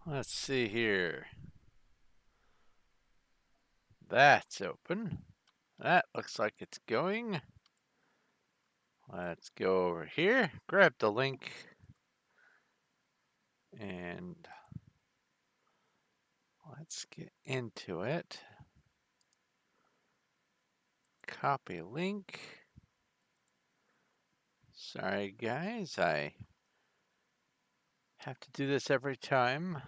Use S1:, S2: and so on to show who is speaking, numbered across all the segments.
S1: Let's see here. That's open. That looks like it's going. Let's go over here, grab the link, and let's get into it. Copy link. Sorry guys, I have to do this every time.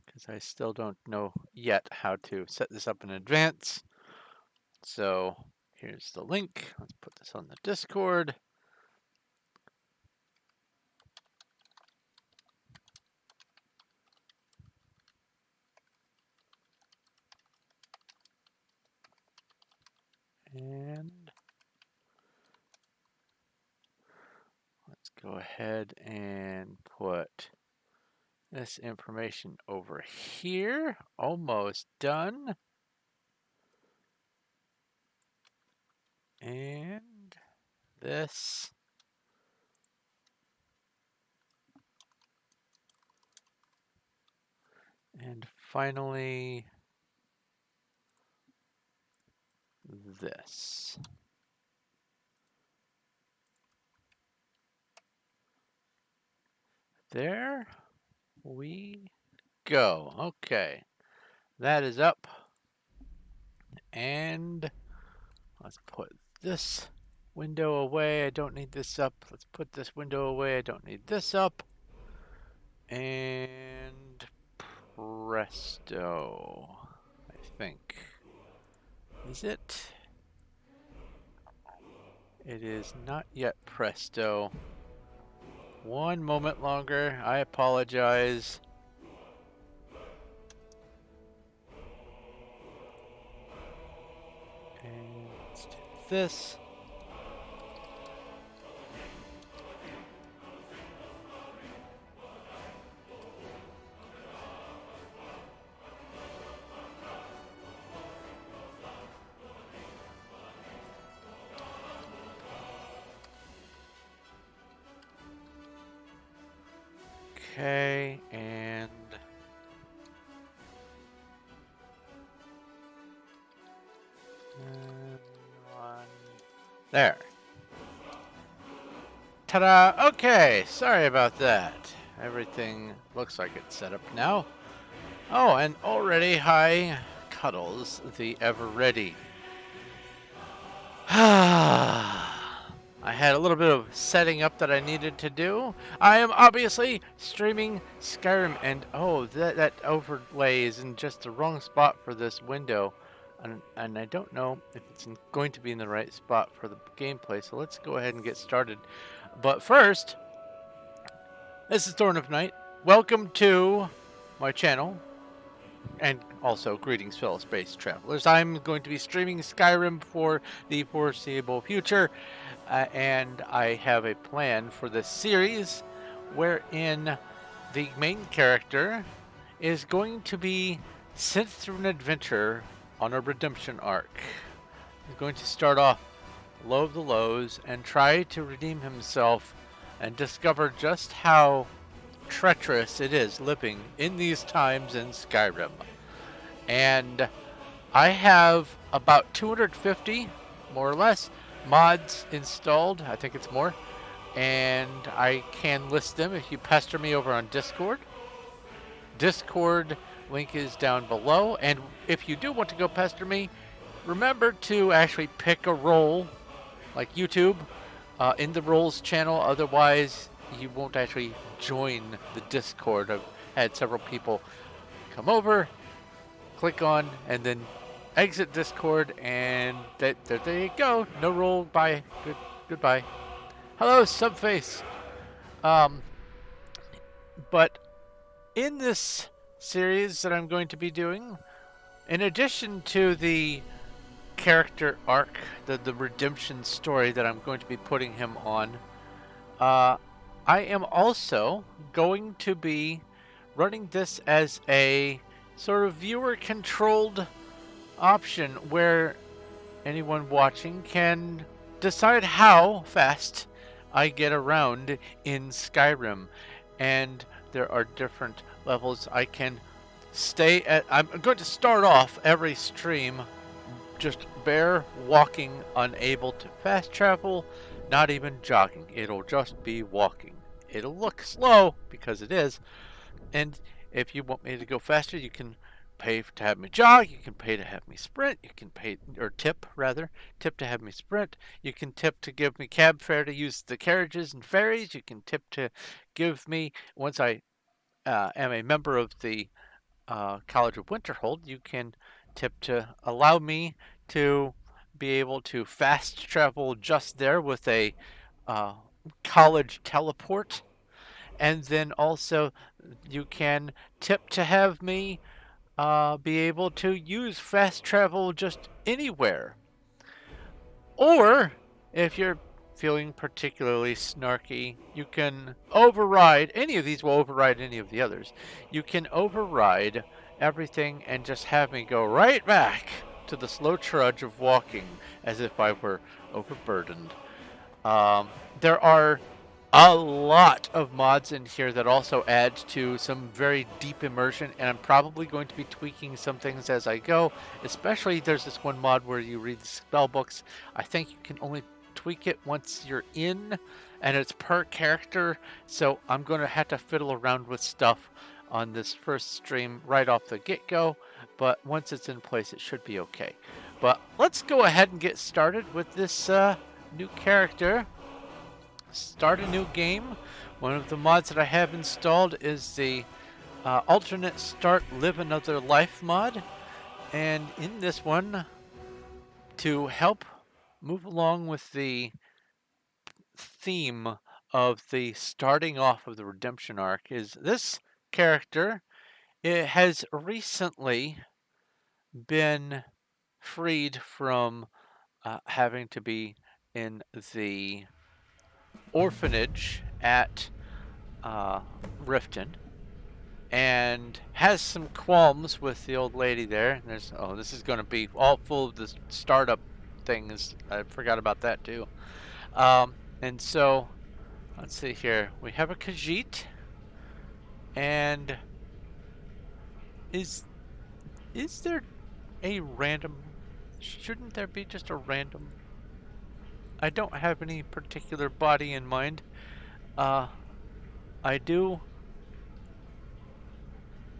S1: Because I still don't know yet how to set this up in advance. So here's the link. Let's put this on the Discord. And let's go ahead and put this information over here. Almost done. And this. And finally, this. There we go. Okay, that is up. And let's put this window away. I don't need this up. Let's put this window away. I don't need this up. And presto, I think. Is it? It is not yet presto. One moment longer. I apologize. And let's do this. Okay, and one. There. Ta-da! Okay, sorry about that. Everything looks like it's set up now. Oh, and already hi, Cuddles, the ever-ready. I had a little bit of setting up that I needed to do. I am obviously streaming Skyrim, and oh, that overlay is in just the wrong spot for this window. And I don't know if it's going to be in the right spot for the gameplay, so let's go ahead and get started. But first, this is Thorn of Night. Welcome to my channel, and also greetings fellow space travelers. I'm going to be streaming Skyrim for the foreseeable future, and I have a plan for this series wherein the main character is going to be sent through an adventure on a redemption arc. He's going to start off low of the lows and try to redeem himself and discover just how treacherous it is living in these times in Skyrim. And I have about 250, more or less, mods installed. I think it's more. And I can list them if you pester me over on Discord. Discord link is down below. And if you do want to go pester me, remember to actually pick a role, like YouTube, in the roles channel. Otherwise, you won't actually join the Discord. I've had several people come over, click on, and then exit Discord, and there you go. No role. Bye. Goodbye. Hello, Subface. But in this series that I'm going to be doing, in addition to the character arc, the redemption story that I'm going to be putting him on, I am also going to be running this as a sort of viewer-controlled option where anyone watching can decide how fast I get around in Skyrim. And there are different levels I can stay at. I'm going to start off every stream just bare walking, unable to fast travel, not even jogging. It'll just be walking. It'll look slow because it is. And if you want me to go faster, you can pay to have me jog. You can pay to have me sprint. You can pay, or tip rather, tip to have me sprint. You can tip to give me cab fare to use the carriages and ferries. You can tip to give me, once I am a member of the College of Winterhold, you can tip to allow me to be able to fast travel just there with a uh, college teleport. And then also you can tip to have me be able to use fast travel just anywhere. Or if you're feeling particularly snarky, you can override, any of these will override any of the others. You can override everything and just have me go right back to the slow trudge of walking as if I were overburdened. There are a lot of mods in here that also add to some very deep immersion, and I'm probably going to be tweaking some things as I go. Especially there's this one mod where you read the spell books. I think you can only tweak it once you're in, and it's per character, so I'm going to have to fiddle around with stuff on this first stream right off the get-go, but once it's in place it should be okay. But let's go ahead and get started with this new character. Start a new game. One of the mods that I have installed is the alternate start live another life mod, and in this one, to help move along with the theme of the starting off of the redemption arc, is this character. It has recently been freed from having to be in the orphanage at Riften, and has some qualms with the old lady there. And there's, oh, this is going to be all full of the startup things. I forgot about that too. And so, let's see here. We have a Khajiit, and is there a random? Shouldn't there be just a random? I don't have any particular body in mind. I do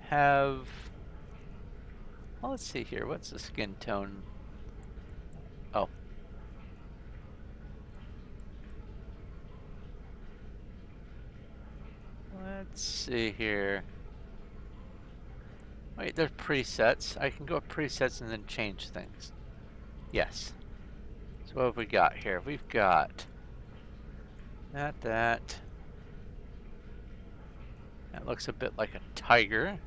S1: have, well, let's see here. What's the skin tone? Oh. Let's see here. Wait, there's presets. I can go presets and then change things. Yes. So what have we got here? We've got that. That looks a bit like a tiger.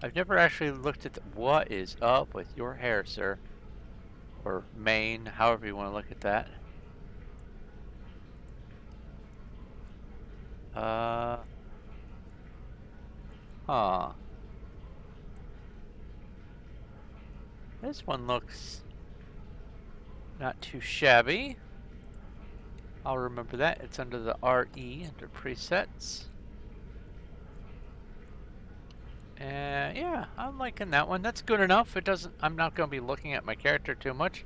S1: I've never actually looked at what is up with your hair, sir. Or mane, however you want to look at that. Huh. This one looks not too shabby. I'll remember that. It's under the RE, under presets. And yeah, I'm liking that one. That's good enough. It doesn't, I'm not going to be looking at my character too much.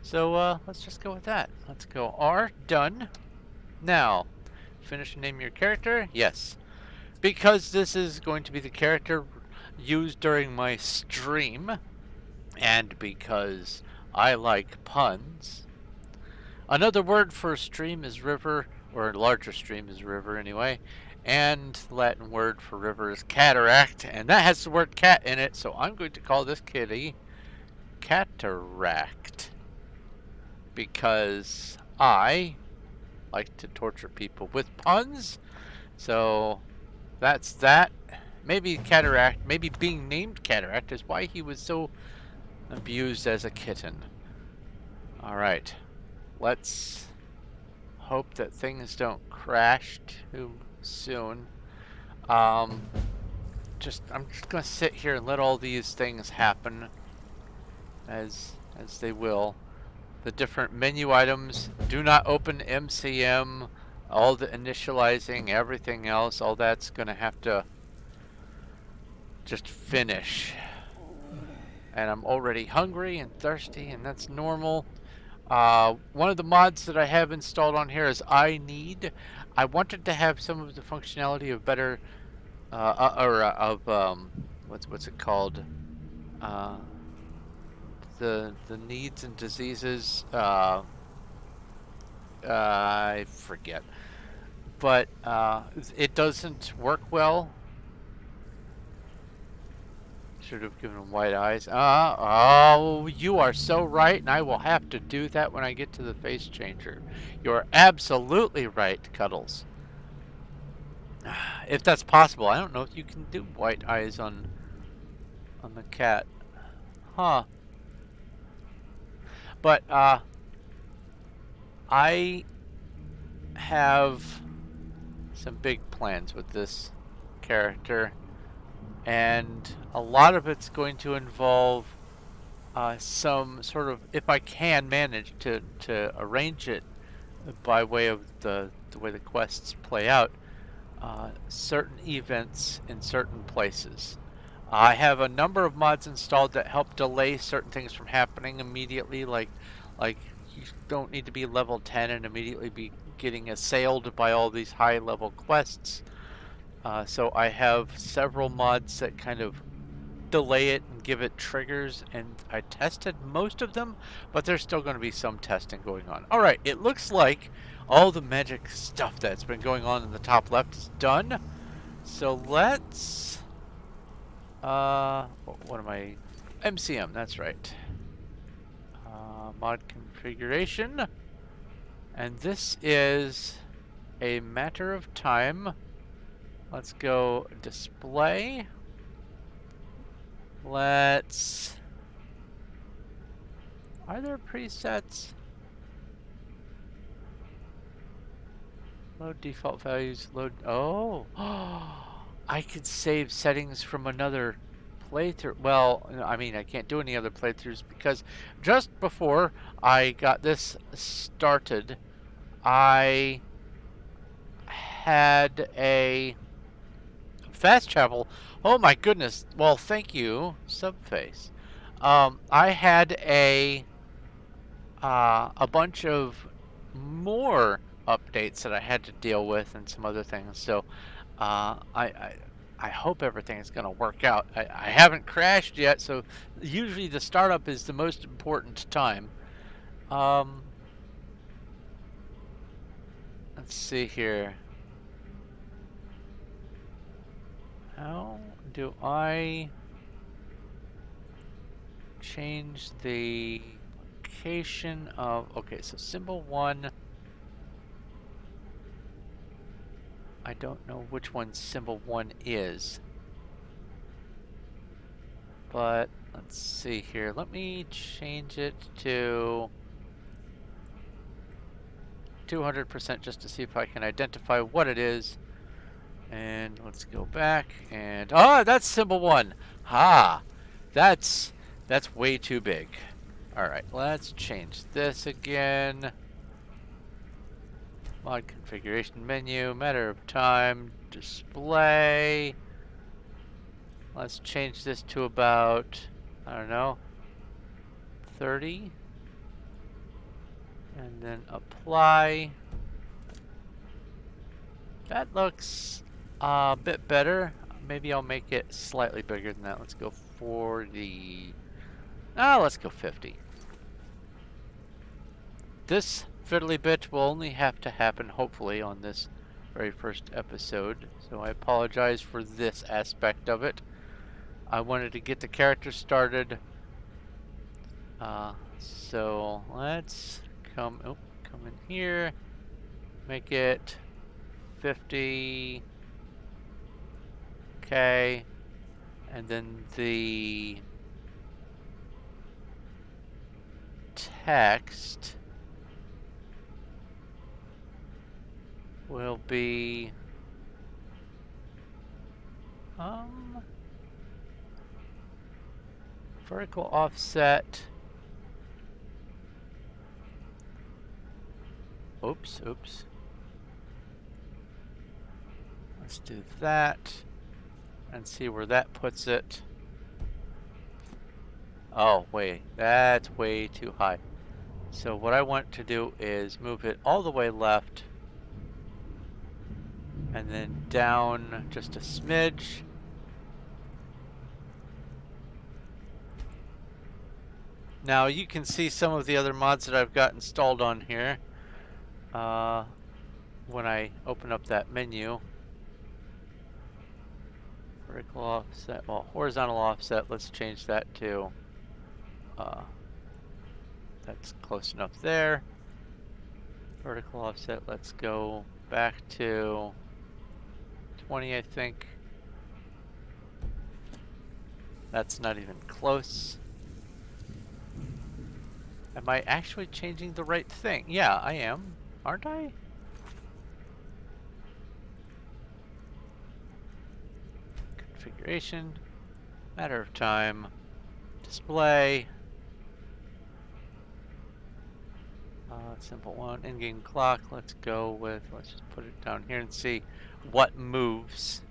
S1: So let's just go with that. Let's go R, done. Now, finish and name your character. Yes. Because this is going to be the character used during my stream, and because I like puns. Another word for stream is river, or a larger stream is river anyway. And the Latin word for river is cataract, and that has the word cat in it, so I'm going to call this kitty Cataract. Because I like to torture people with puns. So that's that. Maybe cataract, maybe being named Cataract is why he was so abused as a kitten. Alright. Let's hope that things don't crash too soon. I'm just gonna sit here and let all these things happen as they will. the different menu items. Do not open MCM. All the initializing, everything else, all that's going to have to just finish. And I'm already hungry and thirsty, and that's normal. One of the mods that I have installed on here is I Need. I wanted to have some of the functionality of better, what's it called? Uh, the needs and diseases. I forget, but it doesn't work well. Should have given him white eyes. Oh, you are so right, and I will have to do that when I get to the face changer. You're absolutely right, Cuddles. If that's possible, I don't know if you can do white eyes on the cat. Huh. But I have some big plans with this character, and a lot of it's going to involve some sort of, if I can manage to arrange it by way of the way the quests play out, certain events in certain places. I have a number of mods installed that help delay certain things from happening immediately, like you don't need to be level 10 and immediately be getting assailed by all these high level quests. So I have several mods that kind of delay it and give it triggers, and I tested most of them, but there's still going to be some testing going on. Alright, it looks like all the magic stuff that's been going on in the top left is done. So let's what am I? MCM, that's right. Mod configuration, and this is a matter of time. Let's go display. Let's... Are there presets? Load default values, load... Oh! I could save settings from another playthrough. Well, I mean, I can't do any other playthroughs because just before I got this started, I had a fast travel. Oh my goodness. Well, thank you, Subface. I had a bunch of more updates that I had to deal with and some other things. So I hope everything is going to work out. I haven't crashed yet, so usually the startup is the most important time. Let's see here. How do I change the location of... Okay, so symbol 1. I don't know which one symbol 1 is. But let's see here. Let me change it to 200% just to see if I can identify what it is. And let's go back and... Oh, that's symbol 1. Ha! That's way too big. Alright, let's change this again. Mod configuration menu, matter of time, display. Let's change this to about, I don't know, 30. And then apply. That looks a bit better. Maybe I'll make it slightly bigger than that. Let's go 40. Let's go 50. This fiddly bit will only have to happen, hopefully, on this very first episode. So I apologize for this aspect of it. I wanted to get the character started. So let's come in here. Make it 50. Okay. And then the text will be vertical offset Oops, oops. Let's do that and see where that puts it. Oh, wait, that's way too high. So what I want to do is move it all the way left and then down just a smidge. Now you can see some of the other mods that I've got installed on here when I open up that menu. Vertical offset, well, horizontal offset, let's change that to, that's close enough there. Vertical offset, let's go back to 20, I think. That's not even close. Am I actually changing the right thing? Yeah, I am. Aren't I? Configuration. Matter of time. Display. Simple one. In-game clock. Let's go with, let's just put it down here and see what moves.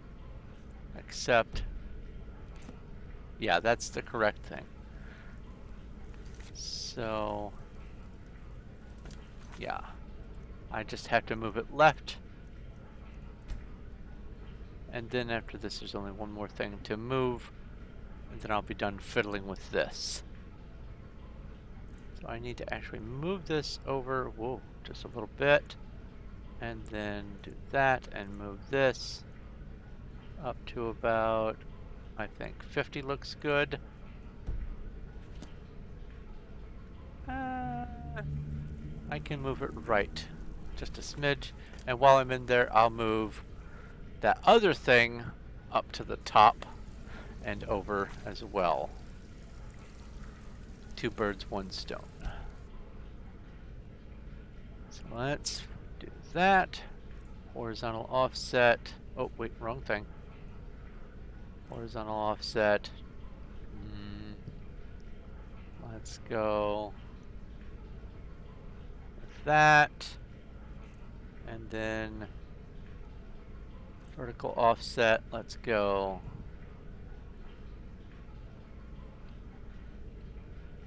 S1: Except, yeah, that's the correct thing. So, yeah, I just have to move it left. And then after this, there's only one more thing to move. And then I'll be done fiddling with this. So I need to actually move this over, whoa, just a little bit. And then do that and move this up to about, I think 50 looks good. I can move it right, just a smidge. And while I'm in there, I'll move that other thing up to the top and over as well. Two birds, one stone. So let's do that. Horizontal offset. Oh, wait, wrong thing. Horizontal offset. Let's go with that. And then vertical offset. Let's go.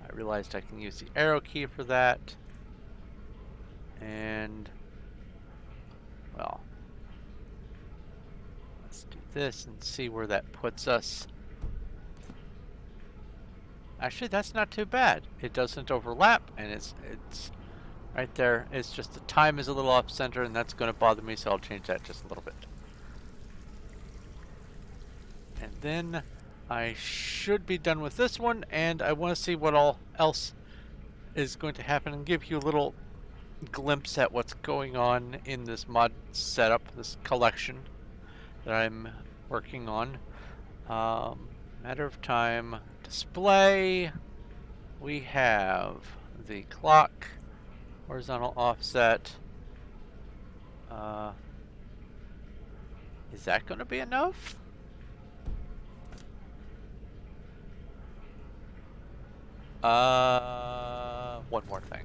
S1: I realized I can use the arrow key for that. And, well, let's do this and see where that puts us. Actually, that's not too bad. It doesn't overlap, and it's right there. It's just the time is a little off center, and that's going to bother me, so I'll change that just a little bit. And then I should be done with this one, and I want to see what all else is going to happen and give you a little glimpse at what's going on in this mod setup, this collection that I'm working on. Matter of time. Display. We have the clock, horizontal offset. Is that going to be enough? One more thing.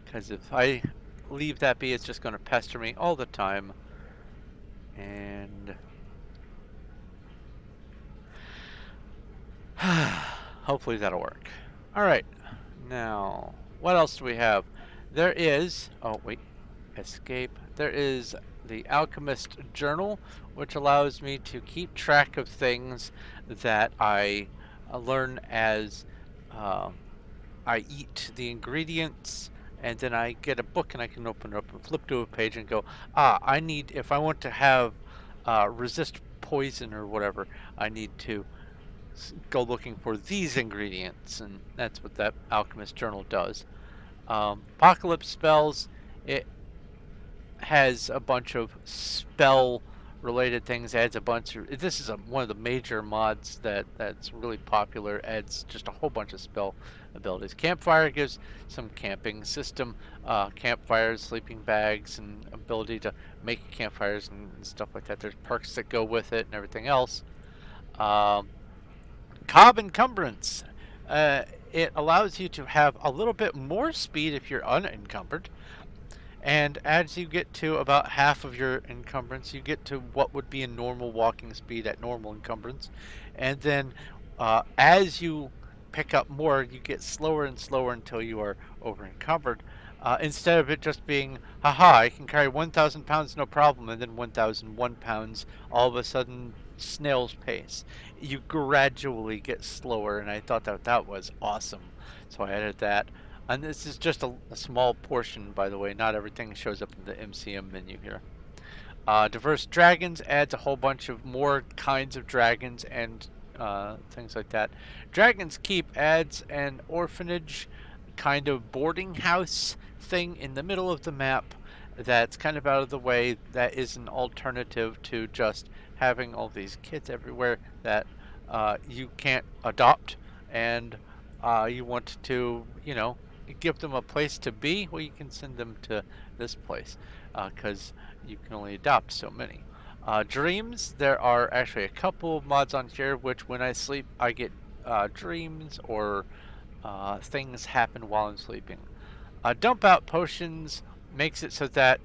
S1: Because if I leave that be, it's just going to pester me all the time. And hopefully that'll work. Alright, now what else do we have? There is, oh wait, escape. There is the Alchemist Journal, which allows me to keep track of things that I learn as I eat the ingredients. And then I get a book and I can open it up and flip to a page and go, I need, if I want to have resist poison or whatever, I need to go looking for these ingredients. And that's what that Alchemist Journal does. Apocalypse spells, it has a bunch of spell related things, adds a bunch of, this is one of the major mods that's really popular, adds just a whole bunch of spell abilities. Campfire gives some camping system, campfires, sleeping bags, and ability to make campfires and stuff like that. There's perks that go with it and everything else. Cob Encumbrance Uh, it allows you to have a little bit more speed if you're unencumbered. And as you get to about half of your encumbrance, you get to what would be a normal walking speed at normal encumbrance. And then as you pick up more, you get slower and slower until you are over encumbered. Instead of it just being, haha, I can carry 1,000 pounds no problem, and then 1,001 pounds all of a sudden snail's pace. You gradually get slower, and I thought that that was awesome. So I added that. And this is just a small portion, by the way. Not everything shows up in the MCM menu here. Diverse Dragons adds a whole bunch of more kinds of dragons and things like that. Dragon's Keep adds an orphanage kind of boarding house thing in the middle of the map that's kind of out of the way. That is an alternative to just having all these kids everywhere that you can't adopt, and you want to, give them a place to be. Well, you can send them to this place because you can only adopt so many. Dreams, there are actually a couple of mods on here which when I sleep I get dreams or things happen while I'm sleeping. Dump out potions makes it so that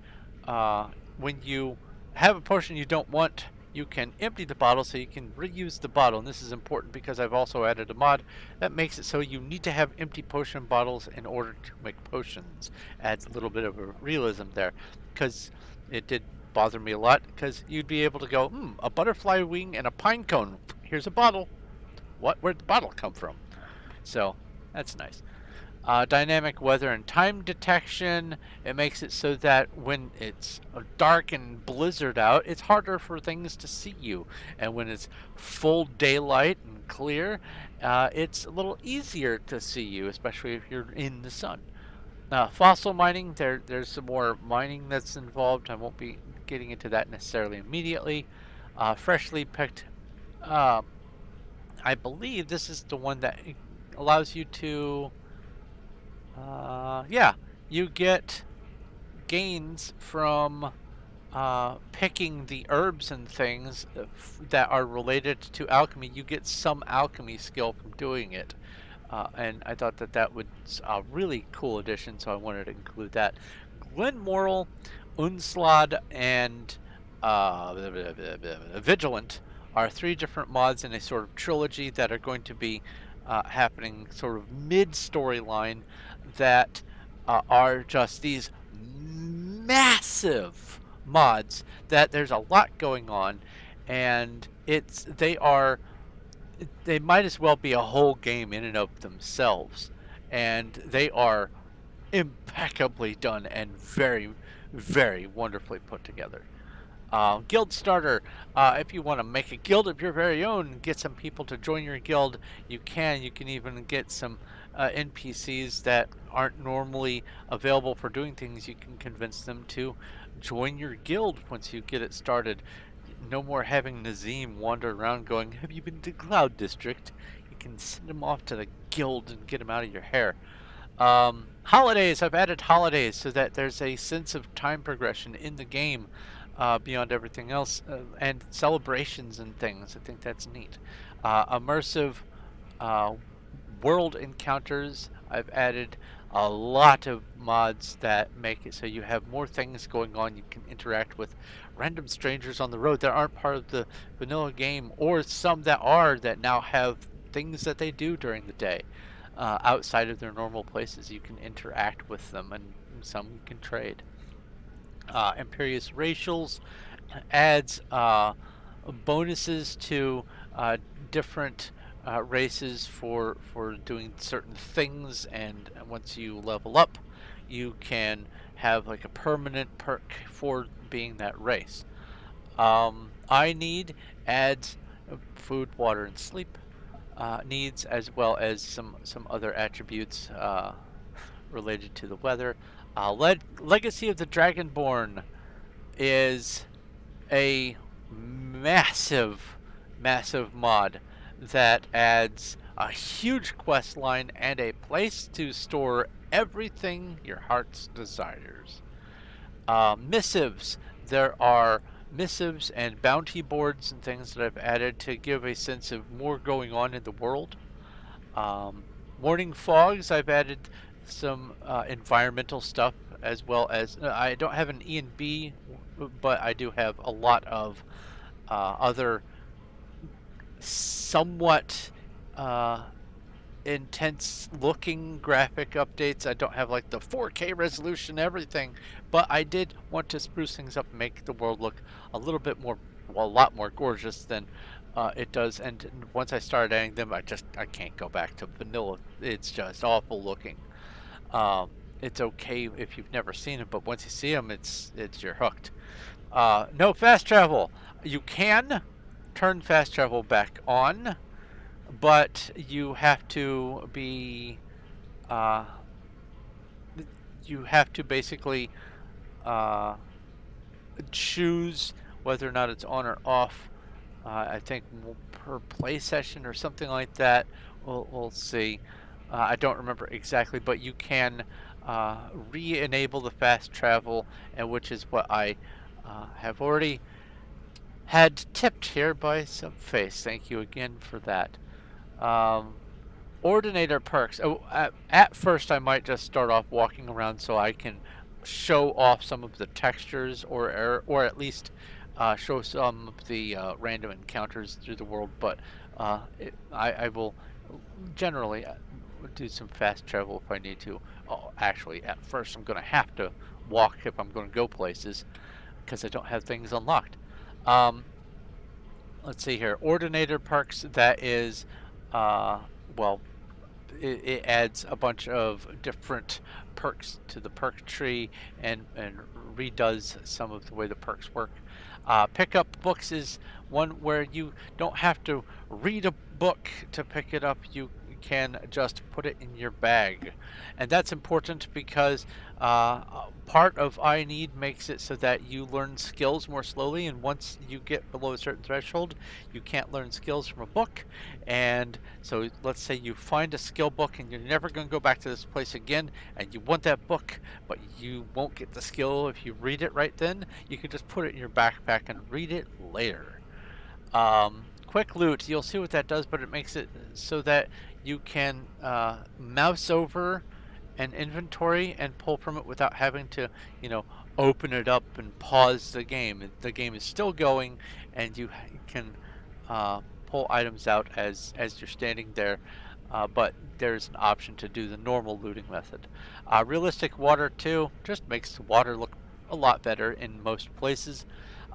S1: when you have a potion you don't want, you can empty the bottle so you can reuse the bottle. And this is important because I've also added a mod that makes it so you need to have empty potion bottles in order to make potions. Adds a little bit of a realism there, because it did bother me a lot, because you'd be able to go, a butterfly wing and a pine cone. Here's a bottle. Where'd the bottle come from? So that's nice. Dynamic weather and time detection. It makes it so that when it's dark and blizzard out, it's harder for things to see you. And when it's full daylight and clear, it's a little easier to see you, especially if you're in the sun. Fossil mining, there's some more mining that's involved. I won't be getting into that necessarily immediately. Freshly picked, I believe this is the one that allows you to yeah, you get gains from picking the herbs and things that are related to alchemy. You get some alchemy skill from doing it. And I thought that that was a really cool addition, so I wanted to include that. Glenmoral, Unslad, and Vigilant are 3 different mods in a sort of trilogy that are going to be happening sort of mid-storyline that are just these massive mods that there's a lot going on, and they might as well be a whole game in and of themselves, and they are impeccably done and very, very wonderfully put together. Guild starter. If you want to make a guild of your very own, get some people to join your guild, you can. You can even get some NPCs that aren't normally available for doing things. You can convince them to join your guild once you get it started. No more having Nazim wander around going, have you been to Cloud District? You can send them off to the guild and get them out of your hair. Holidays. I've added holidays so that there's a sense of time progression in the game. Beyond everything else, and celebrations and things. I think that's neat. Immersive world encounters. I've added a lot of mods that make it so you have more things going on. You can interact with random strangers on the road that aren't part of the vanilla game, or some that are, that now have things that they do during the day outside of their normal places. You can interact with them, and some you can trade. Imperious Racials adds bonuses to different races for doing certain things, and once you level up you can have like a permanent perk for being that race. I Need adds food, water, and sleep needs, as well as some other attributes related to the weather. Legacy of the Dragonborn is a massive mod that adds a huge quest line and a place to store everything your heart's desires. Missives. There are missives and bounty boards and things that I've added to give a sense of more going on in the world. morning fogs. I've added some environmental stuff, as well as I don't have an E and B, but I do have a lot of other somewhat uh, intense looking graphic updates. I don't have like the 4K resolution everything, but I did want to spruce things up and make the world look a little bit more, well, a lot more gorgeous than it does. And once I started adding them, I can't go back to vanilla. It's just awful looking. um, it's okay if you've never seen it, but once you see them, it's you're hooked. No fast travel. You can turn fast travel back on, but you have to be uh, you have to basically uh, choose whether or not it's on or off. I think per play session or something like that. We'll see. I don't remember exactly, but you can re-enable the fast travel, and which is what I have already had tipped here by Subface. Thank you again for that. Um, Ordinator perks. Oh, at first I might just start off walking around so I can show off some of the textures, or at least show some of the random encounters through the world. But I will generally do some fast travel if I need to. Oh, actually, at first I'm going to have to walk if I'm going to go places because I don't have things unlocked. Um, let's see here. Ordinator perks. That is, well, it adds a bunch of different perks to the perk tree, and redoes some of the way the perks work. Pick up books is one where you don't have to read a book to pick it up. You can just put it in your bag, and that's important because part of I Need makes it so that you learn skills more slowly, and once you get below a certain threshold, you can't learn skills from a book. And so let's say you find a skill book and you're never going to go back to this place again, and you want that book, but you won't get the skill if you read it right then. You can just put it in your backpack and read it later. Quick loot, you'll see what that does, but it makes it so that you can mouse over an inventory and pull from it without having to, open it up and pause the game. The game is still going, and you can pull items out as you're standing there, but there's an option to do the normal looting method. Realistic water too just makes the water look a lot better in most places.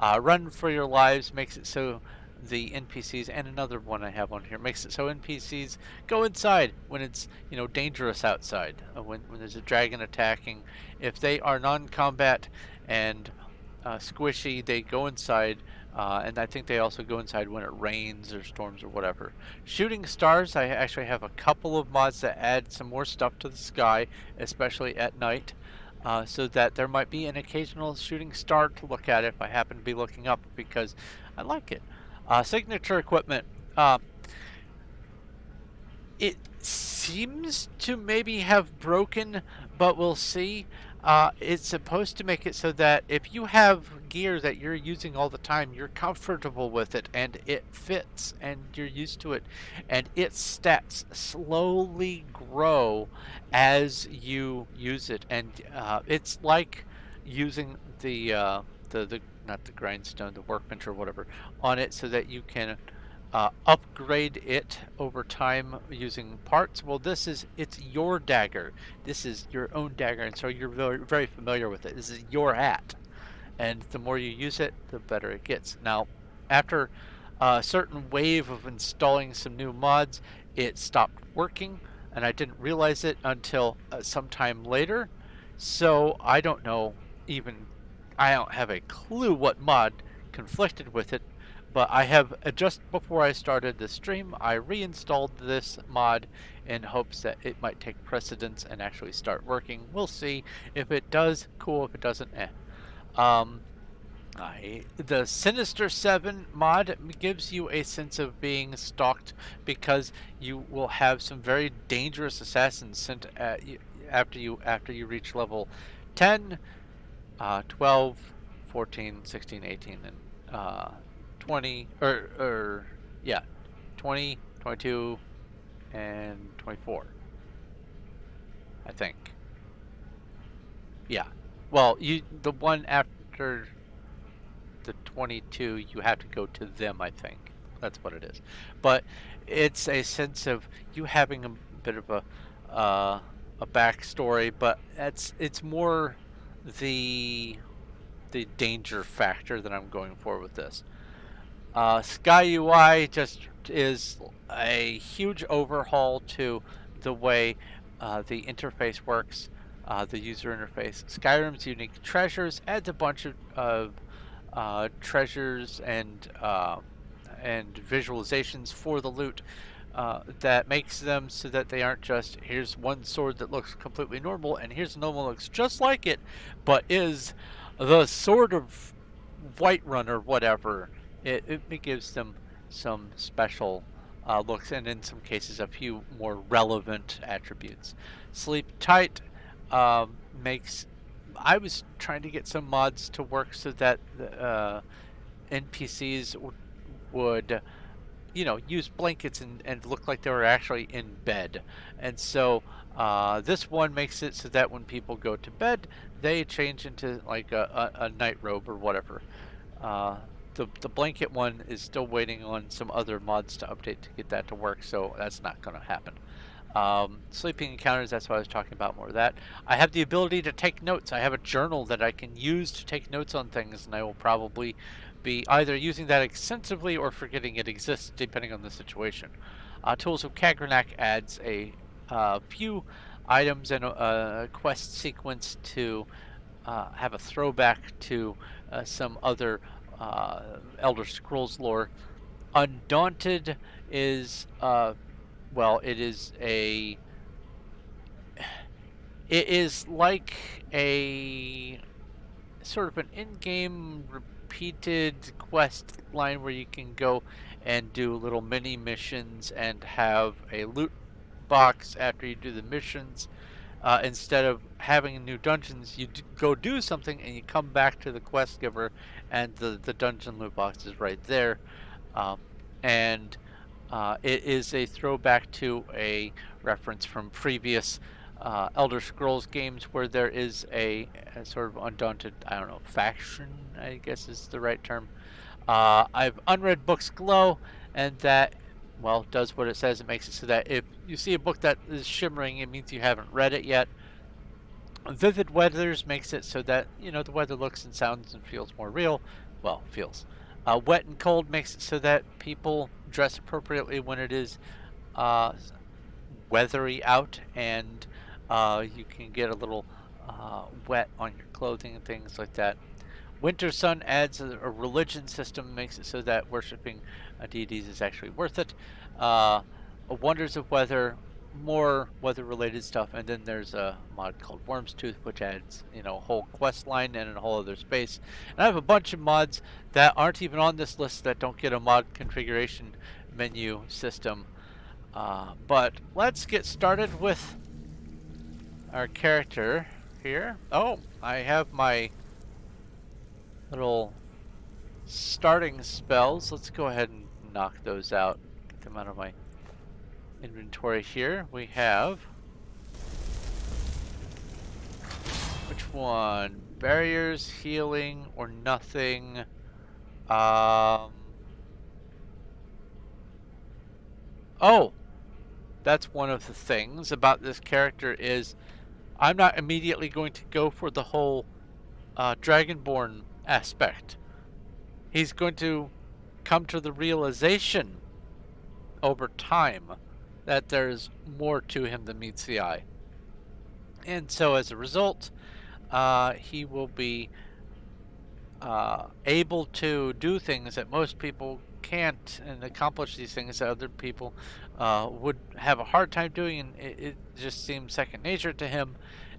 S1: Run for your lives makes it so the NPCs, and another one I have on here, makes it so NPCs go inside when it's dangerous outside. When there's a dragon attacking, if they are non-combat and squishy, they go inside. And I think they also go inside when it rains or storms or whatever. Shooting stars, I actually have a couple of mods that add some more stuff to the sky, especially at night, so that there might be an occasional shooting star to look at if I happen to be looking up, because I like it. Signature equipment. It seems to maybe have broken, but we'll see. It's supposed to make it so that if you have gear that you're using all the time, you're comfortable with it and it fits and you're used to it, and its stats slowly grow as you use it. And it's like using the not the grindstone, the workbench or whatever on it, so that you can upgrade it over time using parts. Well, it's your dagger. This is your own dagger, and so you're very, very familiar with it. This is your hat, and the more you use it, the better it gets. Now, after a certain wave of installing some new mods, it stopped working, and I didn't realize it until sometime later. So I don't know even I don't have a clue what mod conflicted with it, but I have, just before I started the stream, I reinstalled this mod in hopes that it might take precedence and actually start working. We'll see. If it does, cool. If it doesn't, the Sinister 7 mod gives you a sense of being stalked, because you will have some very dangerous assassins sent at you after you reach level 10, 12, 14, 16, 18, and 20, yeah, 20, 22, and 24. I think. Yeah. Well, the one after the 22, you have to go to them, I think. That's what it is. But it's a sense of you having a bit of uh, a backstory, but it's more the danger factor that I'm going for with this. Sky UI just is a huge overhaul to the way the interface works, the user interface. Skyrim's unique treasures adds a bunch of treasures and visualizations for the loot that makes them so that they aren't just here's one sword that looks completely normal and here's another one that looks just like it, but is the sword of Whiterun or whatever. It gives them some special looks and in some cases a few more relevant attributes. Sleep Tight makes I was trying to get some mods to work so that the NPCs would, use blankets and look like they were actually in bed. And so this one makes it so that when people go to bed, they change into like a night robe or whatever. Uh, the blanket one is still waiting on some other mods to update to get that to work, so that's not going to happen. Sleeping encounters, that's what I was talking about, more of that. I have the ability to take notes. I have a journal that I can use to take notes on things, and I will probably be either using that extensively or forgetting it exists, depending on the situation. Tools of Kagranak adds a few items and a quest sequence to have a throwback to some other Elder Scrolls lore. Undaunted is well, it is like a sort of an in-game repeated quest line where you can go and do little mini missions and have a loot box after you do the missions. Instead of having new dungeons, you go do something and you come back to the quest giver, and the dungeon loot box is right there. Um, and it is a throwback to a reference from previous Elder Scrolls games where there is a sort of undaunted, I don't know, faction, I guess is the right term. I've unread books glow, and that, well, does what it says. It makes it so that if you see a book that is shimmering, it means you haven't read it yet. Vivid weathers makes it so that, the weather looks and sounds and feels more real. Well, feels. Wet and cold makes it so that people dress appropriately when it is uh, weathery out, and you can get a little wet on your clothing and things like that. Winter Sun adds a religion system, makes it so that worshiping deities is actually worth it. Wonders of Weather, more weather-related stuff, and then there's a mod called Worm's Tooth, which adds, a whole quest line and a whole other space. And I have a bunch of mods that aren't even on this list that don't get a mod configuration menu system. But let's get started with our character here. Oh, I have my little starting spells. Let's go ahead and knock those out. Get them out of my inventory here. We have, which one? Barriers, healing, or nothing. Oh, that's one of the things about this character is I'm not immediately going to go for the whole Dragonborn aspect. He's going to come to the realization over time that there's more to him than meets the eye. And so as a result, he will be able to do things that most people can't, and accomplish these things that other people would have a hard time doing, and it just seems second nature to him.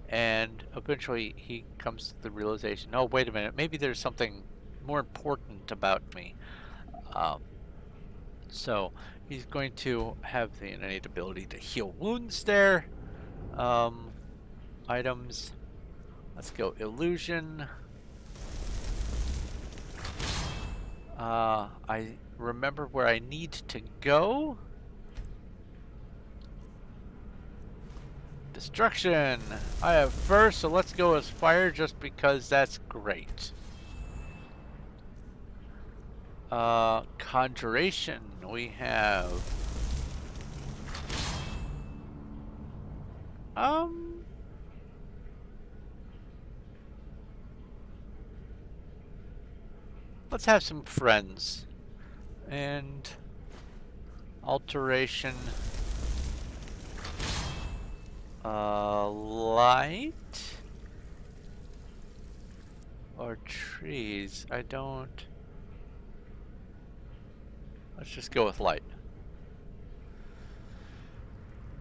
S1: And eventually he comes to the realization, oh, wait a minute, maybe there's something more important about me. So he's going to have the innate ability to heal wounds there. Items. Let's go illusion. I remember where I need to go. Destruction. I have first, so let's go as fire just because that's great. Conjuration. We have let's have some friends. And alteration. Light or trees? I don't. Let's just go with light.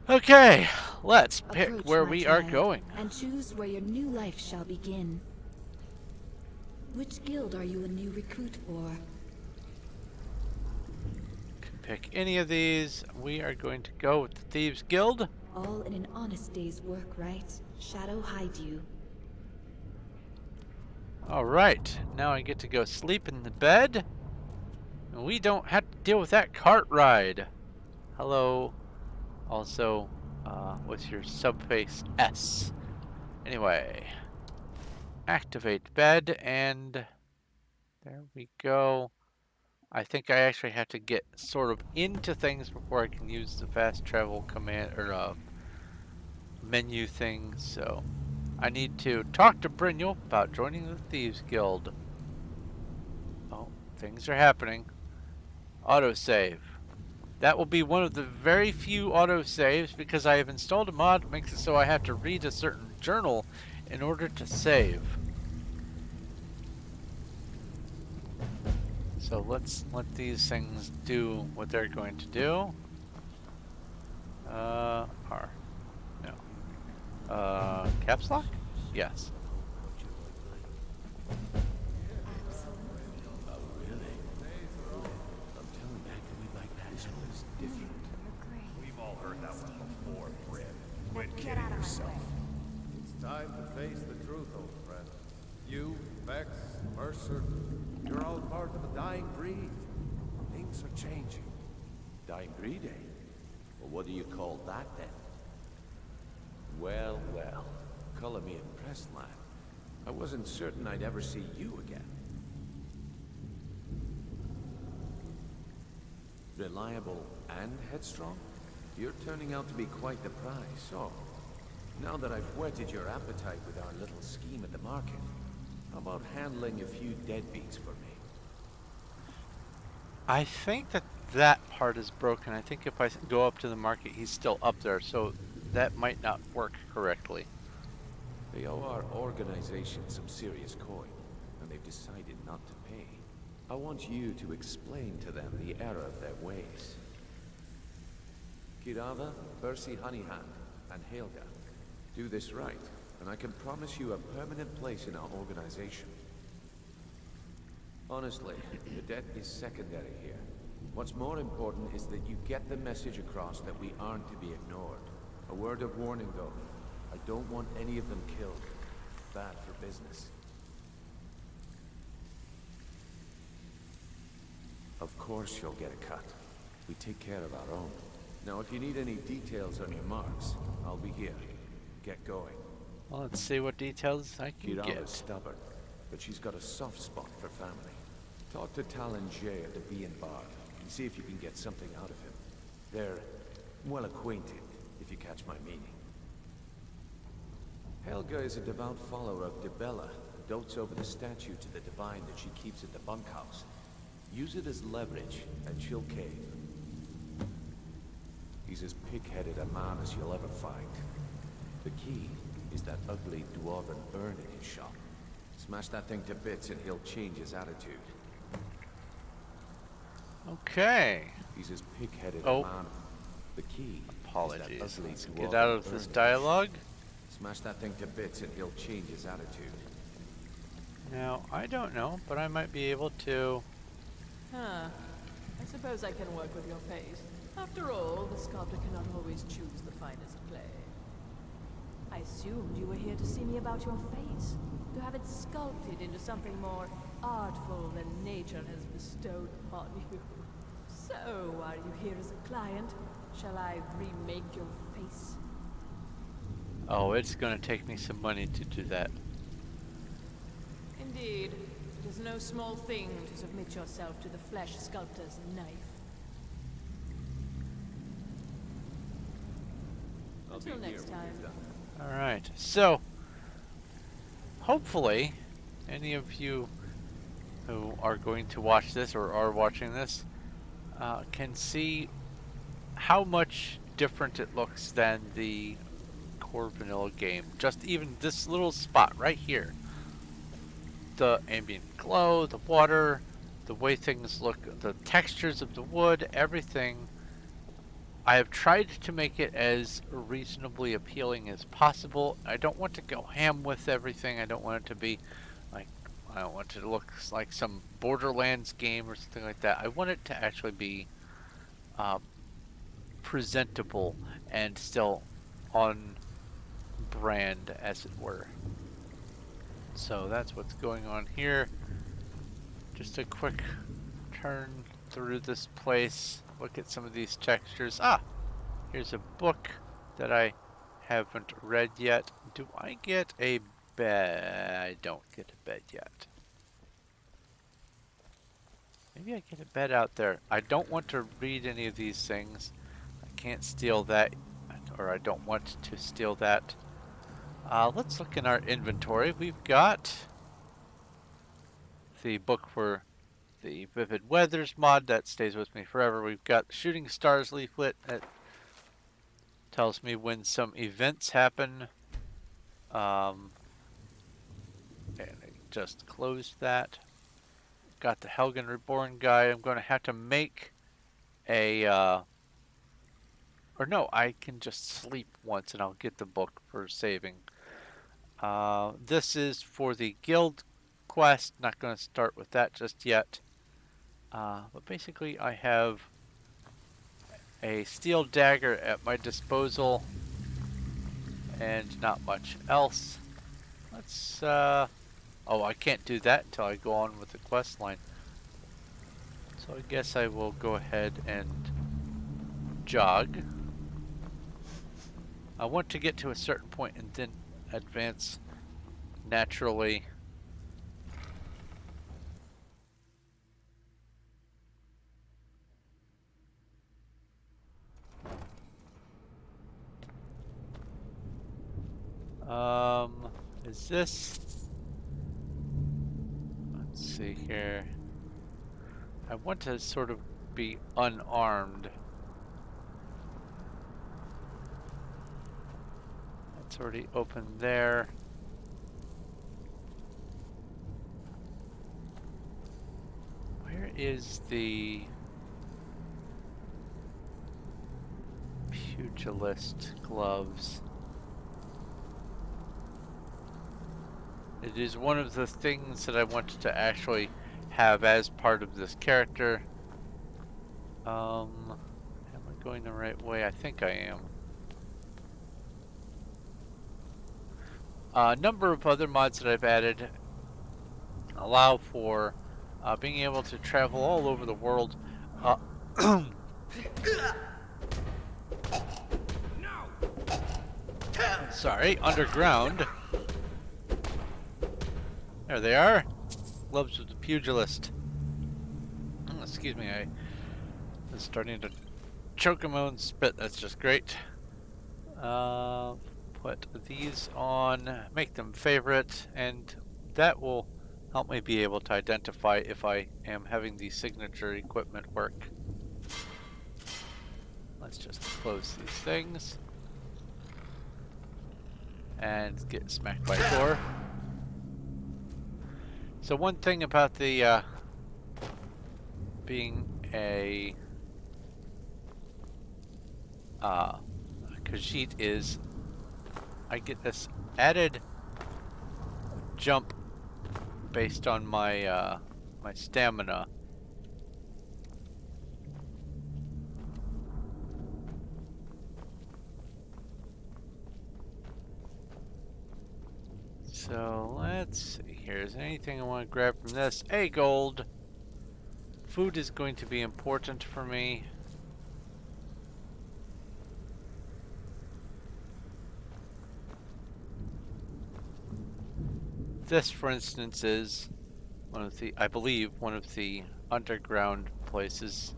S1: Okay, let's pick
S2: Approach,
S1: where
S2: my
S1: we are
S2: child,
S1: going.
S2: and choose where your new life shall begin. Which guild are you a new recruit for?
S1: Can pick any of these. We are going to go with the Thieves Guild.
S2: All in an honest day's work, right? Shadow hide you.
S1: Alright, now I get to go sleep in the bed. And we don't have to deal with that cart ride. Hello. Also, what's your subface S? Anyway, activate bed, and there we go. I think I actually have to get sort of into things before I can use the fast travel command or menu thing. So I need to talk to Brynjol about joining the Thieves Guild. Oh, things are happening. Autosave. That will be one of the very few autosaves because I have installed a mod that makes it so I have to read a certain journal in order to save. So let's let these things do what they're going to do. R. No. Caps lock? Yes.
S3: We've all heard that one before, Bryn. Quit kidding yourself.
S4: It's time to face the truth, old friend. You, Vex, Mercer, you're all part of a dying breed. Things are changing.
S5: Dying breed, eh? Well, what do you call that, then? Well, well. Color me impressed, lad. I wasn't certain I'd ever see you again. Reliable and headstrong? You're turning out to be quite the prize, so... Now that I've whetted your appetite with our little scheme at the market, how about handling a few deadbeats for me?
S1: I think that part is broken. I think if I go up to the market, he's still up there, so that might not work correctly.
S5: They owe our organization some serious coin, and they've decided not to pay. I want you to explain to them the error of their ways. Kirava, Percy Honeyhand, and Helga. Do this right, and I can promise you a permanent place in our organization. Honestly, the debt is secondary here. What's more important is that you get the message across that we aren't to be ignored. A word of warning, though. I don't want any of them killed. Bad for business. Of course you'll get a cut. We take care of our own. Now, if you need any details on your marks, I'll be here. Get going.
S1: Well, let's see what details I can
S5: Kirava's
S1: get.
S5: stubborn, but she's got a soft spot for family. Talk to Talon J at the Bee and Bar and see if you can get something out of him. They're well acquainted, if you catch my meaning. Helga is a devout follower of Dibella and dotes over the statue to the divine that she keeps at the bunkhouse. Use it as leverage, and she'll cave. He's as pig-headed a man as you'll ever find. The key is that ugly dwarven urn in his shop. Smash that thing to bits and he'll change his attitude.
S1: Okay.
S5: He's as pig-headed
S1: Oh.
S5: a man. The key
S1: Apologies.
S5: is that ugly
S1: Let's
S5: dwarven
S1: get out of
S5: urn
S1: this
S5: in his
S1: dialogue.
S5: shop. Smash that thing to bits and he'll change his attitude.
S1: Now, I don't know, but I might be able to...
S6: Huh. I suppose I can work with your face. After all, the sculptor cannot always choose the finest clay. I assumed you were here to see me about your face, to have it sculpted into something more artful than nature has bestowed upon you. So, are you here as a client? Shall I remake your face?
S1: Oh, it's gonna take me some money to do that.
S6: Indeed. It is no small thing to submit yourself to the flesh sculptor's knife. Until next time.
S1: Alright, so hopefully any of you who are going to watch this or are watching this can see how much different it looks than the core vanilla game. Just even this little spot right here. The ambient glow, the water, the way things look, the textures of the wood, everything. I have tried to make it as reasonably appealing as possible. I don't want to go ham with everything. I don't want it to be like, I don't want it to look like some Borderlands game or something like that. I want it to actually be presentable and still on brand, as it were. So that's what's going on here. Just a quick turn through this place. Look at some of these textures. Ah, here's a book that I haven't read yet. Do I get a bed? I don't get a bed yet. Maybe I get a bed out there. I don't want to read any of these things. I can't steal that, or I don't want to steal that. Let's look in our inventory. We've got the book for the Vivid Weathers mod that stays with me forever. We've got the Shooting Stars leaflet that tells me when some events happen. And I just closed that. Got the Helgen Reborn guide. I'm going to have to make a or no, I can just sleep once and I'll get the book for saving. This is for the guild quest. Not going to start with that just yet. But basically I have a steel dagger at my disposal and not much else. Let's oh, I can't do that until I go on with the quest line. So I guess I will go ahead and jog. I want to get to a certain point and then advance naturally. Is this? Let's see here. I want to sort of be unarmed. It's already open there. Where is the pugilist gloves? It is one of the things that I wanted to actually have as part of this character. Am I going the right way? I think I am. A number of other mods that I've added allow for being able to travel all over the world. Sorry, underground. There they are. Gloves of the pugilist. Oh, excuse me, I was starting to choke on my own spit. That's just great. Put these on, make them favorite, and that will help me be able to identify if I am having the signature equipment work. Let's just close these things and get smacked by a door. So one thing about the being a Khajiit is I get this added jump based on my my stamina. So let's see here. Is there anything I want to grab from this? Hey, gold. Food is going to be important for me. this, for instance, is one of the, I believe, one of the underground places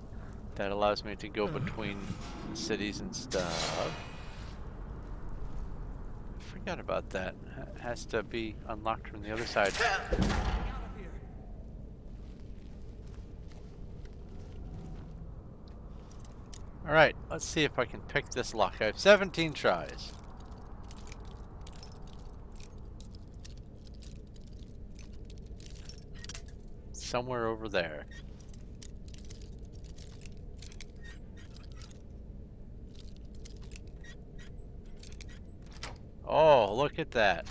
S1: that allows me to go between cities and stuff. Forgot about that. It has to be unlocked from the other side. Alright, let's see if I can pick this lock. I have 17 tries. Somewhere over there. Oh, look at that.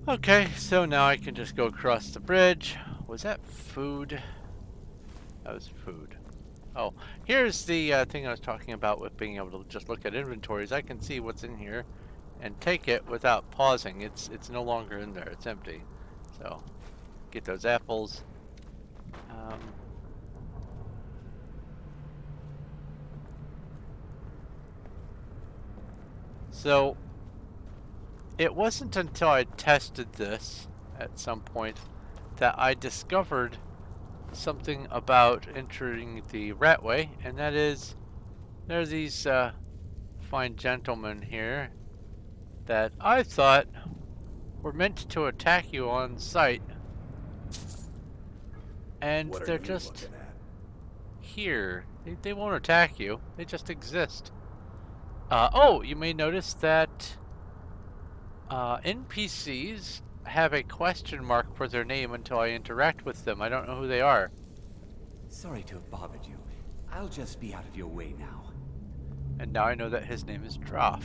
S1: Okay, so now I can just go across the bridge. Was that food? That was food. Oh, here's the thing I was talking about with being able to just look at inventories. I can see what's in here and take it without pausing. It's no longer in there. It's empty. So, get those apples. So, it wasn't until I tested this at some point that I discovered something about entering the Ratway, and that is there are these fine gentlemen here that I thought were meant to attack you on sight, and
S4: What are
S1: they're
S4: you
S1: just
S4: looking at?
S1: here. They won't attack you. They just exist. Oh, you may notice that NPCs have a question mark for their name until I interact with them. I don't know who they are.
S7: Sorry to have bothered you. I'll just be out of your way now.
S1: And now I know that his name is Droff.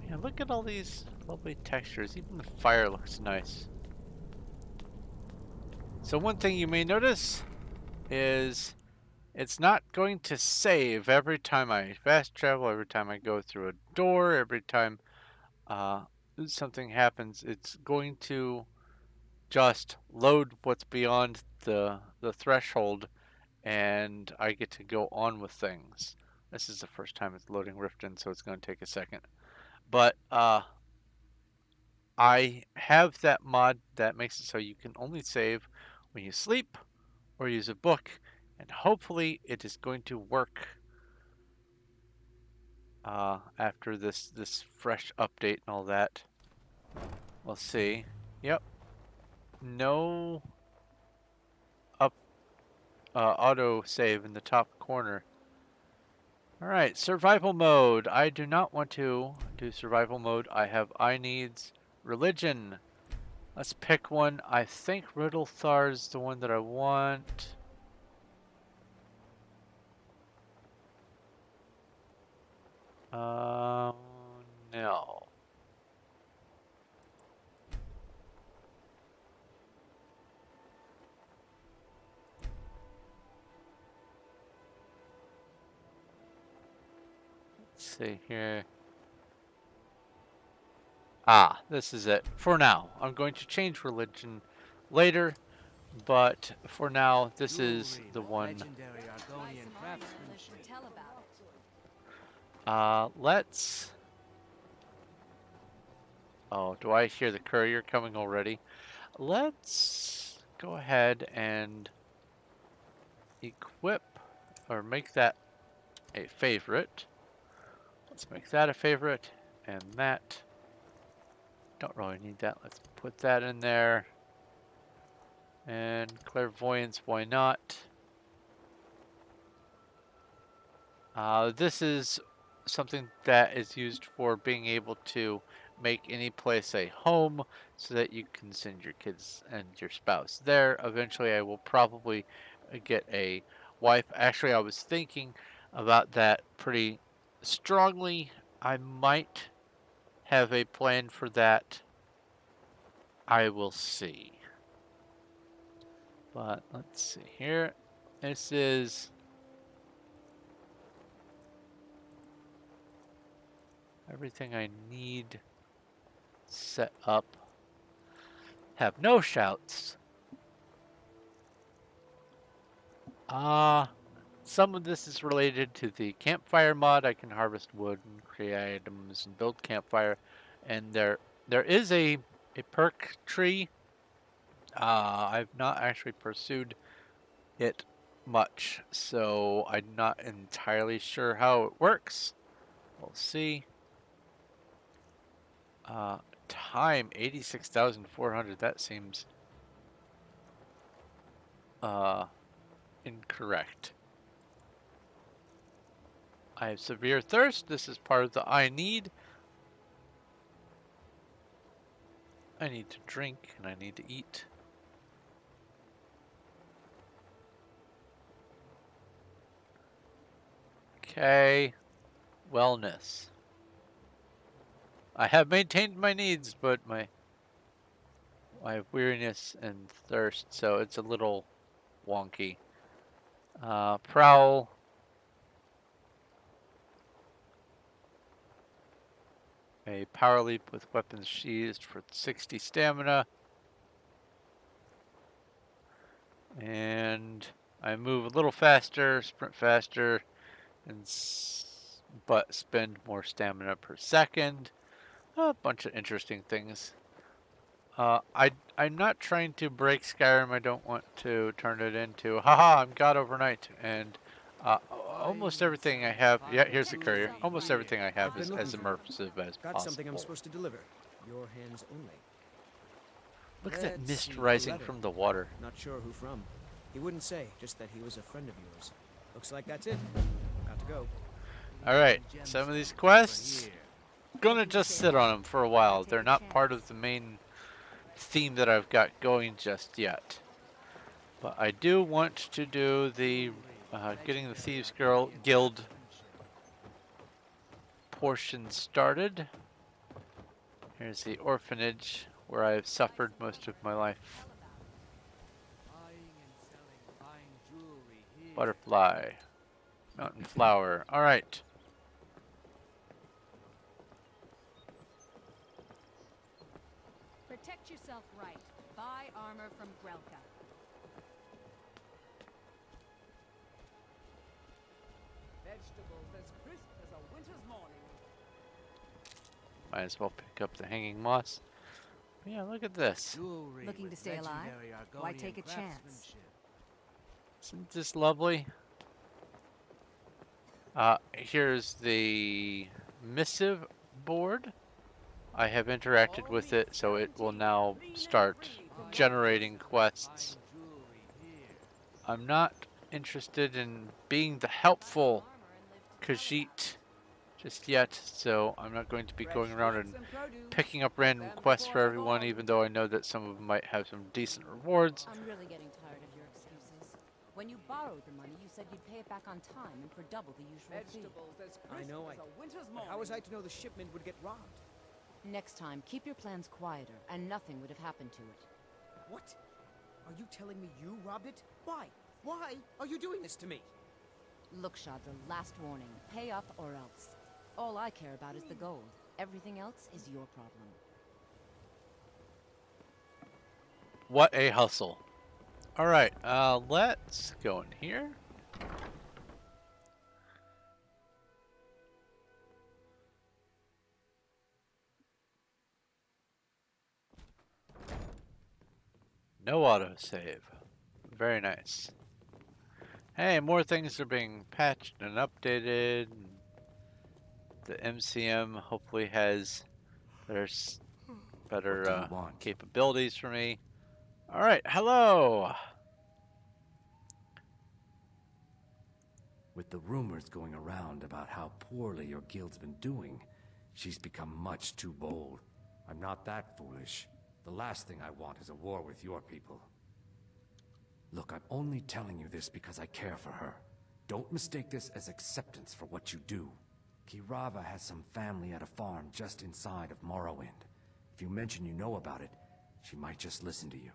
S1: Yeah, look at all these lovely textures. Even the fire looks nice. So one thing you may notice is it's not going to save every time I fast travel, every time I go through a door, every time something happens. It's going to just load what's beyond the threshold, and I get to go on with things. This is the first time it's loading Riften, so it's going to take a second. But I have that mod that makes it so you can only save when you sleep or use a book, and hopefully it is going to work after this fresh update and all that. We'll see. Yep. No auto save in the top corner. Alright, survival mode. I do not want to do survival mode. I needs religion. Let's pick one. I think Riddlethar's the one that I want. No. Let's see here. Ah, this is it. For now. I'm going to change religion later, but for now, this is the one. Let's... Oh, do I hear the courier coming already? Let's go ahead and equip, or make that a favorite. Let's make that a favorite, and that. Don't really need that. Let's put that in there. And clairvoyance, why not? This is something that is used for being able to make any place a home so that you can send your kids and your spouse there. Eventually, I will probably get a wife. Actually, I was thinking about that pretty strongly. I might have a plan for that. I will see. But let's see here. This is everything I need set up. Have no shouts. Uh, some of this is related to the campfire mod. I can harvest wood and create items and build campfire. And there is a perk tree. I've not actually pursued it much, so I'm not entirely sure how it works. We'll see. Uh, Time 86,400. That seems incorrect. I have severe thirst. This is part of the I need. I need to drink and I need to eat. Okay. Wellness. I have maintained my needs, but I have weariness and thirst, so it's a little wonky. Prowl. A power leap with weapons sheathed for 60 stamina. And I move a little faster, sprint faster, and but spend more stamina per second. A bunch of interesting things. I'm not trying to break Skyrim. I don't want to turn it into, haha, I'm God overnight. And almost everything I have, yeah, here's the courier. Almost everything I have is as immersive as
S8: Got something I'm
S1: possible.
S8: supposed to deliver. Your hands only.
S1: Look at that
S8: Let's
S1: mist
S8: see,
S1: rising
S8: letter.
S1: from the water.
S8: Not sure who from. He wouldn't say, just that he was a friend of yours. Looks like that's it. Got to go.
S1: Alright, some of these quests, gonna just sit on them for a while. They're not part of the main theme that I've got going just yet. But I do want to do the getting the Thieves Guild portion started. Here's the orphanage where I've suffered most of my life. Butterfly. Mountain flower. Alright.
S9: Protect yourself right. Buy armor from Grelka.
S10: Vegetables as crisp as a winter's morning.
S1: Might as well pick up the hanging moss. Yeah, look at this.
S9: Looking to stay alive? Why take a chance?
S1: Isn't this lovely? Here's the missive board. I have interacted with it, so it will now start generating quests. I'm not interested in being the helpful Khajiit just yet, so I'm not going to be going around and picking up random quests for everyone, even though I know that some of them might have some decent rewards.
S9: I'm really getting tired of your excuses. When you borrowed the money, you said you'd pay it back on time and for double the usual fee.
S10: Vegetables as
S8: I
S10: crisp
S8: know,
S10: as a winter's
S8: but
S10: morning.
S8: how was I to know the shipment would get robbed?
S9: Next time, keep your plans quieter, and nothing would have happened to it.
S8: What? Are you telling me you robbed it? Why? Why are you doing this to me?
S9: Look, Chandra, last warning. Pay up or else. All I care about is the gold. Everything else is your problem.
S1: What a hustle. Alright, let's go in here. No autosave. Very nice. Hey, more things are being patched and updated. The MCM hopefully has better capabilities for me. Alright, hello!
S11: With the rumors going around about how poorly your guild's been doing, she's become much too bold. I'm not that foolish. The last thing I want is a war with your people. Look, I'm only telling you this because I care for her. Don't mistake this as acceptance for what you do. Kirava has some family at a farm just inside of Morrowind. If you mention you know about it, she might just listen to you.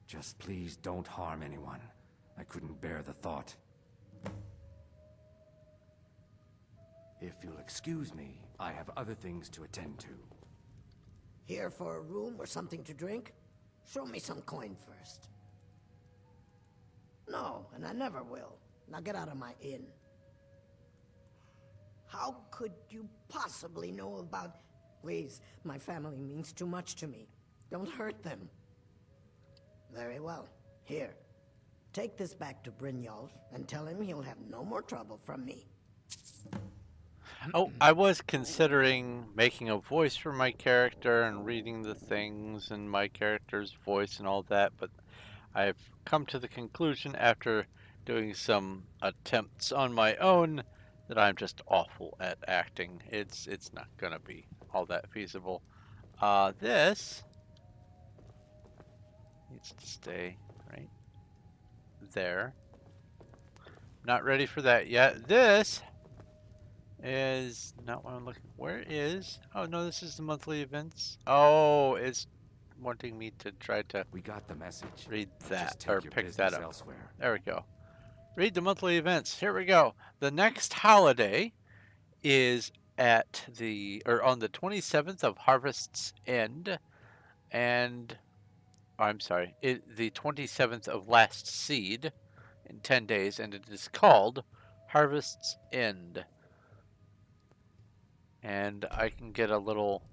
S11: Just please don't harm anyone. I couldn't bear the thought. If you'll excuse me, I have other things to attend to.
S12: Here for a room or something to drink? Show me some coin first. No, and I never will. Now get out of my inn. How could you possibly know about... Please, my family means too much to me. Don't hurt them. Very well. Here. Take this back to Brynjolf and tell him he'll have no more trouble from me.
S1: Oh, I was considering making a voice for my character and reading the things in my character's voice and all that, but I've come to the conclusion after doing some attempts on my own that I'm just awful at acting. It's not gonna be all that feasible. This needs to stay right there. Not ready for that yet. This is not what I'm looking. Where is? Oh no, this is the monthly events. Oh, it's wanting me to try to.
S11: We got the message.
S1: Read
S11: Just
S1: that
S11: take
S1: or
S11: your
S1: pick
S11: business
S1: that up.
S11: elsewhere.
S1: There we go. Read the monthly events. Here we go. The next holiday is at on the 27th of Harvest's End, and I'm sorry, the 27th of Last Seed in 10 days, and it is called Harvest's End. And I can get a little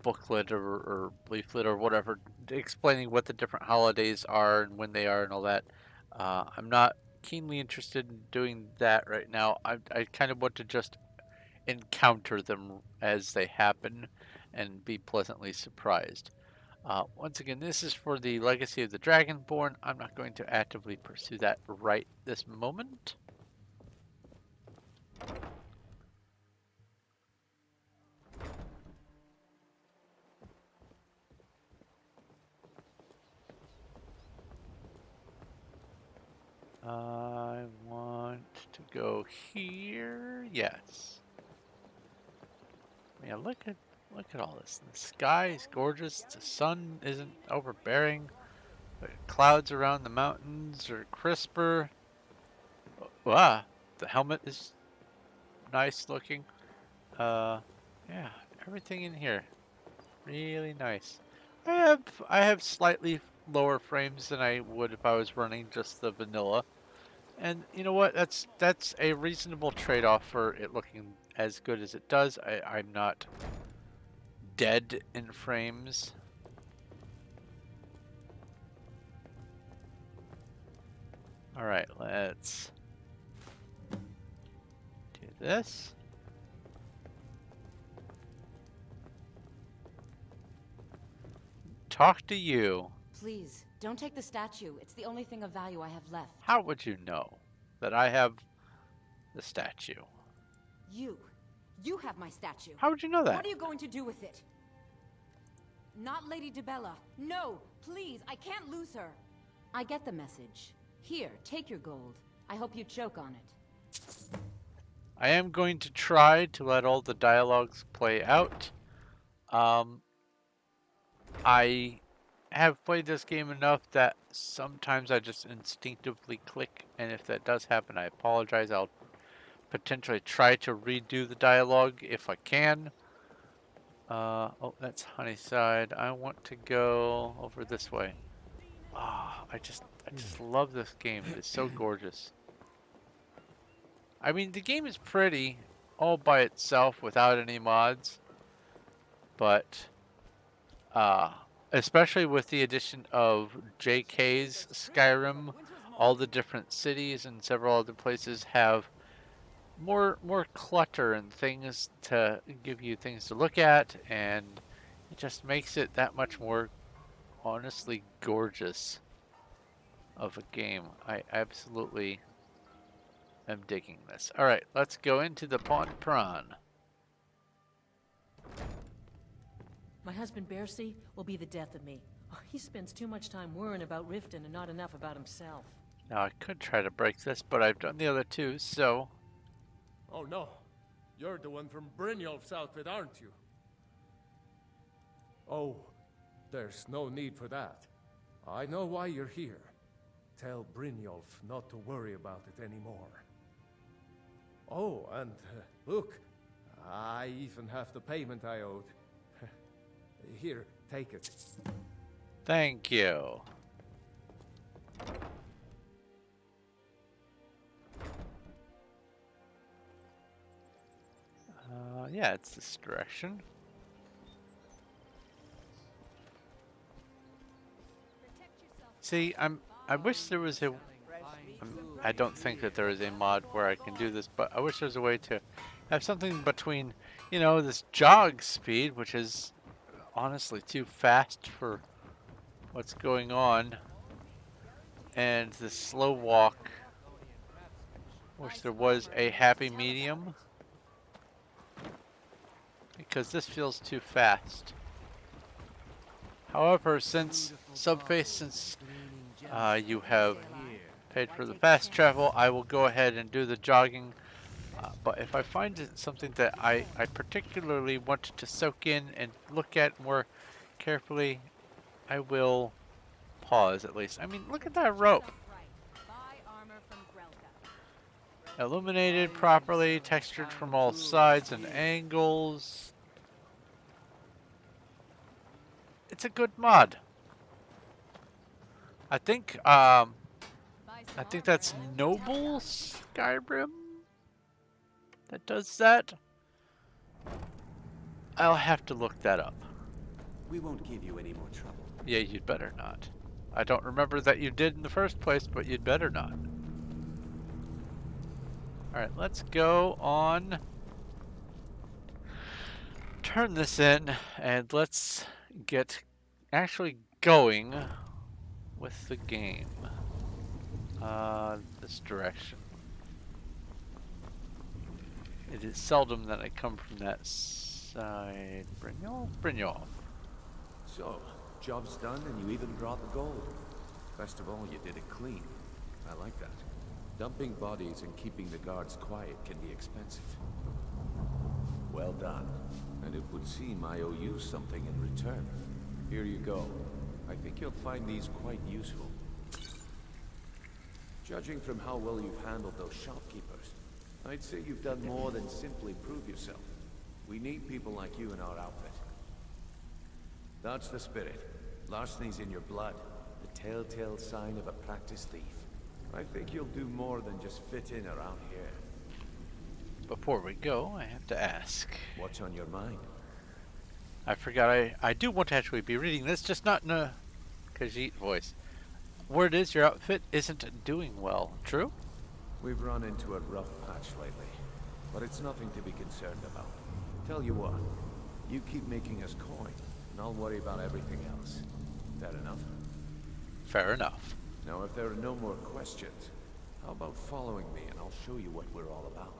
S1: booklet or leaflet or whatever explaining what the different holidays are and when they are and all that. I'm not keenly interested in doing that right now. I kind of want to just encounter them as they happen and be pleasantly surprised. Once again, this is for the Legacy of the Dragonborn. I'm not going to actively pursue that right this moment. I want to go here. Yes. Yeah, look at all this. The sky is gorgeous. The sun isn't overbearing. The clouds around the mountains are crisper. Wow, the helmet is nice looking. Yeah, everything in here really nice. I have slightly lower frames than I would if I was running just the vanilla. And you know what? That's a reasonable trade-off for it looking as good as it does. I'm not dead in frames. All right, let's do this. Talk to you.
S9: Please, don't take the statue. It's the only thing of value I have left.
S1: How would you know that I have the statue?
S9: You have my statue.
S1: How would you know that?
S9: What are you going to do with it? Not Lady DeBella. No, please, I can't lose her. I get the message. Here, take your gold. I hope you choke on it.
S1: I am going to try to let all the dialogues play out. I have played this game enough that sometimes I just instinctively click, and if that does happen, I apologize. I'll potentially try to redo the dialogue if I can. Oh, that's Honeyside. I want to go over this way. Ah, I just love this game. It's so gorgeous. I mean, the game is pretty all by itself without any mods, but especially with the addition of JK's Skyrim, all the different cities and several other places have more clutter and things to give you things to look at, and it just makes it that much more honestly gorgeous of a game. I absolutely am digging this. All right, let's go into the Pond Prawn.
S13: My husband Bercy will be the death of me. Oh, he spends too much time worrying about Riften and not enough about himself.
S1: Now I could try to break this, but I've done the other two, so...
S4: Oh no, you're the one from Brynjolf's outfit, aren't you? Oh, there's no need for that. I know why you're here. Tell Brynjolf not to worry about it anymore. Oh, and look, I even have the payment I owed. Here, take it.
S1: Thank you. Yeah, it's this direction. See, I wish there was a... I don't think that there is a mod where I can do this, but I wish there was a way to have something between, you know, this jog speed, which is honestly too fast for what's going on, and the slow walk. Wish there was a happy medium, because this feels too fast. However, since Subface, since you have paid for the fast travel, I will go ahead and do the jogging. But if I find something that I particularly want to soak in and look at more carefully, I will pause at least. I mean, look at that rope. Illuminated properly, textured from all sides and angles. It's a good mod. I think that's Noble Skyrim that does that. I'll have to look that up.
S7: We won't give you any more trouble.
S1: Yeah, you'd better not. I don't remember that you did in the first place, but you'd better not. Alright, let's go on. Turn this in, and let's get actually going with the game. This direction. It is seldom that I come from that side. Brynjolf.
S5: So, job's done and you even brought the gold. Best of all, you did it clean. I like that. Dumping bodies and keeping the guards quiet can be expensive. Well done. And it would seem I owe you something in return. Here you go. I think you'll find these quite useful. Judging from how well you've handled those shopkeepers, I'd say you've done more than simply prove yourself. We need people like you in our outfit. That's the spirit. Larceny's in your blood. The telltale sign of a practiced thief. I think you'll do more than just fit in around here.
S1: Before we go, I have to ask.
S5: What's on your mind?
S1: I forgot I do want to actually be reading this, just not in a Khajiit voice. Word is your outfit isn't doing well, true?
S5: We've run into a rough patch lately, but it's nothing to be concerned about. Tell you what, you keep making us coin, and I'll worry about everything else. Fair enough?
S1: Fair enough.
S5: Now, if there are no more questions, how about following me and I'll show you what we're all about.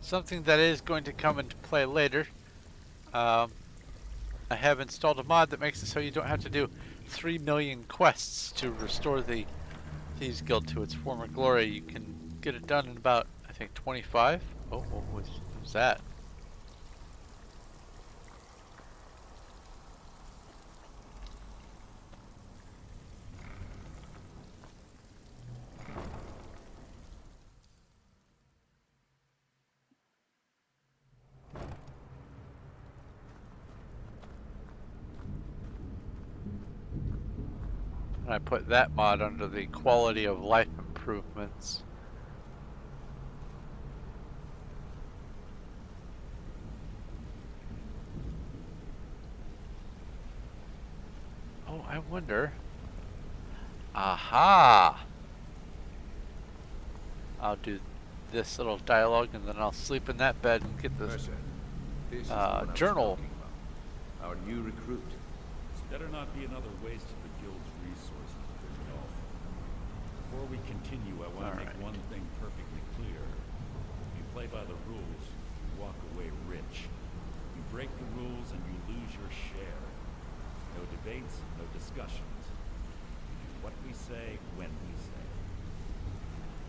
S1: Something that is going to come into play later. I have installed a mod that makes it so you don't have to do 3 million quests to restore the Thieves Guild to its former glory. You can get it done in about, I think, 25? Oh, what was that? I put that mod under the quality of life improvements. Oh, I wonder. Aha! I'll do this little dialogue and then I'll sleep in that bed and get this journal.
S5: Our new recruit.
S14: This better not be another waste of the guild's resources, Winterhold. Before we continue, I want to make one thing perfectly clear. If you play by the rules, you walk away rich. You break the rules and you lose your share. No debates, no discussions. We do what we say, when we say.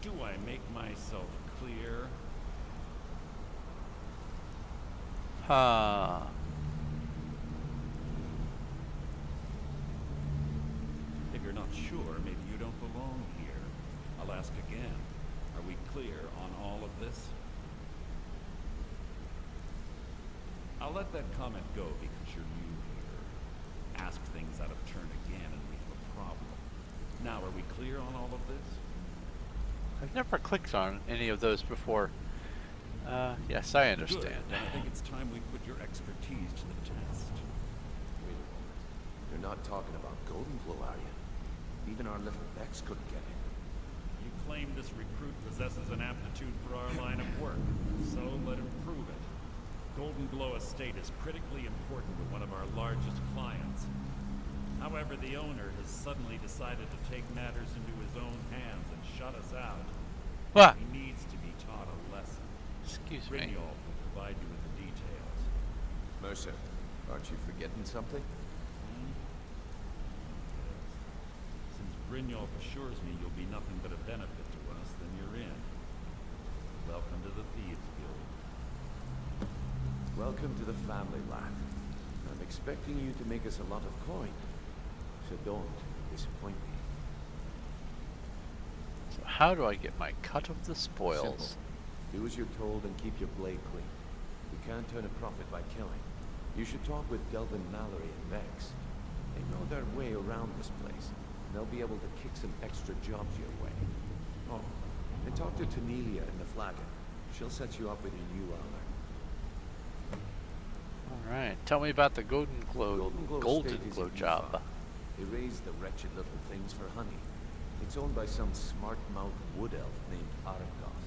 S14: Do I make myself clear? If you're not sure, maybe you don't belong here. I'll ask again. Are we clear on all of this? I'll let that comment go because you're new here. Ask things out of turn again and we have a problem. Now, are we clear on all of this?
S1: I've never clicked on any of those before. Yes, I understand.
S14: Good. Then I think it's time we put your expertise to the test.
S5: Wait a moment. You're not talking about Golden Glow, are you? Even our little Vex couldn't get in.
S14: You claim this recruit possesses an aptitude for our line of work, so let him prove it. Golden Glow Estate is critically important to one of our largest clients. However, the owner has suddenly decided to take matters into his own hands and shut us out.
S1: What?
S14: He needs to be taught a lesson.
S1: Excuse me.
S14: Brynjolf will provide you with the details.
S5: Mercer, aren't you forgetting something?
S14: Since Brynjolf assures me you'll be nothing but a benefit to us, then you're in. Welcome to the Thieves Guild.
S5: Welcome to the family, lad. I'm expecting you to make us a lot of coin. So don't disappoint me.
S1: So how do I get my cut of the spoils?
S5: Simple. Do as you're told and keep your blade clean. We can't turn a profit by killing. You should talk with Delvin Mallory and Vex. They know their way around this place, and they'll be able to kick some extra jobs your way. Oh, and talk to Tanelia in the Flagon. She'll set you up with your new owner.
S1: Alright, tell me about the Golden Glow job.
S5: They raise the wretched little things for honey. It's owned by some smart-mouthed wood elf named Arangoth.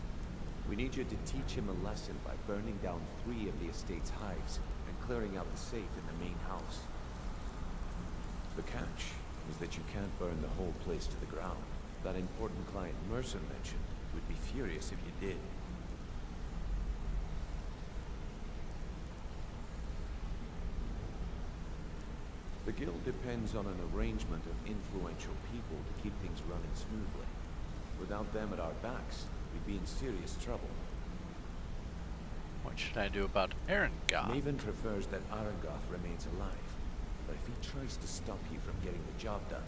S5: We need you to teach him a lesson by burning down 3 of the estate's hives and clearing out the safe in the main house. The catch is that you can't burn the whole place to the ground. That important client Mercer mentioned would be furious if you did. The guild depends on an arrangement of influential people to keep things running smoothly. Without them at our backs, we'd be in serious trouble.
S1: What should I do about Arangoth?
S5: Maven prefers that Arangoth remains alive, but if he tries to stop you from getting the job done,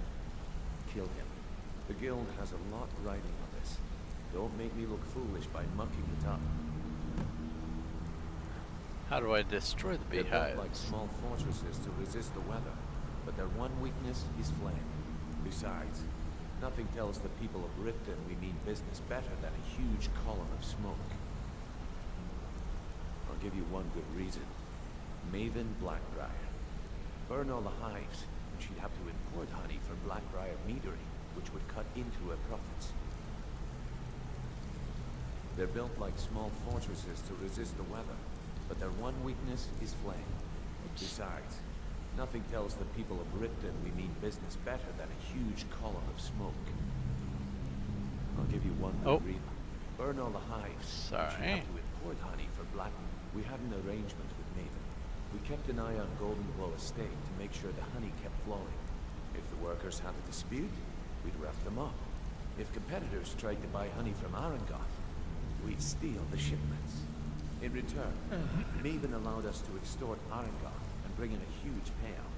S5: kill him. The guild has a lot riding on this. Don't make me look foolish by mucking it up.
S1: How do I destroy the beehives?
S5: They're built like small fortresses to resist the weather, but their one weakness is flame. Besides, nothing tells the people of Riften we mean business better than a huge column of smoke. I'll give you one good reason. Maven Blackbriar. Burn all the hives, and she'd have to import honey from Blackbriar meadery, which would cut into her profits. They're built like small fortresses to resist the weather, but their one weakness is flame. Besides, nothing tells the people of Riften we mean business better than a huge column of smoke. I'll give you one good reason. Burn all the hives.
S1: Sorry.
S5: You have to import honey for Black. We had an arrangement with Maven. We kept an eye on Golden Glow Estate to make sure the honey kept flowing. If the workers had a dispute, we'd rough them up. If competitors tried to buy honey from Arangoth, we'd steal the shipments. In return, Maven allowed us to extort Arangoth and bring in a huge payout.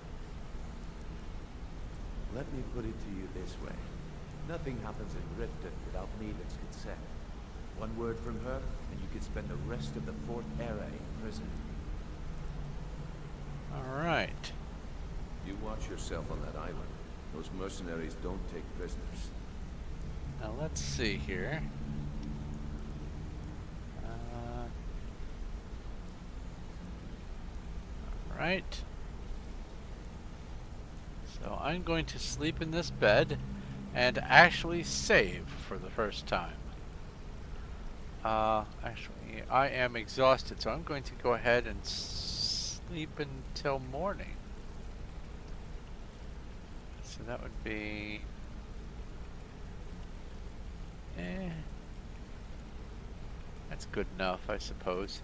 S5: Let me put it to you this way. Nothing happens in Riften without Maven's consent. One word from her, and you could spend the rest of the 4th era in prison.
S1: Alright.
S5: You watch yourself on that island. Those mercenaries don't take prisoners.
S1: Now let's see here. Alright. So I'm going to sleep in this bed and actually save for the first time. Actually, I am exhausted, so I'm going to go ahead and sleep until morning. So that would be... that's good enough, I suppose.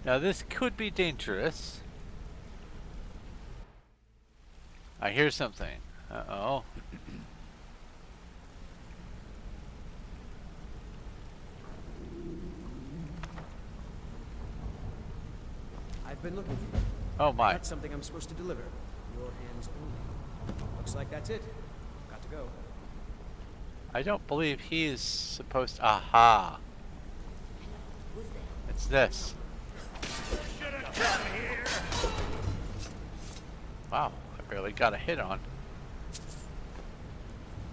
S1: Now this could be dangerous. I hear something. Uh-oh.
S8: I've been looking for you.
S1: Oh my.
S8: That's something I'm supposed to deliver. Your hands only. Looks like that's it. Got to go.
S1: I don't believe he is supposed to... Aha. It's this. Wow, I barely got a hit on.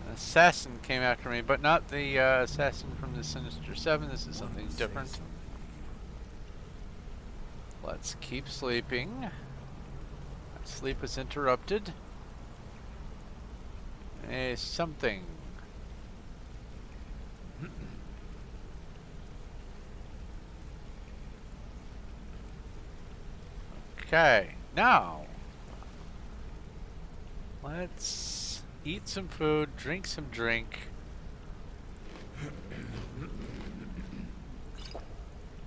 S1: An assassin came after me, but not the assassin from the Sinister Seven. This is something different. Let's keep sleeping. My sleep was interrupted. Something. Okay, now let's eat some food, drink some drink.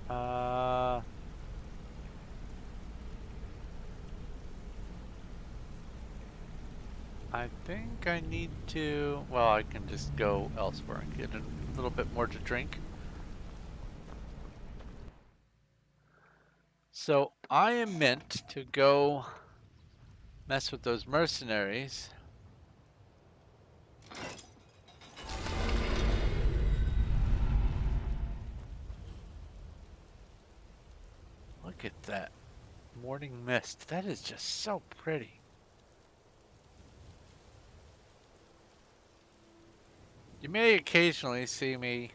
S1: I think I need to, well, I can just go elsewhere and get a little bit more to drink. So I am meant to go mess with those mercenaries. Look at that morning mist. That is just so pretty. You may occasionally see me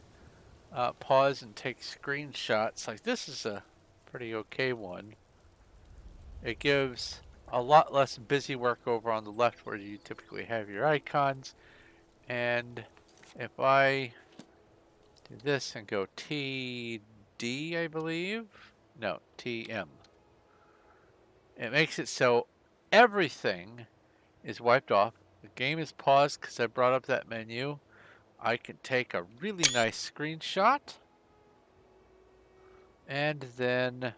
S1: pause and take screenshots. Like this is a pretty okay one. It gives a lot less busy work over on the left where you typically have your icons. And if I do this and go TD, I believe. No, TM. It makes it so everything is wiped off. The game is paused because I brought up that menu. I can take a really nice screenshot. And then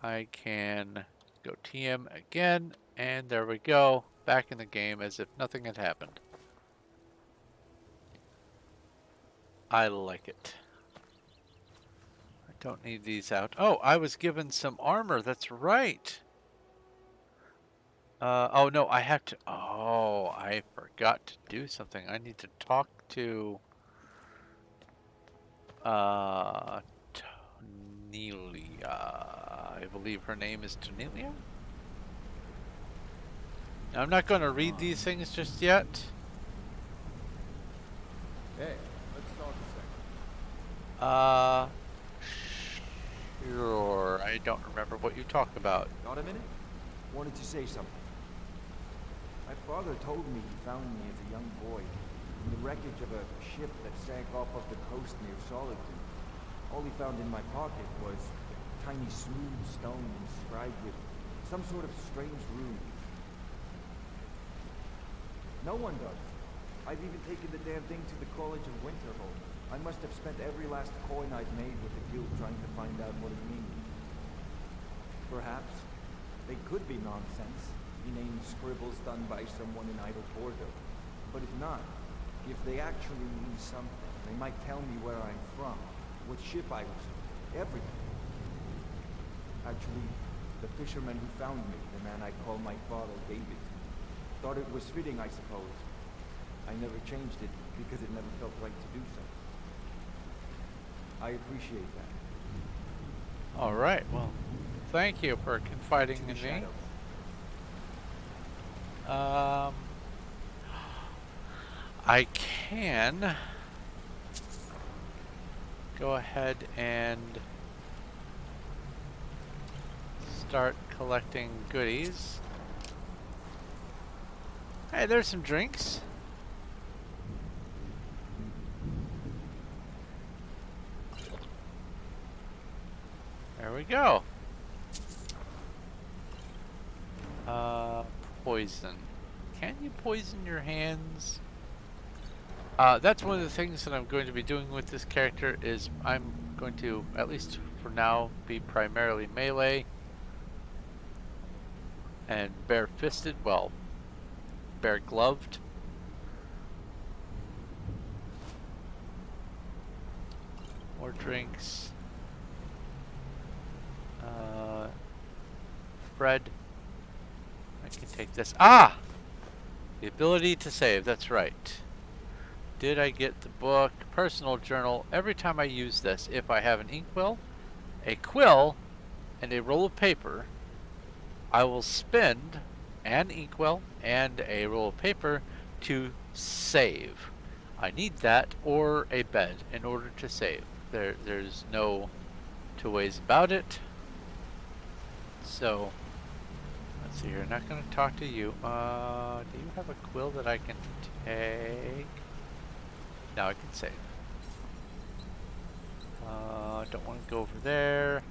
S1: I can go TM again. And there we go. Back in the game as if nothing had happened. I like it. I don't need these out. Oh, I was given some armor. That's right. Oh no, I have to. Oh, I forgot to do something. I need to talk to Tonelia. I believe her name is Tonelia. Now, I'm not going to read these things just yet.
S4: Hey, let's talk a second.
S1: Sure. I don't remember what you talk about.
S15: Got a minute? Wanted to say something. My father told me he found me as a young boy in the wreckage of a ship that sank off of the coast near Solitude. All he found in my pocket was a tiny smooth stone inscribed with some sort of strange rune. No one does. I've even taken the damn thing to the College of Winterhold. I must have spent every last coin I've made with the guild trying to find out what it means. Perhaps they could be nonsense, inane scribbles done by someone in idle boredom. But if not, if they actually mean something, they might tell me where I'm from, what ship I was on, everything. Actually, the fisherman who found me, the man I call my father, David, thought it was fitting, I suppose. I never changed it because it never felt right to do so. I appreciate that.
S1: All right, well, thank you for confiding in me. I can go ahead and start collecting goodies. Hey, there's some drinks. There we go. Poison. Can you poison your hands? That's one of the things that I'm going to be doing with this character is I'm going to, at least for now, be primarily melee and bare-fisted, well, bare-gloved. More drinks. Bread. I can take this. Ah! The ability to save, that's right. Did I get the book? Personal journal. Every time I use this, if I have an inkwell, a quill, and a roll of paper, I will spend an inkwell and a roll of paper to save. I need that or a bed in order to save. There's no two ways about it. So let's see here. I'm not going to talk to you. Do you have a quill that I can take? Now I can save. Don't want to go over there.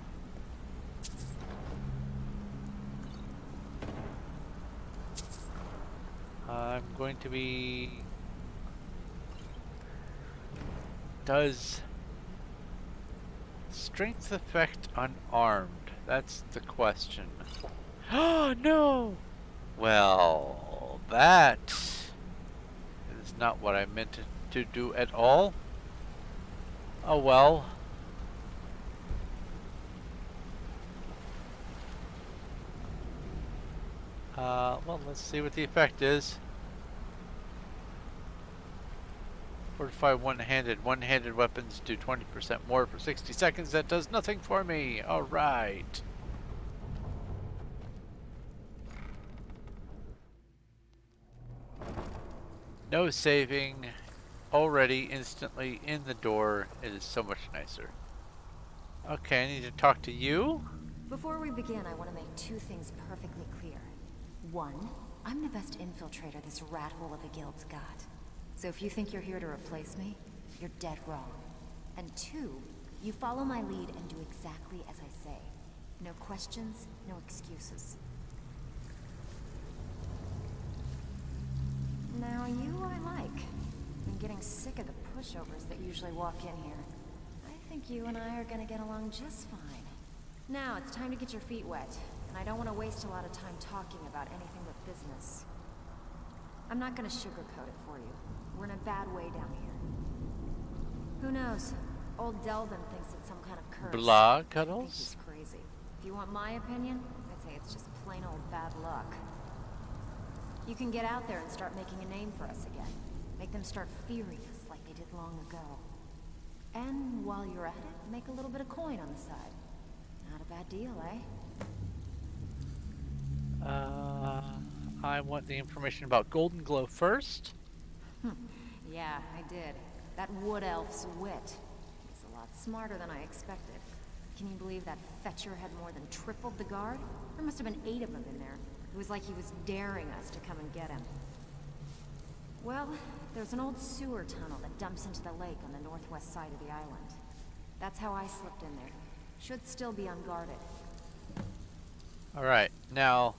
S1: I'm going to be... Does strength affect unarmed? That's the question. Oh no! Well, that is not what I meant to do at all. Oh well. Well, let's see what the effect is. Fortify one-handed. One-handed weapons do 20% more for 60 seconds. That does nothing for me. Alright. No saving. Already instantly in the door. It is so much nicer. Okay, I need to talk to you.
S16: Before we begin, I want to make two things perfectly clear. One, I'm the best infiltrator this rat hole of a guild's got. So if you think you're here to replace me, you're dead wrong. And two, you follow my lead and do exactly as I say. No questions, no excuses. Now you I like. I'm getting sick of the pushovers that usually walk in here. I think you and I are gonna get along just fine. Now it's time to get your feet wet, and I don't want to waste a lot of time talking about anything but business. I'm not gonna sugarcoat it for you. We're in a bad way down here. Who knows? Old Delvin thinks it's some kind of curse.
S1: Blah,
S16: I think
S1: Cuddles?
S16: he's crazy. If you want my opinion, I'd say it's just plain old bad luck. You can get out there and start making a name for us again. Make them start fearing us like they did long ago. And while you're at it, make a little bit of coin on the side. Not a bad deal, eh?
S1: I want the information about Golden Glow first.
S16: Yeah, I did. That wood elf's wit. He's a lot smarter than I expected. Can you believe that fetcher had more than tripled the guard? There must have been 8 of them in there. It was like he was daring us to come and get him. Well, there's an old sewer tunnel that dumps into the lake on the northwest side of the island. That's how I slipped in there. Should still be unguarded.
S1: Alright, now,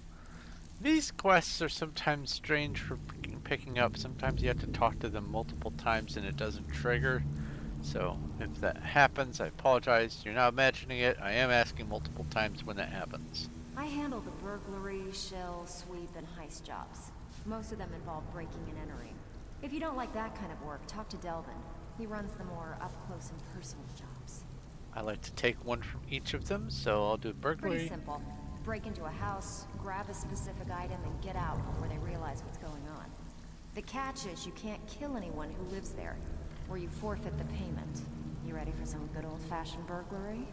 S1: these quests are sometimes strange for picking up. Sometimes you have to talk to them multiple times and it doesn't trigger. So, if that happens, I apologize. You're not imagining it. I am asking multiple times when that happens.
S16: I handle the burglary, shell, sweep, and heist jobs. Most of them involve breaking and entering. If you don't like that kind of work, talk to Delvin. He runs the more up-close and personal jobs.
S1: I like to take one from each of them, so I'll do burglary.
S16: Pretty simple. Break into a house, grab a specific item, and get out before they realize what's going on. The catch is you can't kill anyone who lives there, or you forfeit the payment. You ready for some good old-fashioned burglary?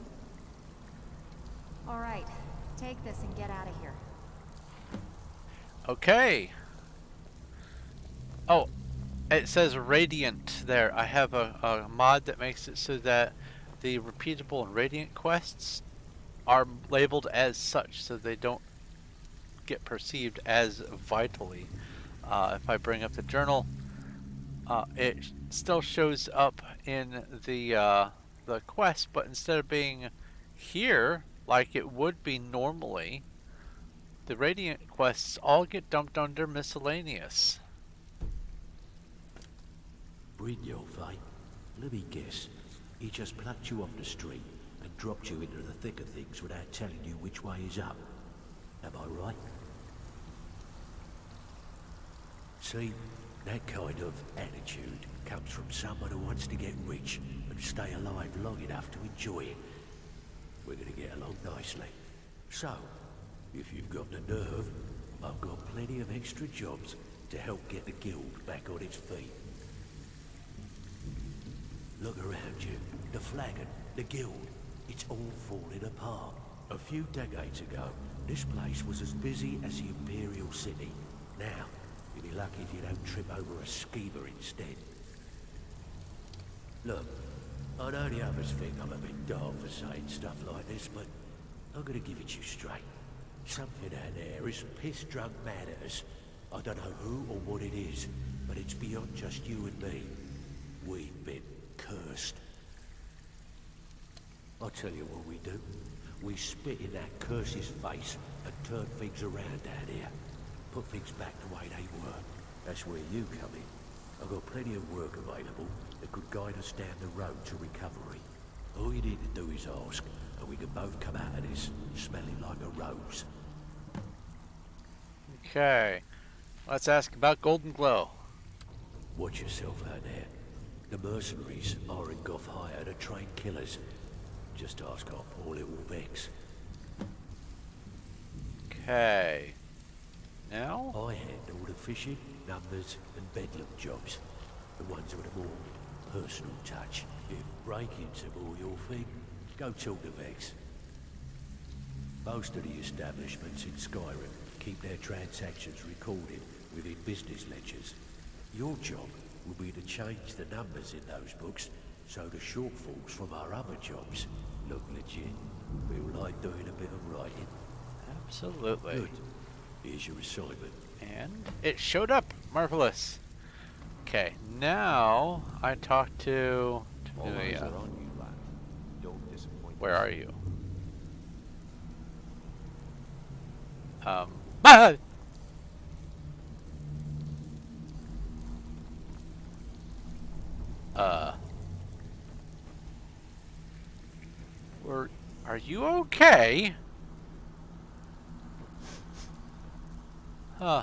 S16: All right, take this and get out of here.
S1: Okay. Oh, it says Radiant there. I have a mod that makes it so that the repeatable and Radiant quests are labeled as such, so they don't get perceived as vitally. If I bring up the journal, it still shows up in the quest, but instead of being here like it would be normally, the Radiant quests all get dumped under miscellaneous.
S17: Brynjolf, eh? Let me guess. He just plucked you off the street and dropped you into the thick of things without telling you which way is up. Am I right? See, that kind of attitude comes from someone who wants to get rich and stay alive long enough to enjoy it. We're gonna get along nicely. So, if you've got the nerve, I've got plenty of extra jobs to help get the guild back on its feet. Look around you. The flagon, the guild, it's all falling apart. A few decades ago, this place was as busy as the Imperial City. Now, you'll be lucky if you don't trip over a skeever instead. Look, I know the others think I'm a bit dull for saying stuff like this, but I'm gonna give it to you straight. Something out there is piss-drunk mad at us. I don't know who or what it is, but it's beyond just you and me. We've been cursed. I'll tell you what we do. We spit in that curse's face and turn things around down here. Put things back the way they were. That's where you come in. I've got plenty of work available that could guide us down the road to recovery. All you need to do is ask, and we can both come out of this smelling like a rose.
S1: Okay. Let's ask about Golden Glow.
S17: Watch yourself out there. The mercenaries aren't got hired to train killers. Just ask our poor little Vex.
S1: Okay. Now?
S17: I handle the fishing, numbers, and bedlam jobs. The ones with a more personal touch. If break-ins are all your thing, go talk to Vex. Most of the establishments in Skyrim keep their transactions recorded within business ledgers. Your job will be to change the numbers in those books so the shortfalls from our other jobs look legit. Feel like doing a bit of writing?
S1: Absolutely.
S17: Good. Here's your assignment.
S1: And it showed up. Marvelous. Okay, now I talk to
S5: All eyes
S1: Tamuya.
S5: are on you, lad. Don't disappoint.
S1: Where are you? Ah! Are you okay? Huh.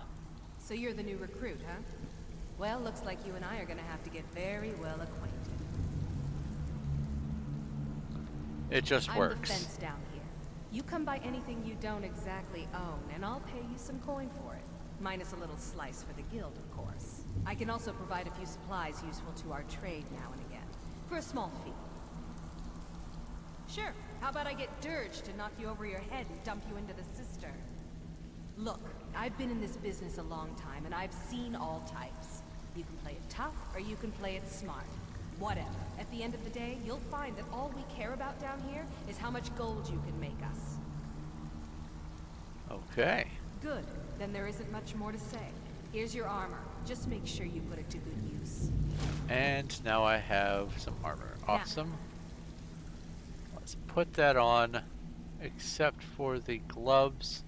S9: So you're the new recruit, huh? Well, looks like you and I are gonna have to get very well acquainted.
S1: It just
S9: I'm
S1: works.
S9: the fence down here. You come by anything you don't exactly own, and I'll pay you some coin for it. Minus a little slice for the guild, of course. I can also provide a few supplies useful to our trade now and again. For a small fee. Sure. How about I get Dirge to knock you over your head and dump you into the cistern? Look, I've been in this business a long time, and I've seen all types. You can play it tough, or you can play it smart. Whatever. At the end of the day, you'll find that all we care about down here is how much gold you can make us.
S1: Okay.
S9: Good. Then there isn't much more to say. Here's your armor. Just make sure you put it to good use.
S1: And now I have some armor. Awesome. Let's put that on, except for the gloves.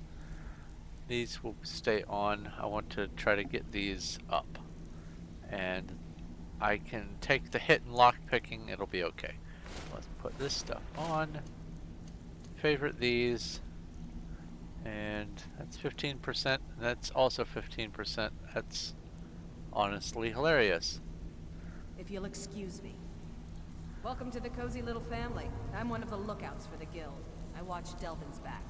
S1: These will stay on. I want to try to get these up. And I can take the hit and lock picking, it'll be okay. Let's put this stuff on. Favorite these. And that's 15%. That's also 15%. That's honestly hilarious.
S9: If you'll excuse me. Welcome to the cozy little family. I'm one of the lookouts for the guild. I watch Delvin's back.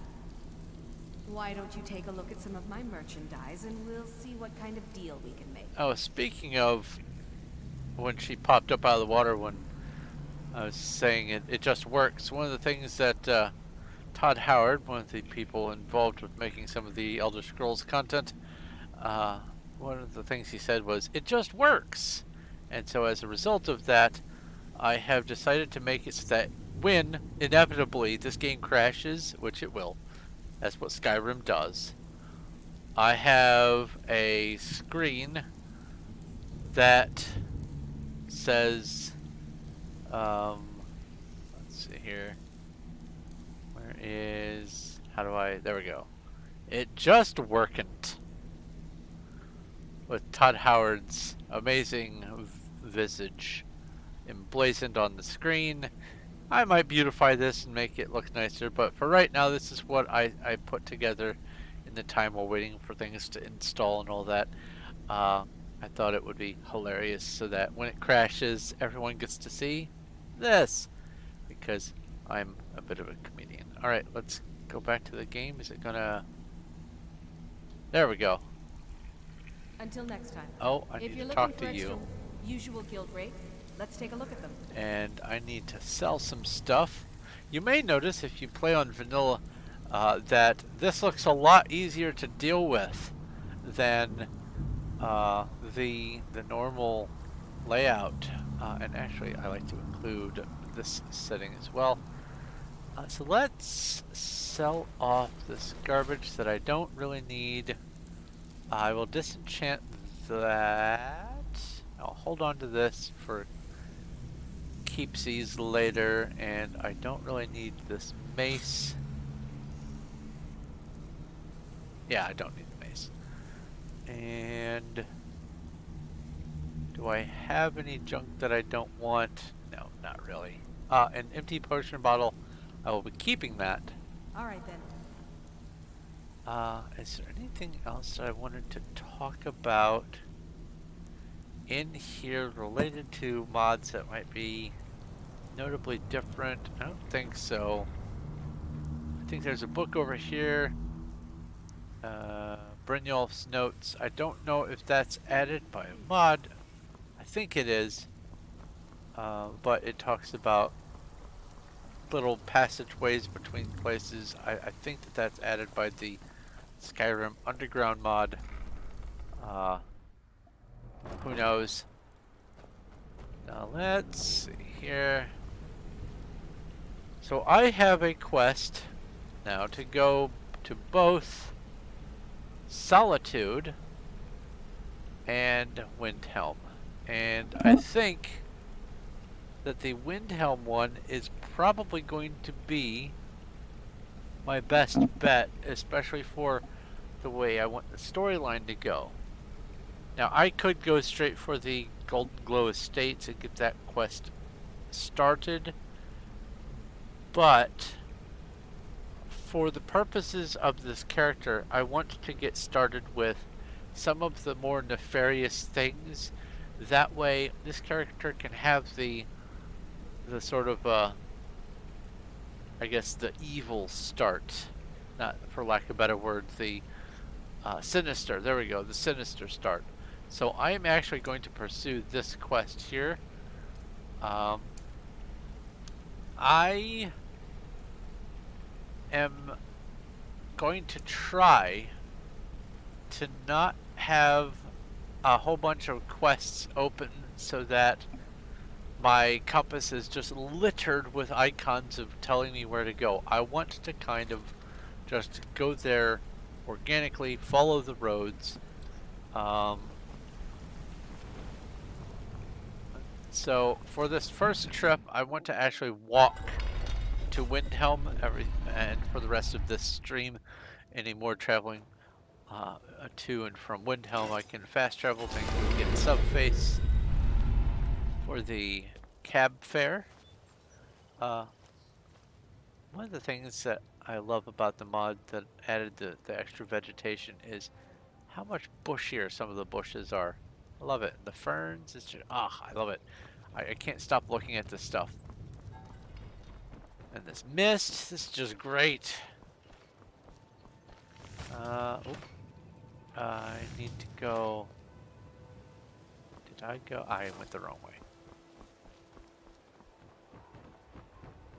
S9: Why don't you take a look at some of my merchandise and we'll see what kind of deal we can make.
S1: Oh, speaking of when she popped up out of the water when I was saying it just works. One of the things that Todd Howard, one of the people involved with making some of the Elder Scrolls content, one of the things he said was, it just works. And so as a result of that, I have decided to make it so that when, inevitably, this game crashes, which it will, that's what Skyrim does, I have a screen that says, let's see here, where is, there we go. It just workn't. With Todd Howard's amazing visage emblazoned on the screen. I might beautify this and make it look nicer, but for right now this is what I put together in the time while waiting for things to install and all that. I thought it would be hilarious so that when it crashes everyone gets to see this, because I'm a bit of a comedian. Alright, let's go back to the game. Is it gonna... There we go.
S9: Until next time.
S1: Oh, I need to talk to you.
S9: Usual guild rate. Let's take a look at them.
S1: And I need to sell some stuff. You may notice if you play on vanilla that this looks a lot easier to deal with than the normal layout. And actually, I like to include this setting as well. So let's sell off this garbage that I don't really need. I will disenchant that. I'll hold on to this for keepsies later, and I don't really need this mace. Yeah, I don't need the mace. And do I have any junk that I don't want? No, not really. An empty potion bottle. I will be keeping that.
S6: All right then.
S1: Is there anything else that I wanted to talk about in here related to mods that might be notably different? I don't think so. I think there's a book over here. Brynjolf's notes. I don't know if that's added by a mod. I think it is. But it talks about little passageways between places. I think that that's added by the Skyrim Underground mod. Who knows? Now let's see here. So I have a quest now to go to both Solitude and Windhelm. And I think that the Windhelm one is probably going to be my best bet, especially for the way I want the storyline to go. Now I could go straight for the Golden Glow Estates and get that quest started, but for the purposes of this character, I want to get started with some of the more nefarious things. That way this character can have the sort of I guess the evil start, not for lack of a better word, the sinister, there we go, the sinister start. So I am actually going to pursue this quest here. I am going to try to not have a whole bunch of quests open so that my compass is just littered with icons of telling me where to go. I want to kind of just go there organically, follow the roads. So for this first trip, I want to actually walk to Windhelm, and for the rest of this stream, any more traveling to and from Windhelm, I can fast travel, thank you, get subface for the cab fare. One of the things that I love about the mod that added the extra vegetation is how much bushier some of the bushes are. I love it. The ferns, it's just, I love it. I can't stop looking at this stuff. And this mist, this is just great. I need to go. Did I go? I went the wrong way.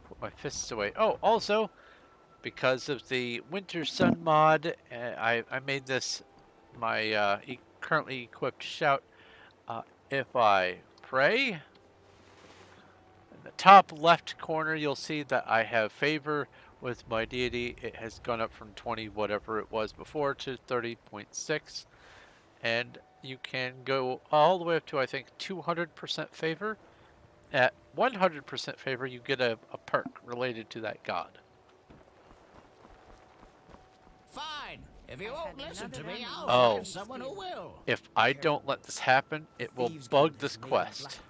S1: Put my fists away. Oh, also, because of the Winter Sun mod, I made this my currently equipped shout. If I pray, in the top left corner, you'll see that I have favor with my deity. It has gone up from 20 whatever it was before to 30.6, and you can go all the way up to, I think, 200% favor. At 100% favor, you get a perk related to that god.
S18: Fine. If you won't listen to me, I'll find someone who will.
S1: If I don't let this happen, it will bug this quest.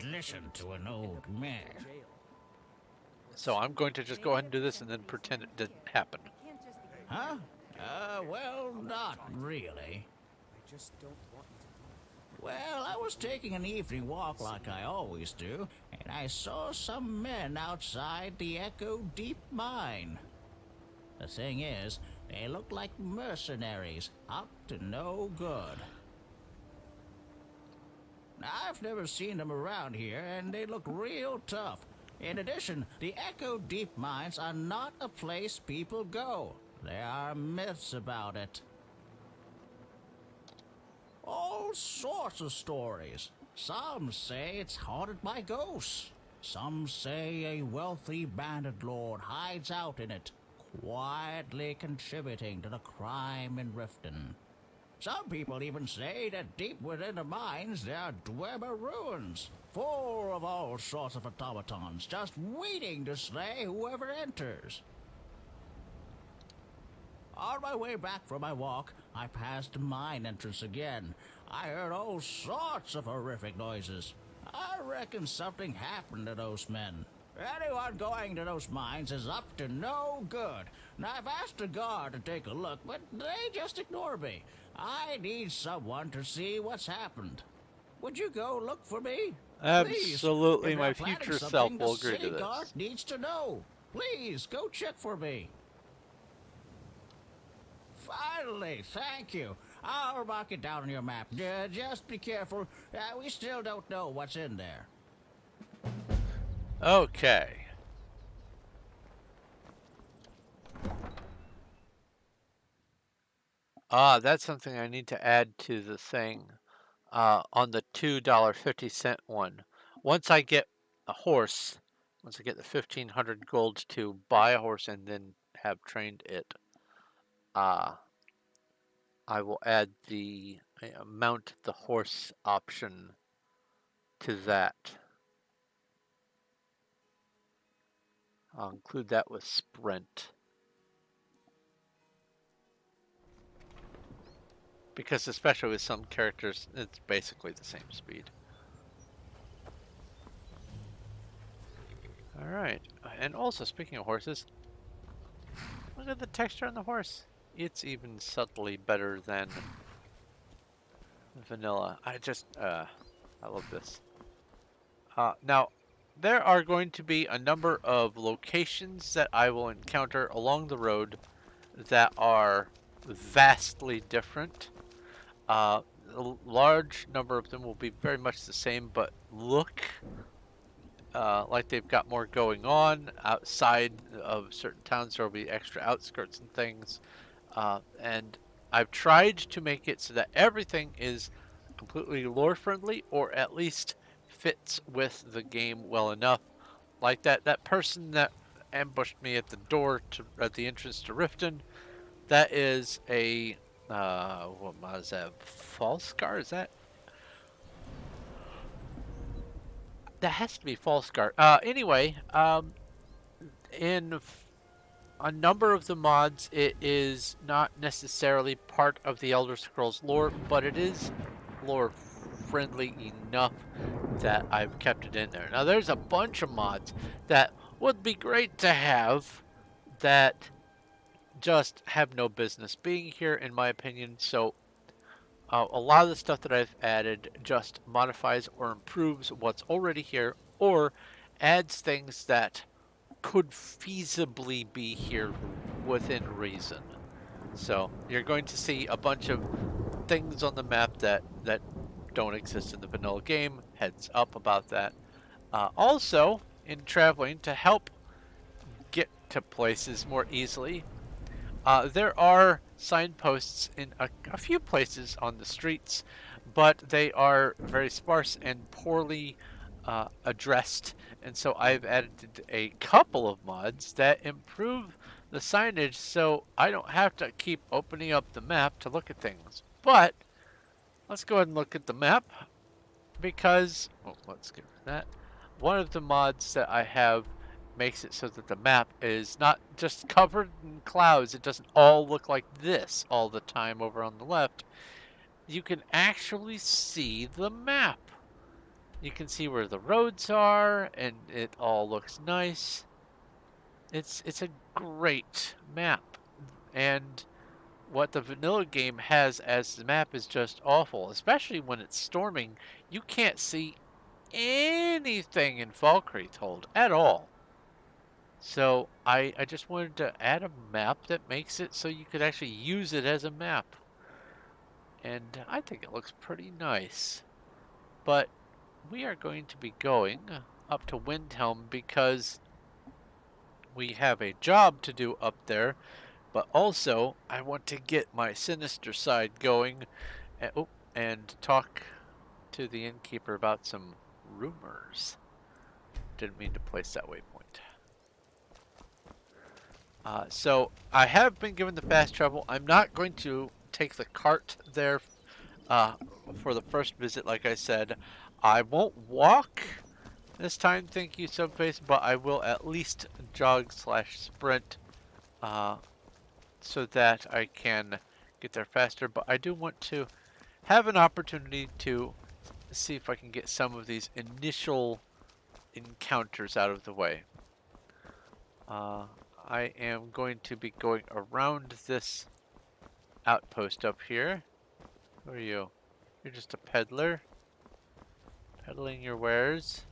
S18: Listen to an old man.
S1: So I'm going to just go ahead and do this and then pretend it didn't happen.
S18: Huh? Well, not really.
S8: I just don't want you to.
S18: Well, I was taking an evening walk like I always do, and I saw some men outside the Echo Deep Mine. The thing is, they look like mercenaries, up to no good. Now, I've never seen them around here, and they look real tough. In addition, the Echo Deep Mines are not a place people go. There are myths about it. All sorts of stories. Some say it's haunted by ghosts. Some say a wealthy bandit lord hides out in it, quietly contributing to the crime in Riften. Some people even say that deep within the mines there are Dwemer ruins, full of all sorts of automatons, just waiting to slay whoever enters. On my way back from my walk, I passed the mine entrance again. I heard all sorts of horrific noises. I reckon something happened to those men. Anyone going to those mines is up to no good. Now, I've asked the guard to take a look, but they just ignore me. I need someone to see what's happened. Would you go look for me?
S1: Absolutely,
S18: Please.
S1: my
S18: If they're planning
S1: future self
S18: something,
S1: will
S18: the
S1: agree to
S18: city
S1: this.
S18: guard needs to know. Please, go check for me. Finally, thank you. I'll mark it down on your map. Just be careful. We still don't know what's in there.
S1: Okay. That's something I need to add to the thing on the $2.50 one. Once I get a horse, once I get the 1,500 gold to buy a horse and then have trained it, I will add the mount the horse option to that. I'll include that with sprint. Because especially with some characters, it's basically the same speed. Alright, and also speaking of horses, look at the texture on the horse. It's even subtly better than vanilla. I love this. Now, there are going to be a number of locations that I will encounter along the road that are vastly different. A large number of them will be very much the same, but look like they've got more going on. Outside of certain towns, there will be extra outskirts and things. And I've tried to make it so that everything is completely lore friendly, or at least fits with the game well enough. Like that person that ambushed me at the door at the entrance to Riften, that is a what was that? Falscar? Is that? That has to be Falscar. Anyway, in a number of the mods, it is not necessarily part of the Elder Scrolls lore, but it is lore friendly enough that I've kept it in there. Now, there's a bunch of mods that would be great to have that just have no business being here, in my opinion. So a lot of the stuff that I've added just modifies or improves what's already here, or adds things that could feasibly be here within reason. So you're going to see a bunch of things on the map that don't exist in the vanilla game. Heads up about that. Also, in traveling to help get to places more easily, there are signposts in a few places on the streets, but they are very sparse and poorly addressed. And so I've added a couple of mods that improve the signage so I don't have to keep opening up the map to look at things. But let's go ahead and look at the map because, well, let's get rid of that. One of the mods that I have makes it so that the map is not just covered in clouds. It doesn't all look like this all the time over on the left. You can actually see the map. You can see where the roads are, and it all looks nice. It's a great map. And what the vanilla game has as the map is just awful, especially when it's storming. You can't see anything in Falkreathold at all. So I just wanted to add a map that makes it so you could actually use it as a map. And I think it looks pretty nice. But we are going to be going up to Windhelm because we have a job to do up there, but also I want to get my sinister side going and talk to the innkeeper about some rumors. Didn't mean to place that waypoint. So I have been given the fast travel. I'm not going to take the cart there for the first visit, like I said. I won't walk this time, thank you, Subface, but I will at least jog / sprint so that I can get there faster. But I do want to have an opportunity to see if I can get some of these initial encounters out of the way. I am going to be going around this outpost up here. Who are you? You're just a peddler? Peddling your wares?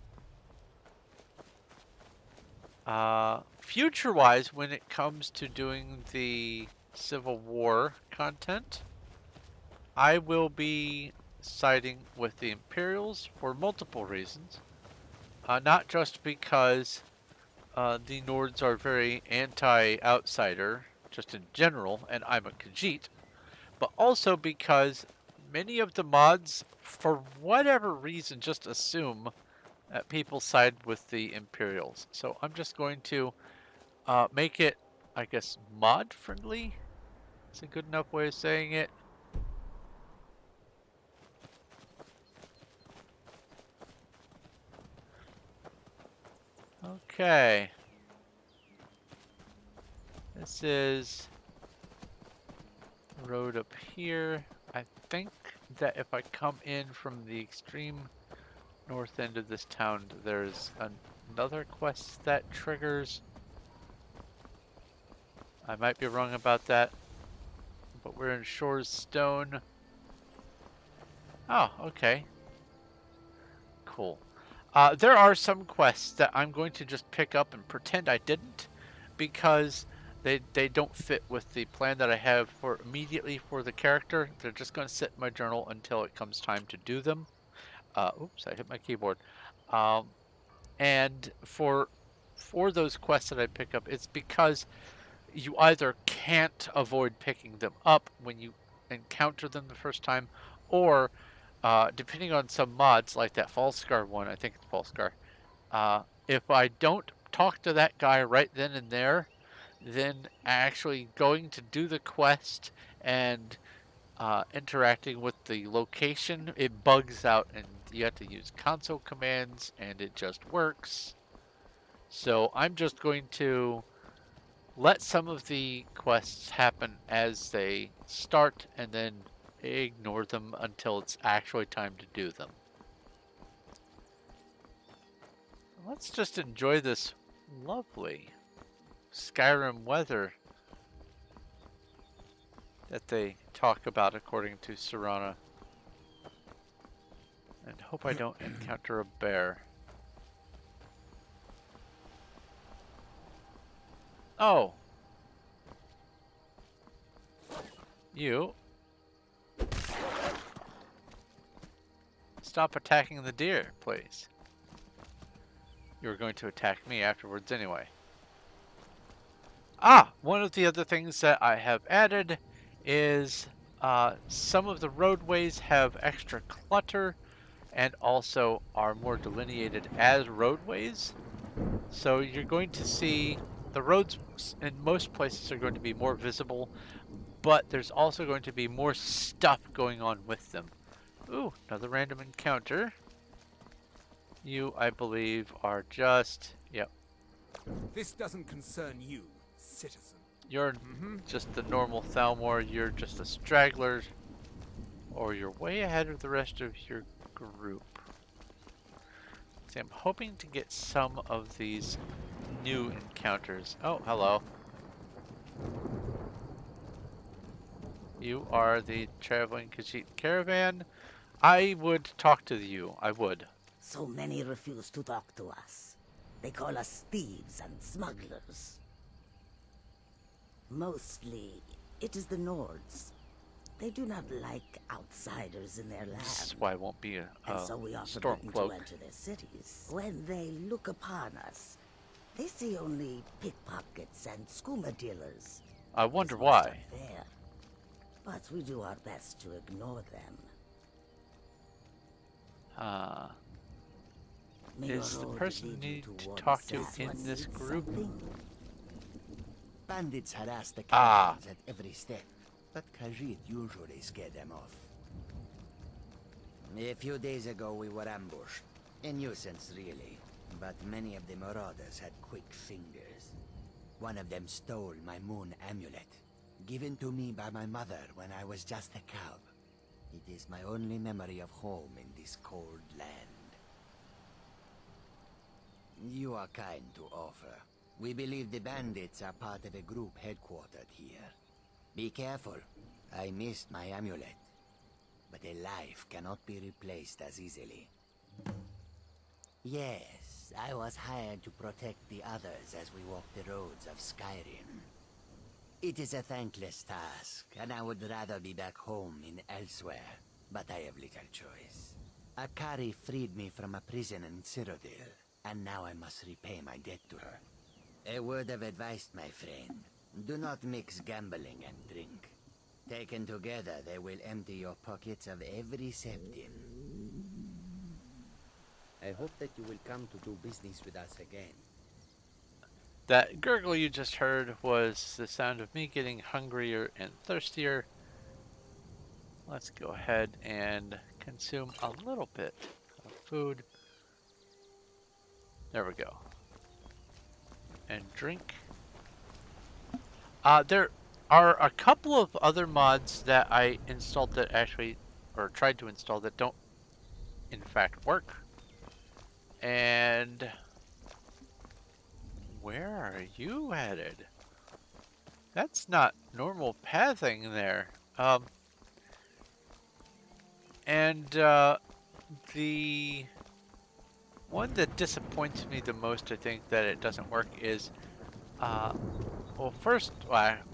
S1: Future-wise, when it comes to doing the Civil War content, I will be siding with the Imperials for multiple reasons. Not just because the Nords are very anti-outsider, just in general, and I'm a Khajiit, but also because many of the mods, for whatever reason, just assume that people side with the Imperials. So I'm just going to make it, I guess, mod-friendly? Is a good enough way of saying it. Okay. This is the road up here. I think that if I come in from the extreme north end of this town, there's another quest that triggers. I might be wrong about that, but we're in Shore's Stone. Oh, okay. Cool. There are some quests that I'm going to just pick up and pretend I didn't, because they don't fit with the plan that I have for immediately for the character. They're just going to sit in my journal until it comes time to do them. Oops, I hit my keyboard. And for those quests that I pick up, it's because you either can't avoid picking them up when you encounter them the first time, or depending on some mods, like that Falscar one, I think it's Falscar, if I don't talk to that guy right then and there, then actually going to do the quest and interacting with the location, it bugs out and you have to use console commands and it just works. So I'm just going to let some of the quests happen as they start and then ignore them until it's actually time to do them. Let's just enjoy this lovely Skyrim weather that they talk about according to Serana. And hope I don't encounter a bear. Oh! You. Stop attacking the deer, please. You were going to attack me afterwards anyway. One of the other things that I have added is some of the roadways have extra clutter and also are more delineated as roadways. So you're going to see the roads in most places are going to be more visible, but there's also going to be more stuff going on with them. Ooh, another random encounter. You, I believe, are just... Yep.
S19: This doesn't concern you, citizen.
S1: You're just the normal Thalmor. You're just a straggler. Or you're way ahead of the rest of your group. See, I'm hoping to get some of these new encounters. Oh, hello. You are the traveling Khajiit caravan. I would talk to you. I would.
S12: So many refuse to talk to us. They call us thieves and smugglers. Mostly, it is the Nords.
S20: They do not like outsiders in their land.
S1: This is why I won't be a
S20: And so we are
S1: storm
S20: forbidden
S1: cloak.
S20: to enter their cities. When they look upon us, they see only pickpockets and skooma dealers.
S1: I wonder
S20: It's most
S1: why.
S20: unfair, but we do our best to ignore them. May
S1: Is
S20: your
S1: the
S20: road
S1: person
S20: lead
S1: you
S20: you
S1: need to
S20: towards
S1: talk to
S20: that
S1: in
S20: one
S1: this
S20: needs
S1: group?
S20: something.
S17: Bandits harass the
S1: Ah.
S17: caravans at every step, but Khajiit usually scare them off.
S21: A few days ago we were ambushed. A nuisance, really. But many of the marauders had quick fingers. One of them stole my moon amulet, given to me by my mother when I was just a cub. It is my only memory of home in this cold land. You are kind to offer. We believe the bandits are part of a group headquartered here. Be careful. I missed my amulet. But a life cannot be replaced as easily. Yes, I was hired to protect the others as we walk the roads of Skyrim. It is a thankless task, and I would rather be back home in elsewhere, but I have little choice. Akari freed me from a prison in Cyrodiil, and now I must repay my debt to her. A word of advice, my friend. Do not mix gambling and drink. Taken together, they will empty your pockets of every septim. I hope that you will come to do business with us again.
S1: That gurgle you just heard was the sound of me getting hungrier and thirstier. Let's go ahead and consume a little bit of food. There we go. And drink. There are a couple of other mods that I installed that actually, or tried to install, that don't in fact work. And where are you headed? That's not normal pathing there. The one that disappoints me the most, I think, that it doesn't work is, well, first,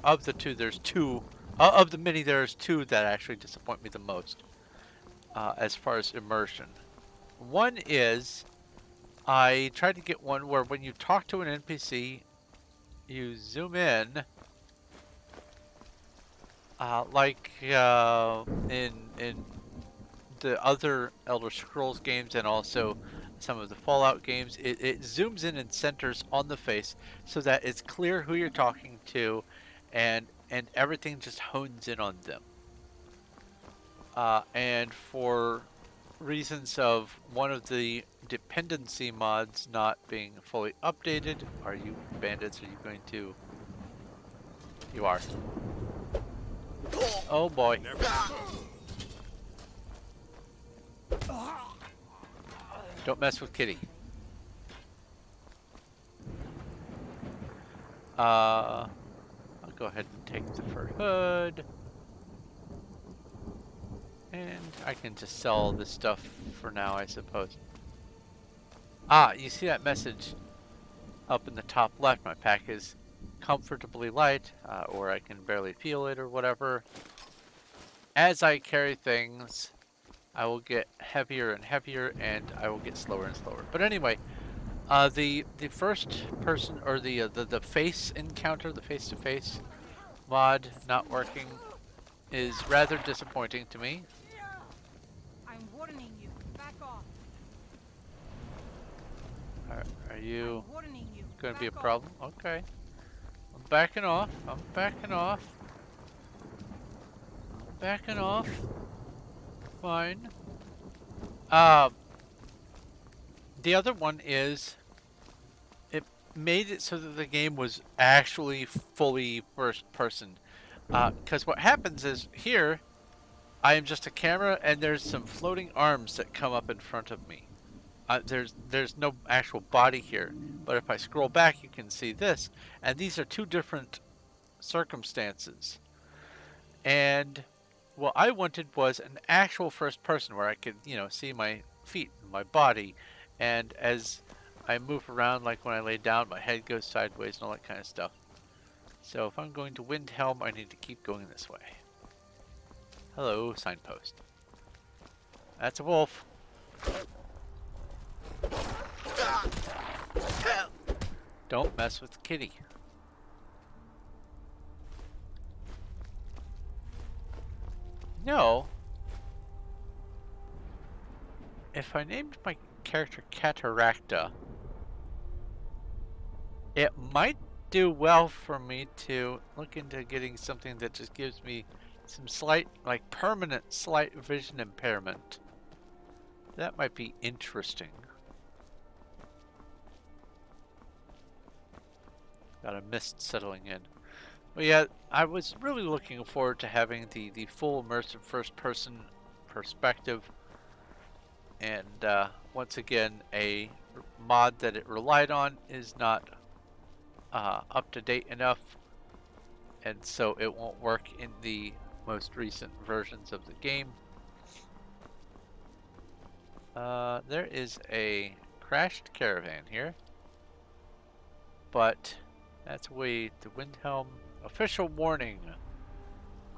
S1: of the two, there's two, of the many, there's two that actually disappoint me the most, as far as immersion. One is, I tried to get one where when you talk to an NPC, you zoom in, like in the other Elder Scrolls games and also some of the Fallout games, it zooms in and centers on the face so that it's clear who you're talking to, and everything just hones in on them. And for reasons of one of the dependency mods not being fully updated, are you bandits? Are you going to? You are. Oh boy. Don't mess with Kitty. I'll go ahead and take the fur hood. And I can just sell all this stuff for now, I suppose. You see that message up in the top left? My pack is comfortably light, or I can barely feel it, or whatever. As I carry things, I will get heavier and heavier, and I will get slower and slower. But anyway, the first person, or the face encounter, the face-to-face mod not working, is rather disappointing to me.
S10: I'm warning you. Back off.
S1: Are you
S10: Warning you.
S1: going to be a problem? Okay. I'm backing off. I'm backing off. I'm backing off. Fine. The other one is, it made it so that the game was actually fully first person. Because what happens is, here, I am just a camera and there's some floating arms that come up in front of me. There's no actual body here. But if I scroll back, you can see this. And these are two different circumstances. And what I wanted was an actual first person where I could, see my feet, my body, and as I move around, like when I lay down, my head goes sideways and all that kind of stuff. So if I'm going to Windhelm, I need to keep going this way. Hello, signpost. That's a wolf. Don't mess with the kitty. No. If I named my character Cataracta, it might do well for me to look into getting something that just gives me some slight, like permanent slight vision impairment. That might be interesting. Got a mist settling in. But yeah, I was really looking forward to having the full immersive first person perspective. And once again, a mod that it relied on is not up to date enough, and so it won't work in the most recent versions of the game. There is a crashed caravan here, but that's way the Windhelm official warning.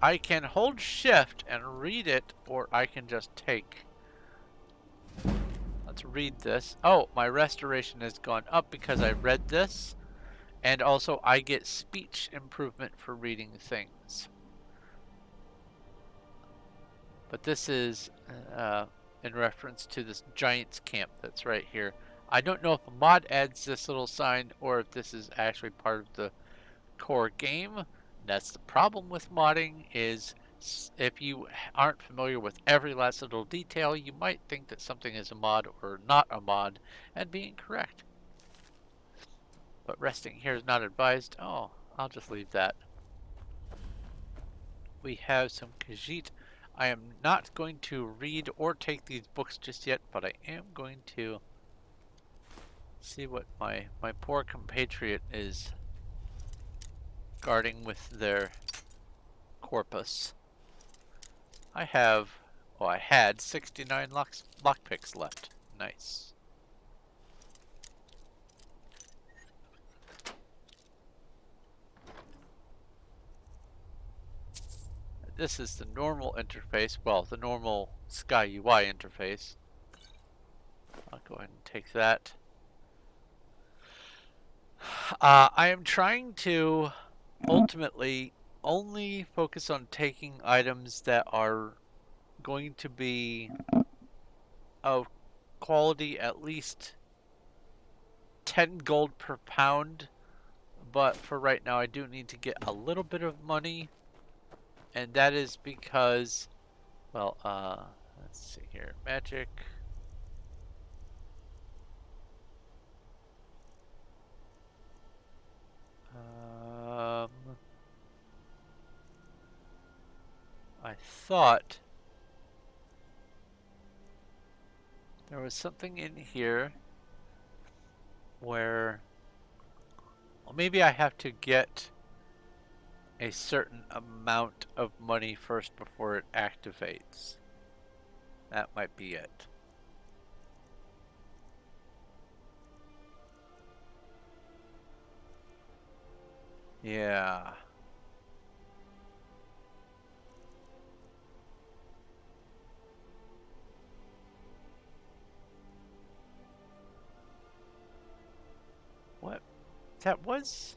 S1: I can hold shift and read it, or I can just take. Let's read this. Oh, my restoration has gone up because I read this. And also I get speech improvement for reading things. But this is in reference to this Giants camp that's right here. I don't know if a mod adds this little sign or if this is actually part of the core game. That's the problem with modding, is if you aren't familiar with every last little detail, you might think that something is a mod or not a mod and be incorrect. But resting here is not advised. Oh, I'll just leave that. We have some Khajiit. I am not going to read or take these books just yet, but I am going to see what my poor compatriot is guarding with their corpus. I had 69 lockpicks left. Nice. This is the normal interface, well, the normal Sky UI interface. I'll go ahead and take that. I am trying to ultimately only focus on taking items that are going to be of quality at least 10 gold per pound, but for right now I do need to get a little bit of money, and that is because, well, let's see here, magic. I thought there was something in here where, well, maybe I have to get a certain amount of money first before it activates. That might be it. Yeah. What? That was...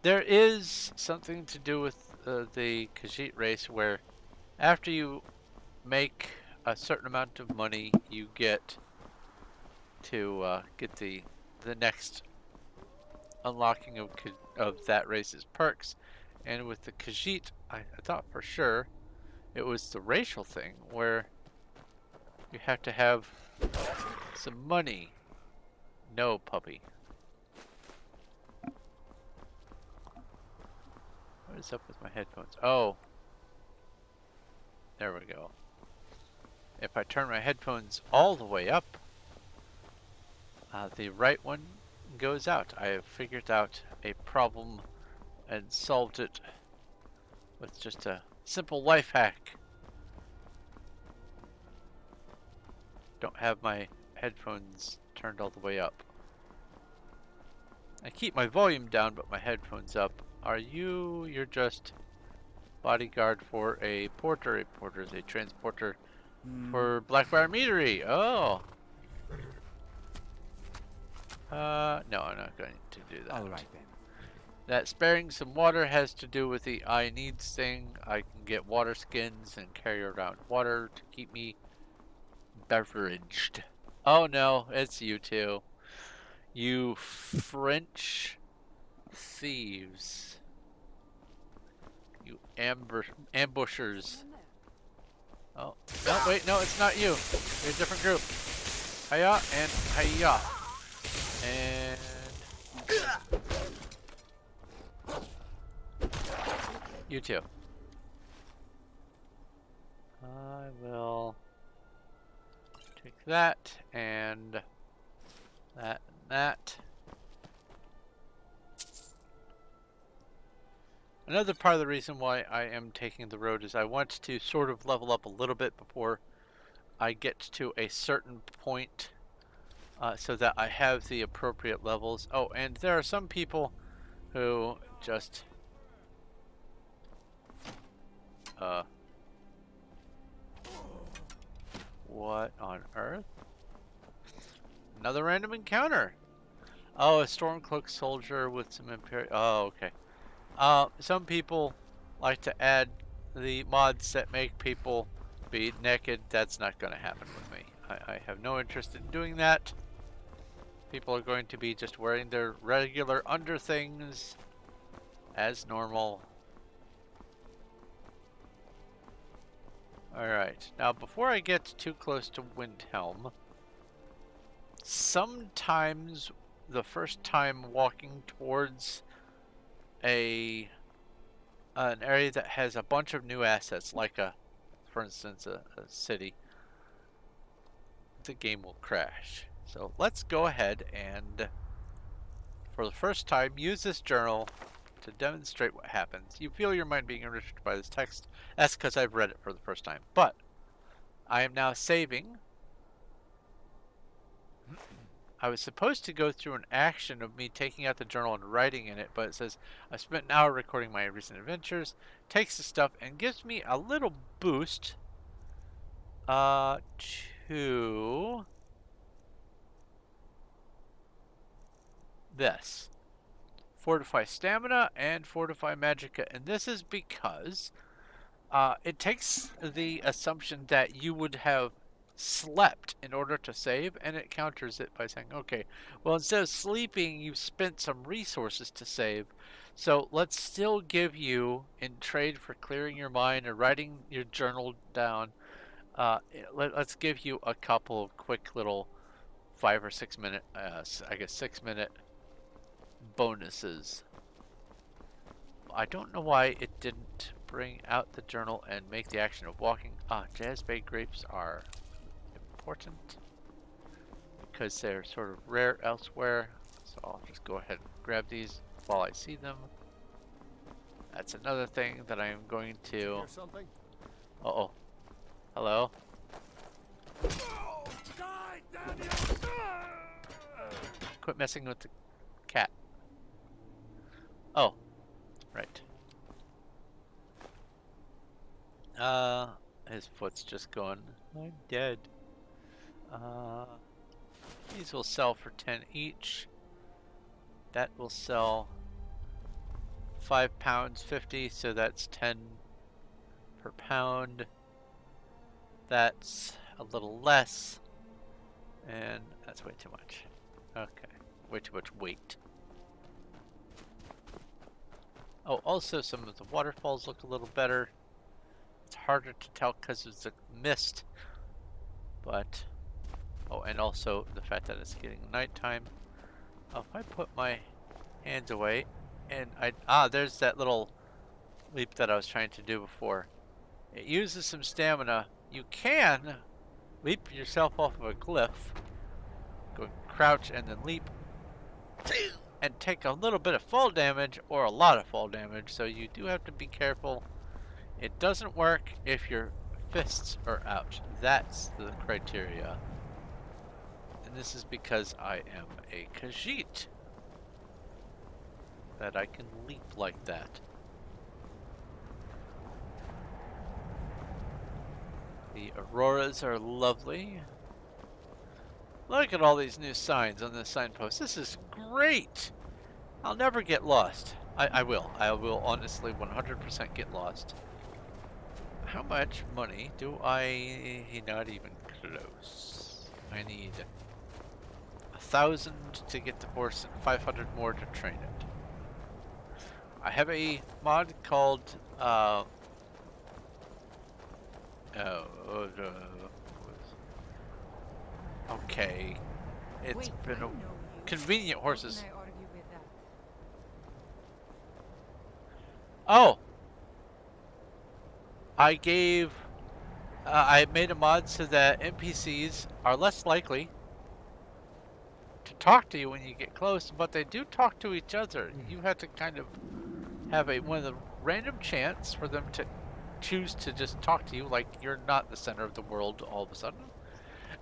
S1: There is something to do with the Khajiit race where after you make a certain amount of money, you get to get the next unlocking of that race's perks. And with the Khajiit, I thought for sure it was the racial thing where you have to have some money. No, puppy. What is up with my headphones? Oh. There we go. If I turn my headphones all the way up, the right one goes out. I have figured out a problem and solved it with just a simple life hack. Don't have my headphones turned all the way up. I keep my volume down, but my headphones up. You're just Bodyguard for a porter. A porter is a transporter for Blackbriar Meadery. Oh. No, I'm not going to do that.
S7: All right then.
S1: That sparing some water has to do with the I needs thing. I can get water skins and carry around water to keep me beveraged. Oh no, it's you two. You French thieves. You ambushers. Oh, no, wait, no, it's not you. You're a different group. Hiya and hiya. And... you too. I will take that and that and that. Another part of the reason why I am taking the road is I want to sort of level up a little bit before I get to a certain point, so that I have the appropriate levels. Oh, and there are some people who just what on earth? Another random encounter. Oh, a Stormcloak soldier with some Imperial. Oh, okay. Some people like to add the mods that make people be naked. That's not going to happen with me. I have no interest in doing that. People are going to be just wearing their regular underthings as normal. Alright, now before I get too close to Windhelm, sometimes the first time walking towards an area that has a bunch of new assets, like for instance, a city, the game will crash. So let's go ahead and, for the first time, use this journal to demonstrate what happens. You feel your mind being enriched by this text. That's because I've read it for the first time. But I am now saving. I was supposed to go through an action of me taking out the journal and writing in it, but it says I spent an hour recording my recent adventures, takes the stuff and gives me a little boost to this. Fortify stamina and fortify magicka, and this is because it takes the assumption that you would have slept in order to save, and it counters it by saying, okay, well, instead of sleeping, you've spent some resources to save, so let's still give you, in trade for clearing your mind or writing your journal down, let's give you a couple of quick little 5 or 6 minute, I guess 6 minute bonuses. I don't know why it didn't bring out the journal and make the action of walking. Jazzbay grapes are important because they're sort of rare elsewhere, so I'll just go ahead and grab these while I see them. That's another thing that I am going to... Uh-oh. Hello? Quit messing with the cat. Oh, right. His foot's just going, I'm dead. These will sell for 10 each. That will sell £5.50, so that's 10 per pound. That's a little less, and that's way too much. Okay, way too much weight. Oh, also some of the waterfalls look a little better. It's harder to tell because of the mist, but oh, and also the fact that it's getting nighttime. Oh, if I put my hands away, and there's that little leap that I was trying to do before. It uses some stamina. You can leap yourself off of a cliff, go crouch and then leap, and take a little bit of fall damage or a lot of fall damage, so you do have to be careful. It doesn't work if your fists are out. That's the criteria. And this is because I am a Khajiit, that I can leap like that. The auroras are lovely. Look at all these new signs on this signpost. This is great. I'll never get lost. I will. I will honestly 100% get lost. How much money do I... Not even close. I need 1,000 to get the horse and 500 more to train it. I have a mod called okay. It's been a convenient horses. Oh! I gave... I made a mod so that NPCs are less likely to talk to you when you get close, but they do talk to each other. You have to kind of have one of the random chance for them to choose to just talk to you like you're not the center of the world all of a sudden.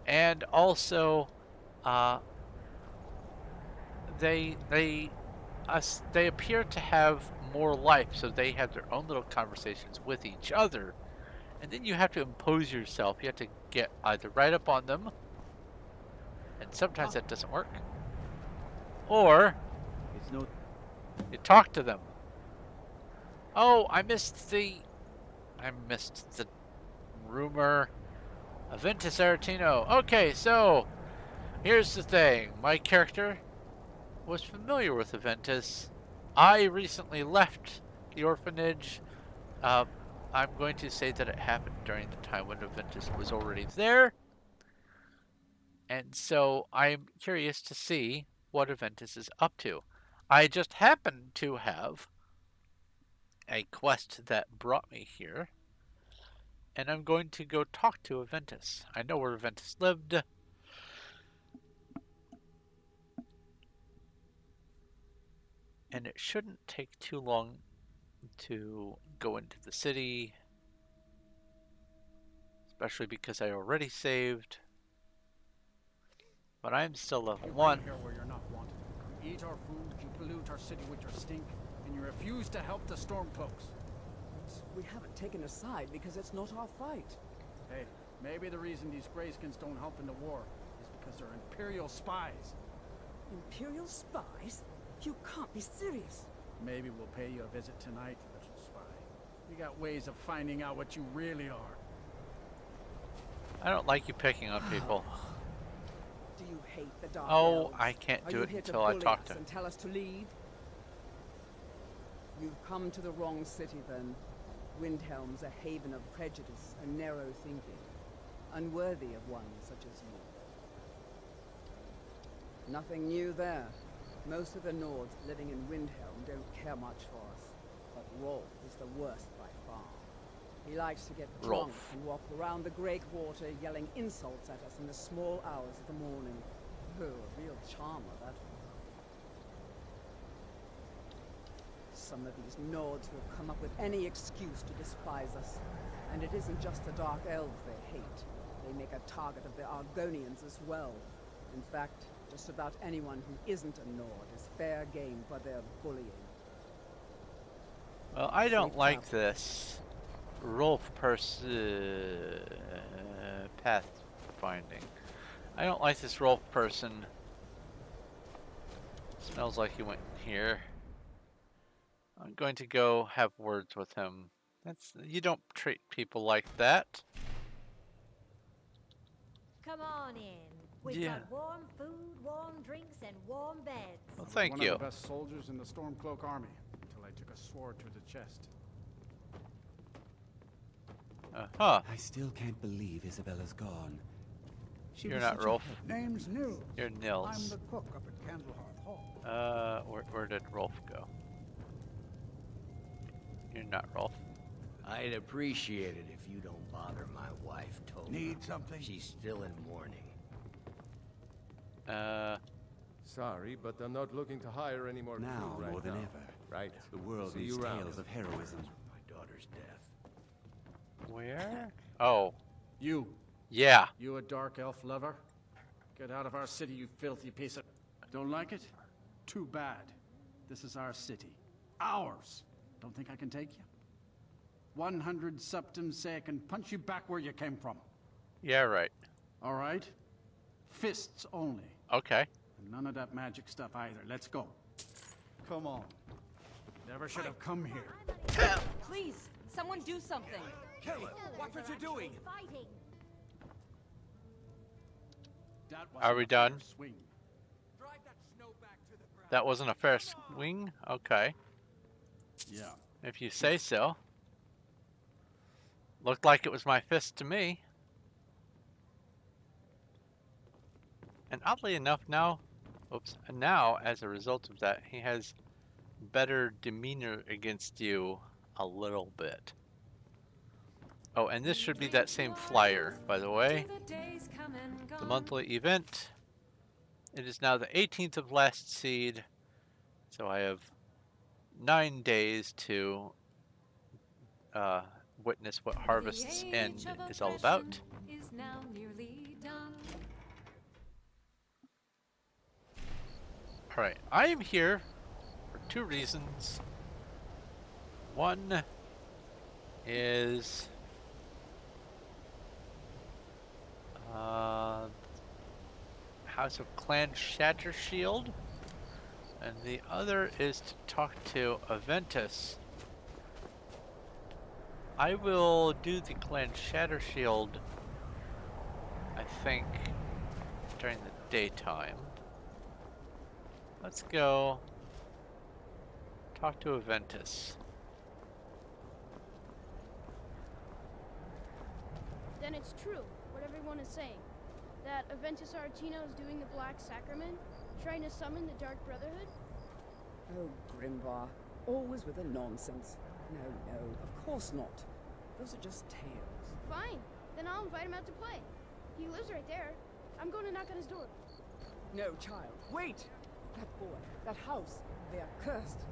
S1: And also, they appear to have more life, so they have their own little conversations with each other. And then you have to impose yourself. You have to get either right up on them, and sometimes that doesn't work, or you talk to them. Oh, I missed the rumor. Aventus Aretino. Okay, so here's the thing. My character was familiar with Aventus. I recently left the orphanage. I'm going to say that it happened during the time when Aventus was already there. And so I'm curious to see what Aventus is up to. I just happen to have a quest that brought me here. And I'm going to go talk to Aventus. I know where Aventus lived. And it shouldn't take too long to go into the city. Especially because I already saved. But I'm still level 1.
S10: Here where you're not wanted. You eat our food, you pollute our city with your stink, and you refuse to help the Stormcloaks. We haven't taken a side because it's not our fight. Hey, maybe the reason these Greyskins don't help in the war is because they're Imperial spies.
S6: Imperial spies? You can't be serious.
S10: Maybe we'll pay you a visit tonight, little spy. We got ways of finding out what you really are.
S1: I don't like you picking on people.
S6: Do you hate the Dark
S1: Oh,
S6: Elves?
S1: I can't do
S6: Are you
S1: it
S6: here
S1: until
S6: to
S1: I
S6: bully
S1: talk
S6: us
S1: to him.
S6: and tell us to leave? You've come to the wrong city then. Windhelm's a haven of prejudice and narrow thinking, unworthy of one such as you. Nothing new there. Most of the Nords living in Windhelm don't care much for us, but Rolf is the worst by far. He likes to get drunk and walk around the Great Water yelling insults at us in the small hours of the morning. Oh, a real charmer, that one. Some of these Nords will come up with any excuse to despise us. And it isn't just the Dark Elves they hate. They make a target of the Argonians as well. In fact, just about anyone who isn't a Nord is fair game for their bullying.
S1: Well, I don't like this Rolf pathfinding. I don't like this Rolf person. Smells like he went in here. I'm going to go have words with him. You don't treat people like that.
S2: Come on in. We've got warm food, warm drinks, and warm beds.
S1: Well, thank
S10: you.
S1: you.
S10: One of the best soldiers in the Stormcloak army until I took a sword to the chest.
S7: I still can't believe Isabella's gone.
S1: You're not Rolf.
S10: Name's Nils.
S1: You're Nils.
S10: I'm the cook up at Candlehearth Hall.
S1: Where did Rolf go? You're not Rolf.
S21: I'd appreciate it if you don't bother my wife, Toma.
S19: Need something?
S21: She's still in mourning.
S4: Sorry, but I'm not looking to hire any more
S7: Now
S4: crew right
S7: more than
S4: now.
S7: ever.
S4: Right.
S7: The world
S4: See
S7: needs
S4: you around.
S7: tales of heroism.
S21: My daughter's death.
S1: Where? Oh.
S10: You.
S1: Yeah.
S10: You a dark elf lover? Get out of our city, you filthy piece of... Don't like it? Too bad. This is our city. Ours. Don't think I can take you? 100 septums say I can punch you back where you came from.
S1: Yeah, right.
S10: All right? Fists only.
S1: Okay.
S10: And none of that magic stuff either. Let's go. Come on. Never should have come here.
S9: Please, someone do something.
S15: Kill it! Watch what you're doing!
S1: Are we done? That wasn't a fair swing? Okay.
S10: Yeah.
S1: If you say so. Looked like it was my fist to me. And oddly enough now, and now as a result of that, he has better demeanor against you a little bit. Oh, and this should be that same flyer, by the way. The monthly event. It is now the 18th of last seed, so I have 9 days to witness what Harvest's End is all about. Alright, I am here for 2 reasons. One is House of Clan Shattershield, and the other is to talk to Aventus. I will do the Clan Shattershield, I think, during the daytime. Let's go talk to Aventus.
S3: Then it's true, what everyone is saying. That Aventus Aretino is doing the Black Sacrament, trying to summon the Dark Brotherhood?
S22: Oh, Grimvar, always with the nonsense. No, of course not. Those are just tales.
S3: Fine, then I'll invite him out to play. He lives right there. I'm going to knock on his door.
S22: No, child, wait! That boy, that house, they are cursed.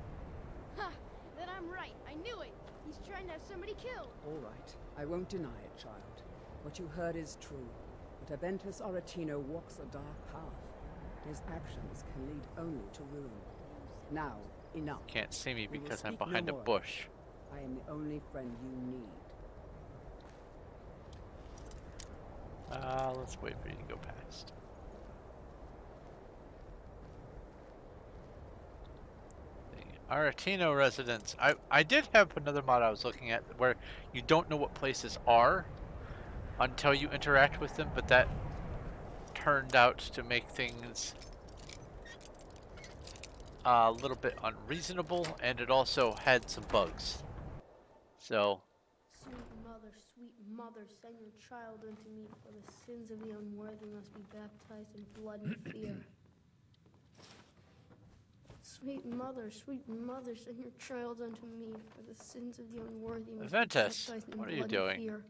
S3: Ha! Then I'm right, I knew it! He's trying to have somebody killed.
S22: All right, I won't deny it, child. What you heard is true. But Aventus Aretino walks a dark path. His actions can lead only to ruin. Now, enough.
S1: Can't see me because I'm
S22: speak no
S1: behind a
S22: more.
S1: bush.
S22: I am the only friend you need.
S1: Let's wait for you to go past. The Aretino residence. I did have another mod I was looking at where you don't know what places are until you interact with them, but that turned out to make things a little bit unreasonable, and it also had some bugs. So
S3: Sweet mother, send your child unto me, for the sins of the unworthy must be baptized in blood and fear. Sweet mother, send your child unto me, for the sins of the unworthy must be
S1: Aventus,
S3: baptized in
S1: what are
S3: blood
S1: you
S3: and
S1: doing?
S3: fear.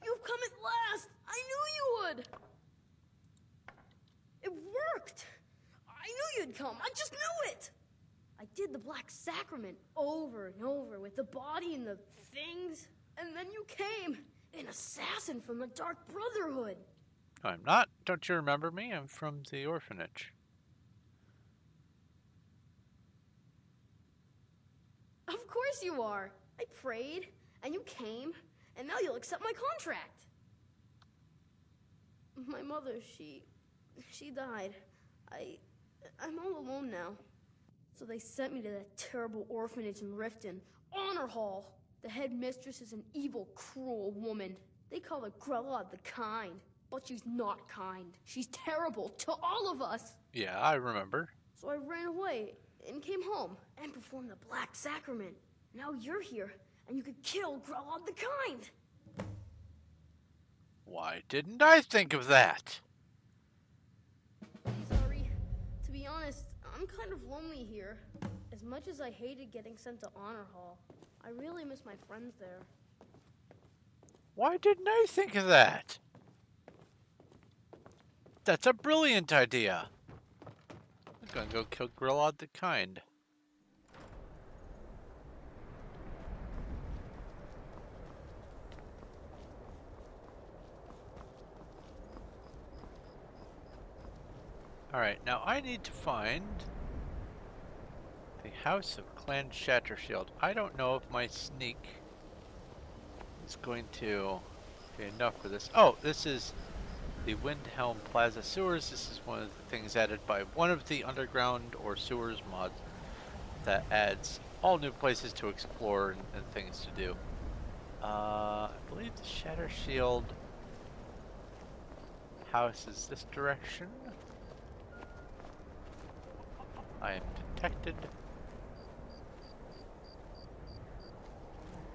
S3: You've come at last! I knew you would! It worked! I knew you'd come, I just knew it! I did the Black Sacrament over and over with the body and the things, and then you came, an assassin from the Dark Brotherhood.
S1: I'm not. Don't you remember me? I'm from the orphanage.
S3: Of course you are. I prayed, and you came, and now you'll accept my contract. My mother, she died. I'm all alone now. So they sent me to that terrible orphanage in Riften, Honor Hall. The headmistress is an evil, cruel woman. They call her Grella the Kind, but she's not kind. She's terrible to all of us.
S1: Yeah, I remember.
S3: So I ran away and came home and performed the Black Sacrament. Now you're here, and you could kill Grella the Kind.
S1: Why didn't I think of that?
S3: Sorry. To be honest, I'm kind of lonely here. As much as I hated getting sent to Honor Hall, I really miss my friends there.
S1: Why didn't I think of that? That's a brilliant idea. I'm gonna go kill Grilla the Kind. Alright, now I need to find the House of Clan Shattershield. I don't know if my sneak that's going to be enough for this. Oh, this is the Windhelm Plaza sewers. This is one of the things added by one of the underground or sewers mods that adds all new places to explore and things to do. I believe the Shatter Shield house is this direction. I am detected.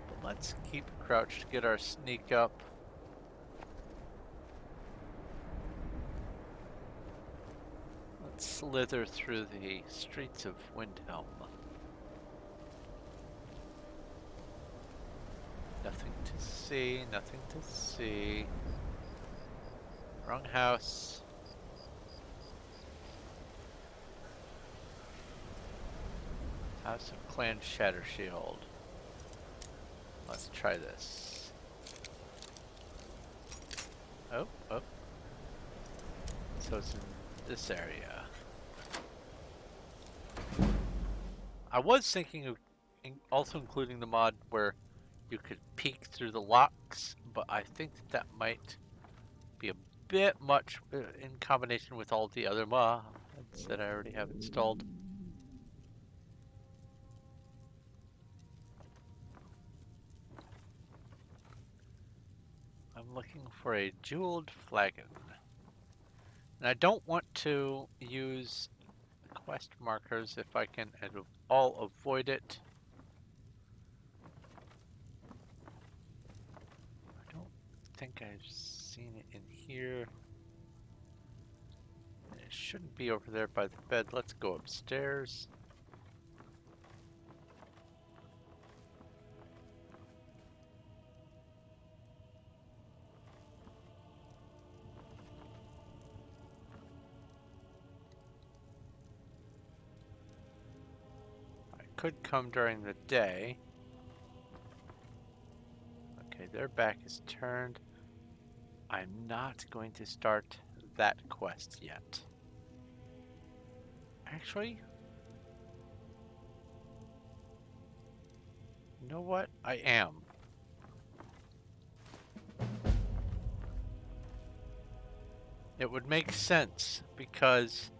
S1: But let's keep crouched to get our sneak up. Let's slither through the streets of Windhelm. Nothing to see, nothing to see. Wrong house. House of Clan Shattershield. Let's try this. Oh. So it's in this area. I was thinking of also including the mod where you could peek through the locks, but I think that might be a bit much in combination with all the other mods that I already have installed. I'm looking for a jeweled flagon. And I don't want to use quest markers if I can at all avoid it. I don't think I've seen it in here. It shouldn't be over there by the bed. Let's go upstairs. I could come during the day. Okay, their back is turned. I'm not going to start that quest yet. Actually, you know what? I am. It would make sense because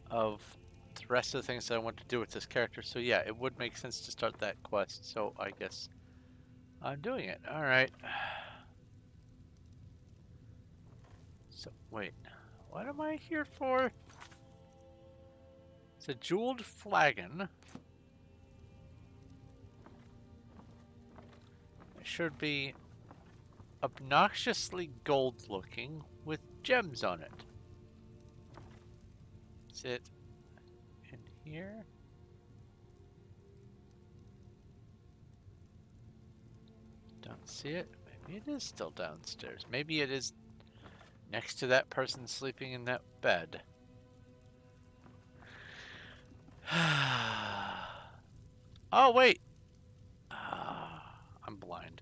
S1: of the rest of the things that I want to do with this character. So yeah, it would make sense to start that quest. So I guess I'm doing it. All right. So wait, what am I here for? It's a jeweled flagon. It should be obnoxiously gold looking with gems on it. Is it in here? Don't see it. Maybe it is still downstairs. Maybe it is next to that person sleeping in that bed. Oh, wait. I'm blind.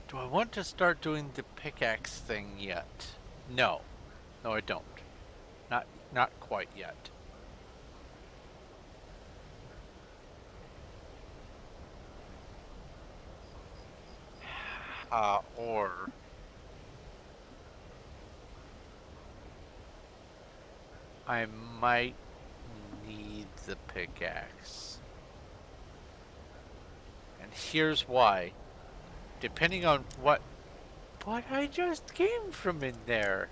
S1: Do I want to start doing the pickaxe thing yet? No. No, I don't. Not quite yet. Or I might need the pickaxe. And here's why. Depending on what I just came from in there.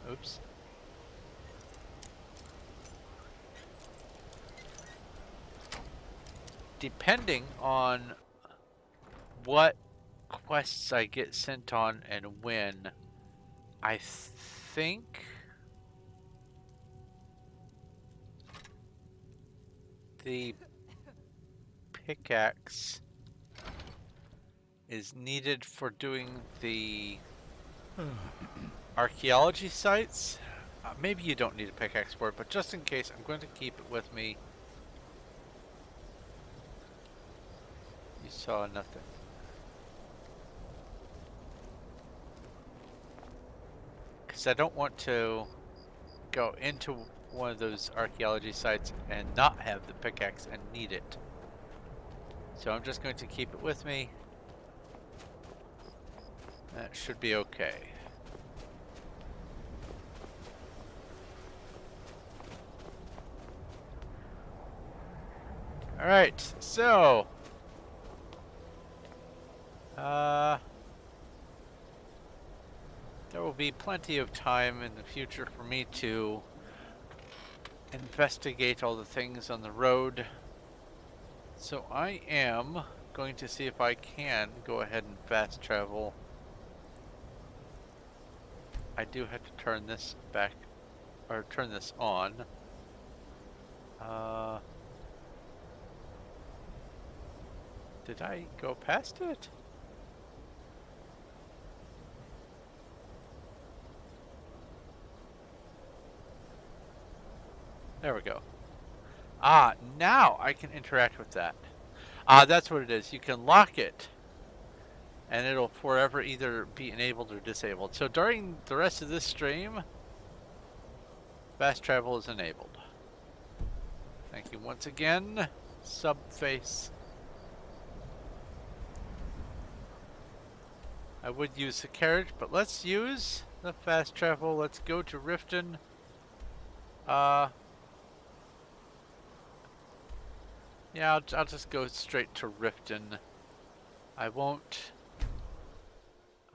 S1: Oops. Depending on what quests I get sent on and when, I think the pickaxe is needed for doing the archaeology sites. Maybe you don't need a pickaxe for it, but just in case, I'm going to keep it with me. You saw nothing. because I don't want to go into one of those archaeology sites and not have the pickaxe and need it. So I'm just going to keep it with me. That should be okay. Alright, so there will be plenty of time in the future for me to investigate all the things on the road. So I am going to see if I can go ahead and fast travel. I do have to turn this back, or turn this on. Did I go past it? There we go. Ah, now I can interact with that. Ah, that's what it is. You can lock it, and it'll forever either be enabled or disabled. So during the rest of this stream, fast travel is enabled. Thank you once again, Subface. I would use the carriage, but let's use the fast travel. Let's go to Riften. Yeah, I'll just go straight to Riften. I won't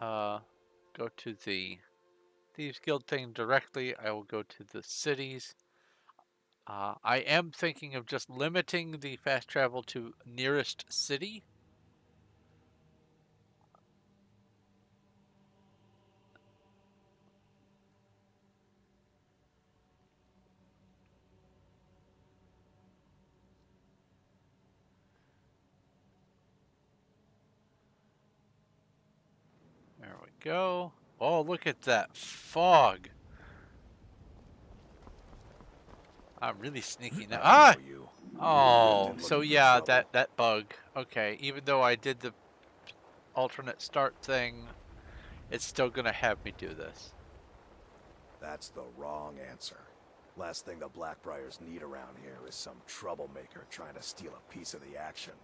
S1: go to the Thieves Guild thing directly. I will go to the cities. I am thinking of just limiting the fast travel to nearest city. There we go. Oh, look at that fog. I'm really sneaky now. Ah! Oh, so yeah, that bug. Okay, even though I did the alternate start thing, it's still gonna have me do this.
S11: That's the wrong answer. Last thing the Blackbriars need around here is some troublemaker trying to steal a piece of the action.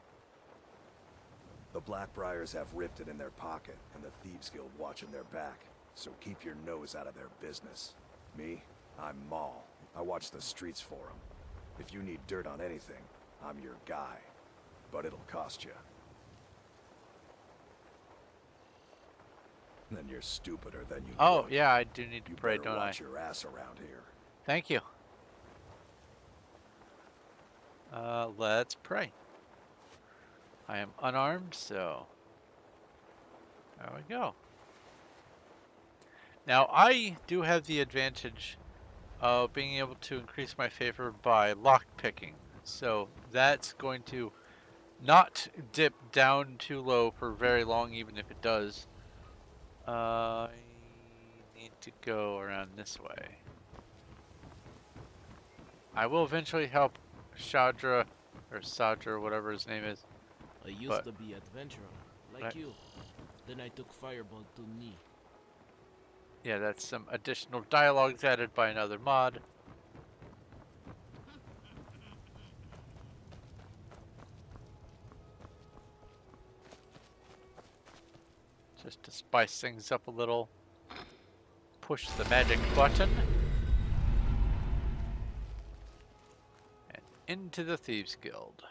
S11: The Blackbriars have Riften in their pocket, and the Thieves Guild watching their back, so keep your nose out of their business. Me? I'm Maul. I watch the streets for them. If you need dirt on anything, I'm your guy. But it'll cost you. Then you're stupider than you
S1: Oh,
S11: look.
S1: yeah, I do need to pray,
S11: You better
S1: don't I?
S11: watch your ass around here.
S1: Thank you. Let's pray. I am unarmed, so there we go. Now, I do have the advantage of being able to increase my favor by lockpicking. So that's going to not dip down too low for very long, even if it does. I need to go around this way. I will eventually help Shadra, or Sadra, whatever his name is.
S13: I used to be adventurer, like you. Then I took Fireball to knee.
S1: Yeah, that's some additional dialogues added by another mod. Just to spice things up a little. Push the magic button. And into the Thieves Guild.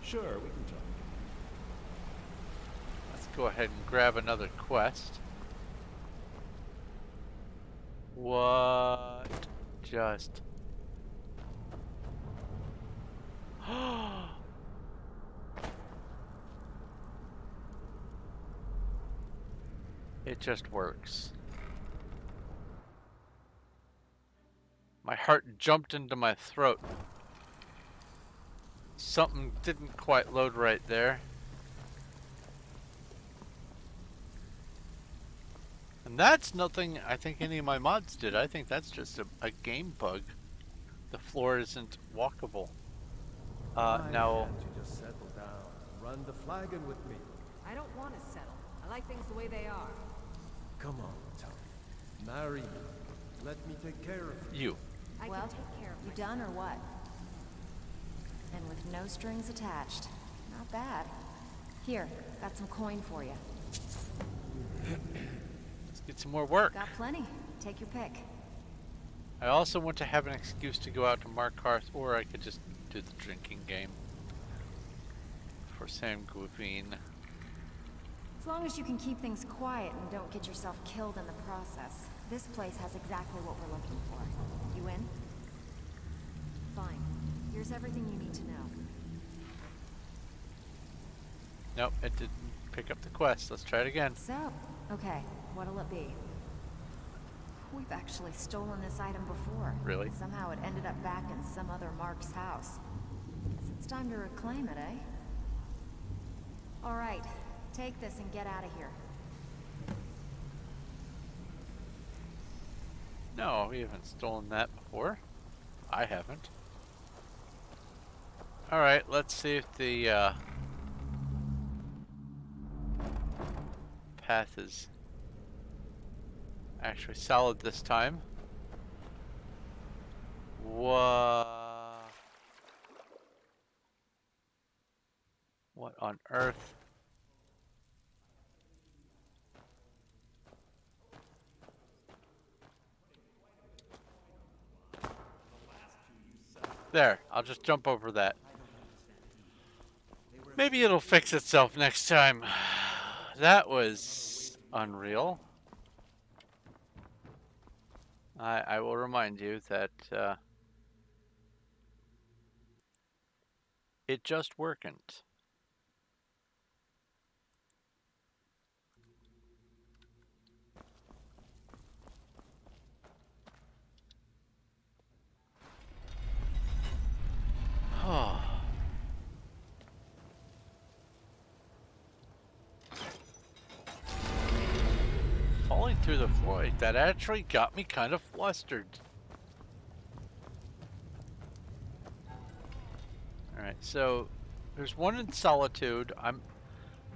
S14: Sure, we can talk.
S1: Let's go ahead and grab another quest. What? Just... It just works. My heart jumped into my throat. Something didn't quite load right there. And that's nothing I think any of my mods did. I think that's just a game bug. The floor isn't walkable. Now...
S4: Can't you just settle down, run the flagon with me.
S6: I don't want to settle. I like things the way they are.
S4: Come on, Tom. Marry me. Let me take care of
S1: you.
S9: I can take care of you done or what? And with no strings attached. Not bad. Here, got some coin for you.
S1: Let's get some more work.
S9: Got plenty. Take your pick.
S1: I also want to have an excuse to go out to Markarth, or I could just do the drinking game for Sam Guvine.
S9: As long as you can keep things quiet and don't get yourself killed in the process. This place has exactly what we're looking for. You in? Fine. Here's everything you need to know.
S1: Nope, it didn't pick up the quest. Let's try it again.
S9: So, okay, what'll it be? We've actually stolen this item before.
S1: Really?
S9: Somehow it ended up back in some other Mark's house. Guess it's time to reclaim it, eh? All right, take this and get out of here.
S1: No, we haven't stolen that before. I haven't. Alright, let's see if the path is actually solid this time. What on earth? There, I'll just jump over that. Maybe it'll fix itself next time. That was unreal. I will remind you that it just worked. Oh. Falling through the void, that actually got me kind of flustered. Alright, so there's one in Solitude. I'm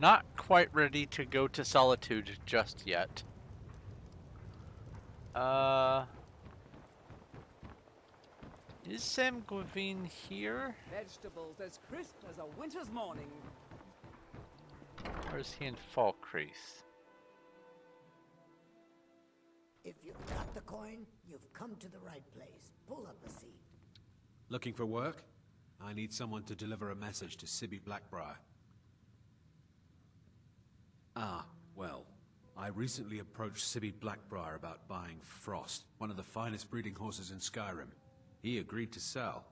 S1: not quite ready to go to Solitude just yet. Is Sam Guvine here?
S22: Vegetables as crisp as a winter's morning.
S1: Or is he in Falkreath?
S12: If you've got the coin, you've come to the right place. Pull up a seat.
S5: Looking for work? I need someone to deliver a message to Sibby Blackbriar. Ah, well. I recently approached Sibby Blackbriar about buying Frost, one of the finest breeding horses in Skyrim. He agreed to sell.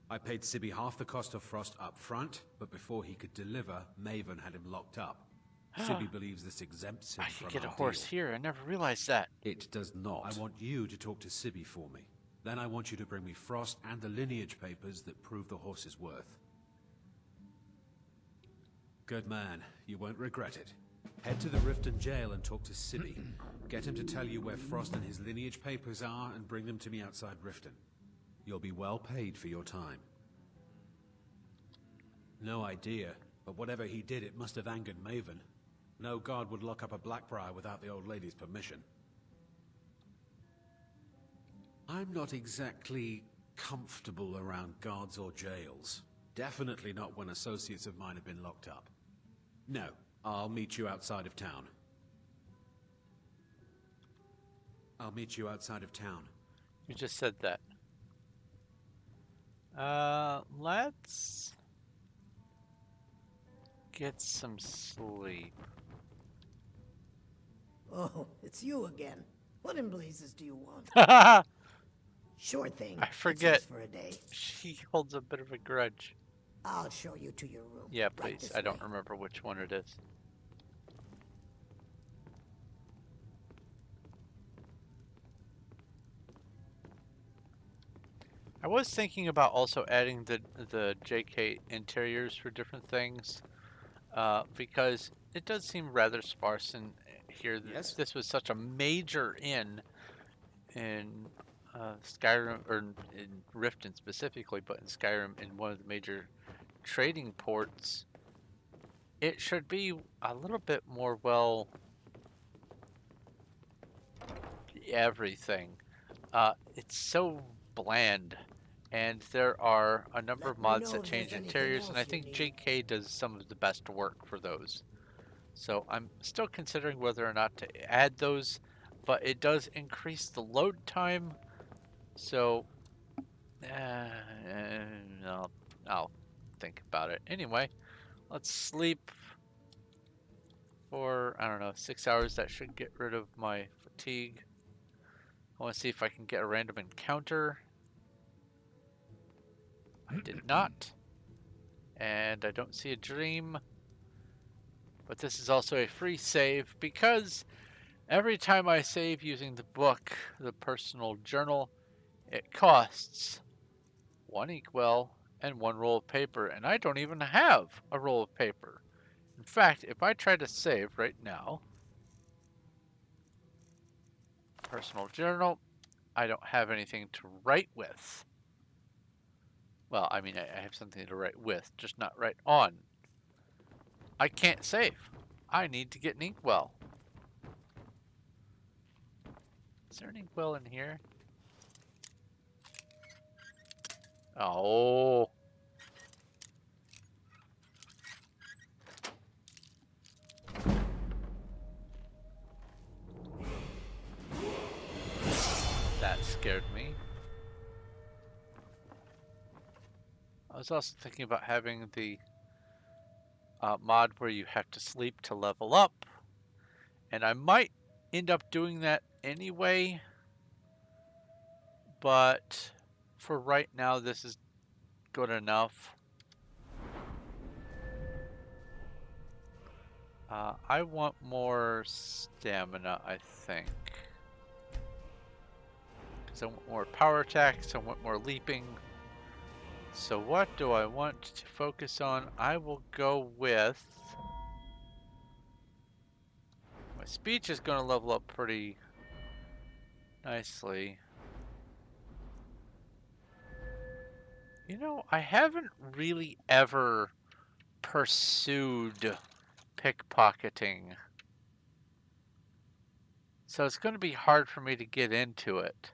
S5: I paid Sibby half the cost of Frost up front, but before he could deliver, Maven had him locked up. Sibby believes this exempts him from
S1: I can get a
S5: our
S1: horse
S5: deal.
S1: here. I never realized that.
S5: It does not. I want you to talk to Sibby for me. Then I want you to bring me Frost and the lineage papers that prove the horse's worth. Good man. You won't regret it. Head to the Riften jail and talk to Sibby. Get him to tell you where Frost and his lineage papers are and bring them to me outside Riften. You'll be well paid for your time. No idea, but whatever he did, it must have angered Maven. No guard would lock up a Blackbriar without the old lady's permission. I'm not exactly comfortable around guards or jails. Definitely not when associates of mine have been locked up. No, I'll meet you outside of town. I'll meet you outside of town.
S1: You just said that. Let's get some sleep.
S12: Oh, it's you again. What in blazes do you want? Sure thing.
S1: I
S12: It's
S1: forget.
S12: just for a day.
S1: She holds a bit of a grudge.
S12: I'll show you to your room.
S1: Yeah,
S12: Right
S1: please.
S12: this
S1: I don't
S12: way.
S1: remember which one it is. I was thinking about also adding the JK interiors for different things, because it does seem rather sparse in here.
S5: Yes?
S1: This was such a major in Skyrim, or in Riften specifically, but in Skyrim, in one of the major trading ports. it should be a little bit more well everything. It's so bland, and there are a number of mods that change interiors, and I think JK does some of the best work for those. So I'm still considering whether or not to add those, but it does increase the load time. So I'll think about it. Anyway, let's sleep for, I don't know, 6 hours. That should get rid of my fatigue. I want to see if I can get a random encounter. I did not. And I don't see a dream. But this is also a free save because every time I save using the book, the personal journal, it costs 1 inkwell and 1 roll of paper, and I don't even have a roll of paper. In fact, if I try to save right now, personal journal, I don't have anything to write with. Well, I mean, I have something to write with, just not write on. I can't save. I need to get an inkwell. Is there an inkwell in here? Oh. That scared me. I was also thinking about having the mod where you have to sleep to level up. And I might end up doing that anyway. But for right now, this is good enough. I want more stamina, I think. Because I want more power attacks, I want more leaping. So what do I want to focus on? I will go with... My speech is going to level up pretty nicely. You know, I haven't really ever pursued pickpocketing. So it's going to be hard for me to get into it.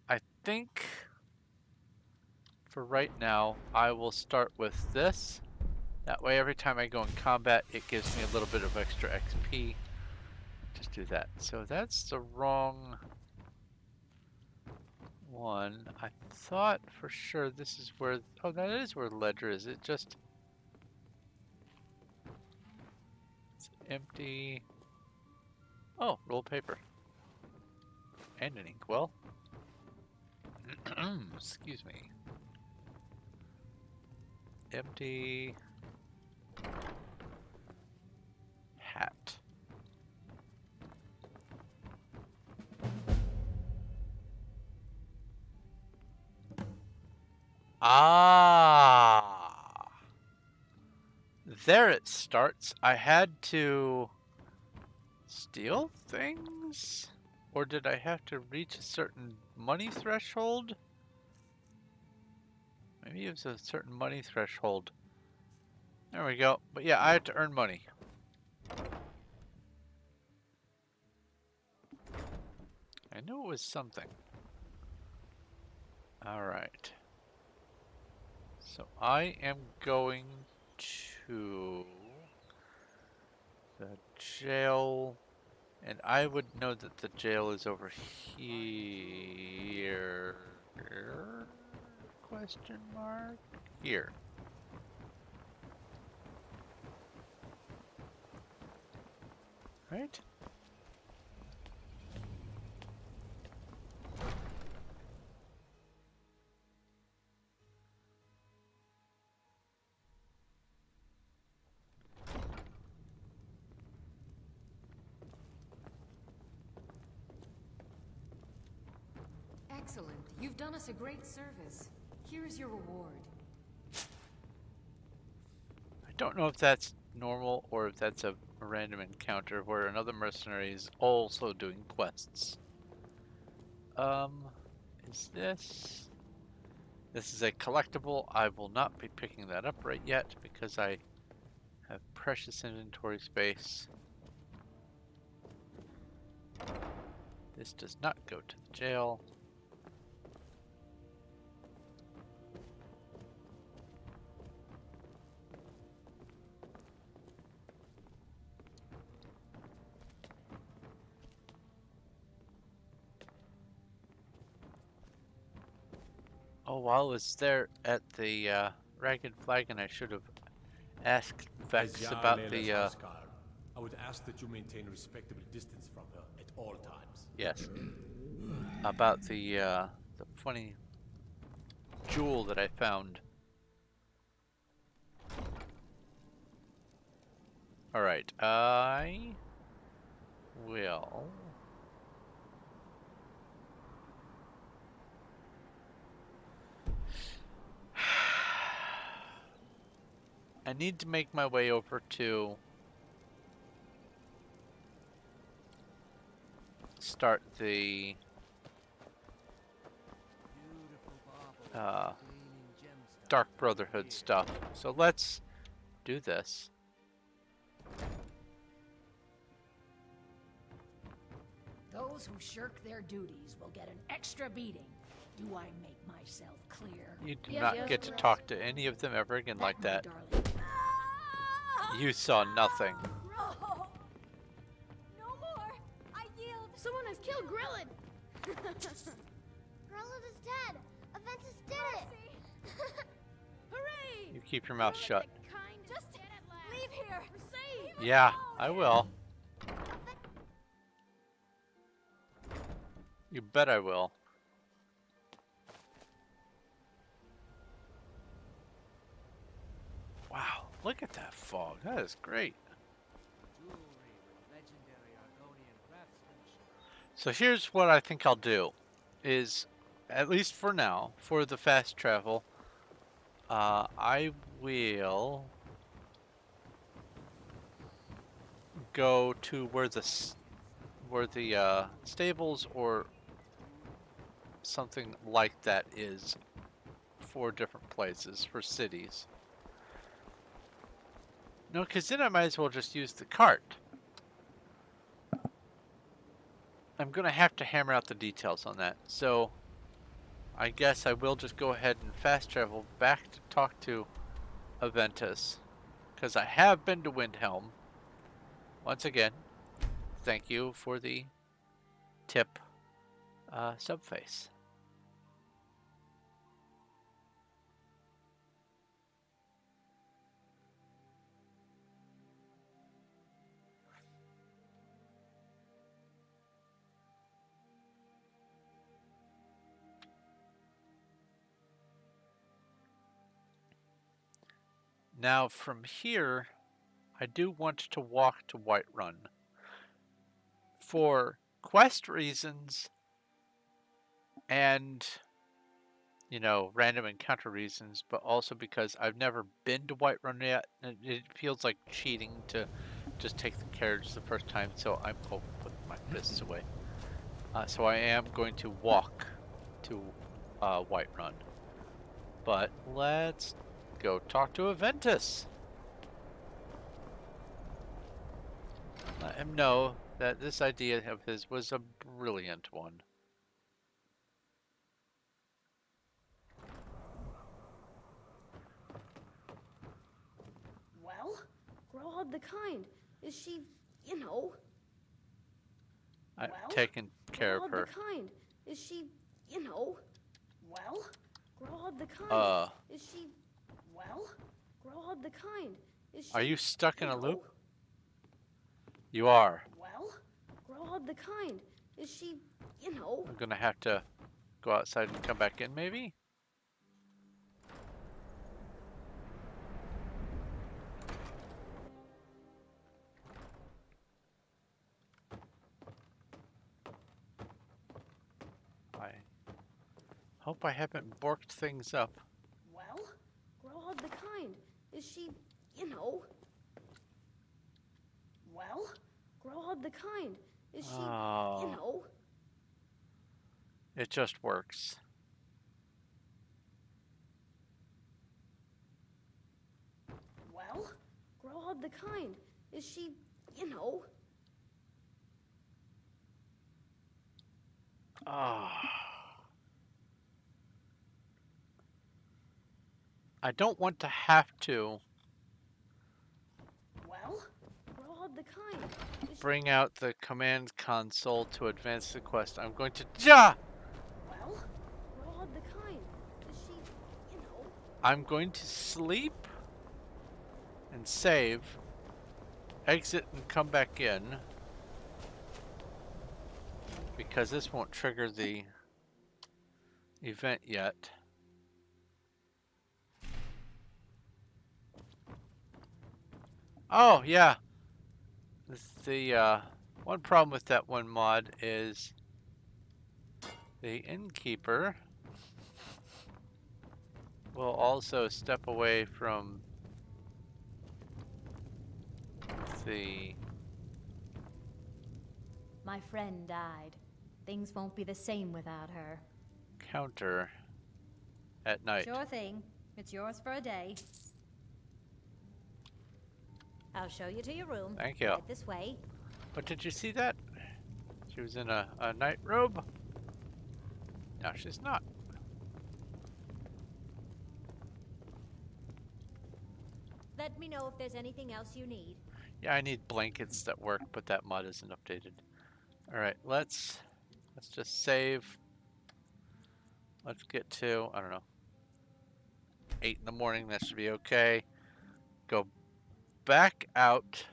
S1: I think for right now, I will start with this. That way every time I go in combat, it gives me a little bit of extra XP. Just do that. So that's the wrong one. I thought for sure this is where... Oh, that is where the ledger is. It just... It's empty. Oh, roll paper. And an inkwell. Excuse me. Empty. Hat. Ah! There it starts. I had to steal things? Or did I have to reach a certain money threshold? Maybe it was a certain money threshold. There we go. But yeah, I had to earn money. I knew it was something. Alright. So I am going to the jail, and I would know that the jail is over here. Question mark? Here. Right?
S9: Excellent. You've done us a great service. Here is your reward.
S1: I don't know if that's normal or if that's a random encounter where another mercenary is also doing quests. Is this... This is a collectible. I will not be picking that up right yet because I have precious inventory space. This does not go to the jail. Oh, while I was there at the Ragged Flagon, I should have asked Vex about the
S8: I would ask that you maintain respectable distance from her at all times.
S1: yes, about the funny jewel that I found. All right, I will. I need to make my way over to start the Dark Brotherhood stuff. So let's do this.
S16: Those who shirk their duties will get an extra beating. Do I make myself clear?
S1: You do not get to talk to any of them ever again like that. You saw nothing.
S2: No! No more! I yield!
S3: Someone has killed Grillin!
S2: Grillin is dead! Aventus did it!
S3: Hooray!
S1: You keep your mouth shut.
S2: Just leave here! We're safe!
S1: Yeah, I will. You bet I will. Wow, look at that fog. That is great. So here's what I think I'll do. Is, at least for now, for the fast travel, I will go to where the stables or something like that is for different places, for cities. No, because then I might as well just use the cart. I'm going to have to hammer out the details on that. So I guess I will just go ahead and fast travel back to talk to Aventus. Because I have been to Windhelm. Once again, thank you for the tip, Subface. Now from here, I do want to walk to Whiterun. For quest reasons and, you know, random encounter reasons, but also because I've never been to Whiterun yet, and it feels like cheating to just take the carriage the first time, so I'm put my fists away. So I am going to walk to Whiterun. But let's go talk to Aventus. Let him know that this idea of his was a brilliant one.
S3: Well, Growlhog the Kind. Is she, you know?
S1: I'm taking care of her.
S3: Growlhog the Kind. Is she, you know? Well, Growlhog the Kind. Is she, well, Growlhog the Kind. Is she?
S1: Are you stuck in a loop? You are.
S3: Well, Growlhog the Kind. Is she, you know?
S1: I'm gonna have to go outside and come back in, maybe? I hope I haven't borked things up.
S3: Well, Growlhog the Kind. Is she, you know? Well, Growlhog the Kind. Is she, you know?
S1: It just works.
S3: of the kind. Is she, you know?
S1: I don't want to have to
S3: Well, we're all of the kind.
S1: bring out the command console to advance the quest. I'm going to... Ja!
S3: Well, we're all of the kind. Is she, you know?
S1: I'm going to sleep and save, exit and come back in, because this won't trigger the event yet. Oh, yeah. The one problem with that one mod is the innkeeper will also step away from the...
S2: My friend died. Things won't be the same without her.
S1: counter at night.
S2: Sure thing. It's yours for a day. I'll show you to your room.
S1: Thank you.
S2: Right this way.
S1: But did you see that? She was in a night robe? No, she's not.
S2: Let me know if there's anything else you need.
S1: Yeah, I need blankets that work, but that mod isn't updated. Alright, let's just save. Let's get to, I don't know, 8 in the morning. That should be okay. Go back out.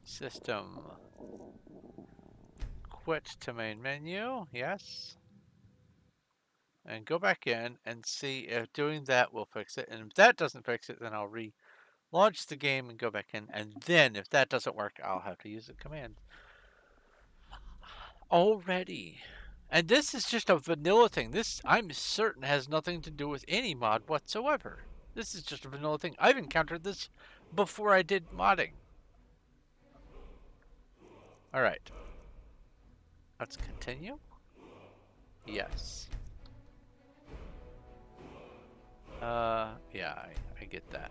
S1: System. Quit to main menu. Yes. And go back in and see if doing that will fix it. And if that doesn't fix it, then I'll relaunch the game and go back in. And then if that doesn't work, I'll have to use the command. Already. And this is just a vanilla thing. This, I'm certain, has nothing to do with any mod whatsoever. This is just a vanilla thing. I've encountered this before I did modding. Alright. Let's continue. Yes. Yeah, I get that.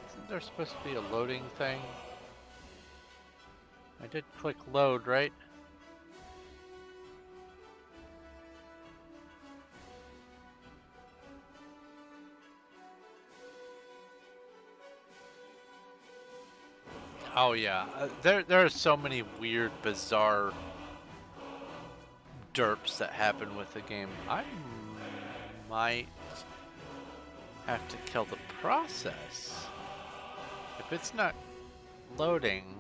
S1: Isn't there supposed to be a loading thing? I did click load, right? Oh yeah, there are so many weird, bizarre derps that happen with the game. I might have to kill the process. If it's not loading...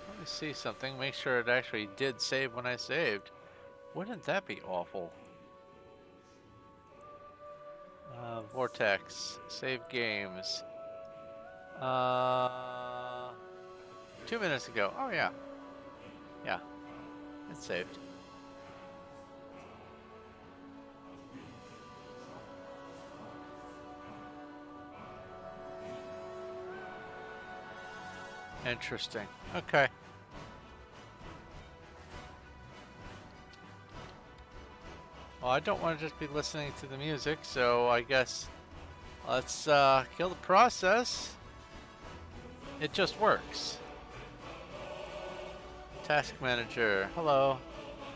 S1: Let me see something, make sure it actually did save when I saved. Wouldn't that be awful? Vortex, save games. 2 minutes ago. Oh yeah. Yeah. It's saved. Interesting. Okay. Well, I don't want to just be listening to the music, so I guess let's kill the process. It just works. Task manager. Hello.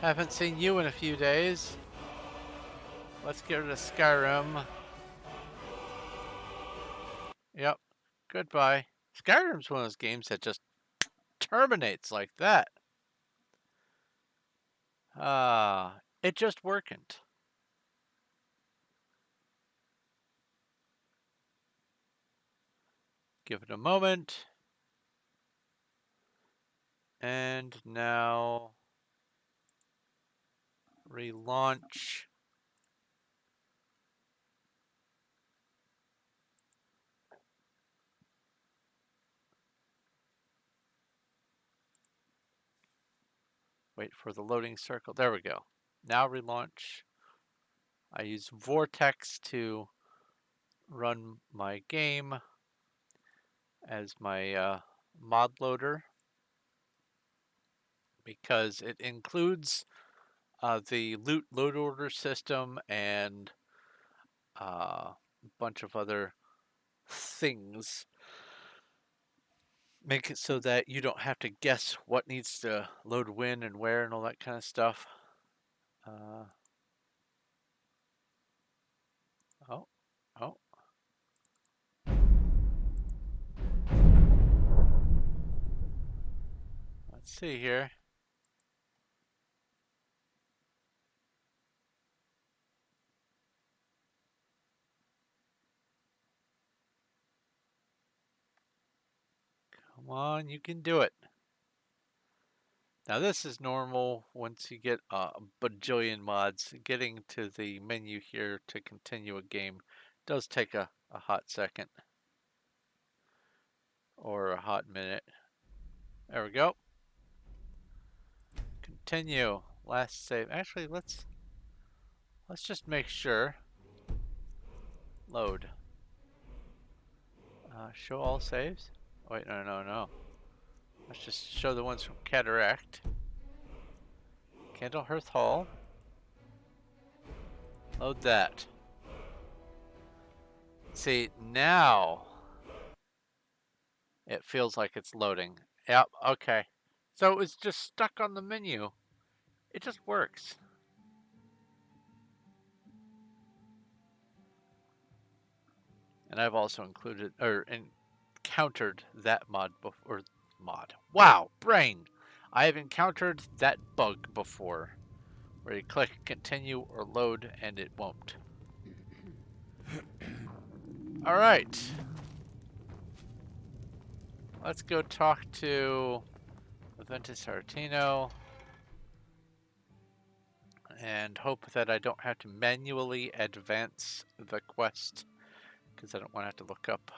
S1: Haven't seen you in a few days. Let's get rid of Skyrim. Yep. Goodbye. Skyrim's one of those games that just terminates like that. It just worked. Give it a moment. And now relaunch. Wait for the loading circle. There we go. Now relaunch. I use Vortex to run my game as my mod loader because it includes the loot load order system and a bunch of other things. Make it so that you don't have to guess what needs to load when and where and all that kind of stuff. Oh. Let's see here. Come on, you can do it. Now this is normal once you get a bajillion mods. Getting to the menu here to continue a game does take a hot second. Or a hot minute. There we go. Continue. Last save. Actually, let's just make sure. Load. Show all saves. Wait, no. Let's just show the ones from Cataract. Candlehearth Hall. Load that. See, now it feels like it's loading. Yep, okay. So it was just stuck on the menu. It just works. And I've also included or encountered that mod before. Wow, brain! I have encountered that bug before, where you click continue or load and it won't. All right. Let's go talk to Aventus Aretino and hope that I don't have to manually advance the quest because I don't want to have to look up.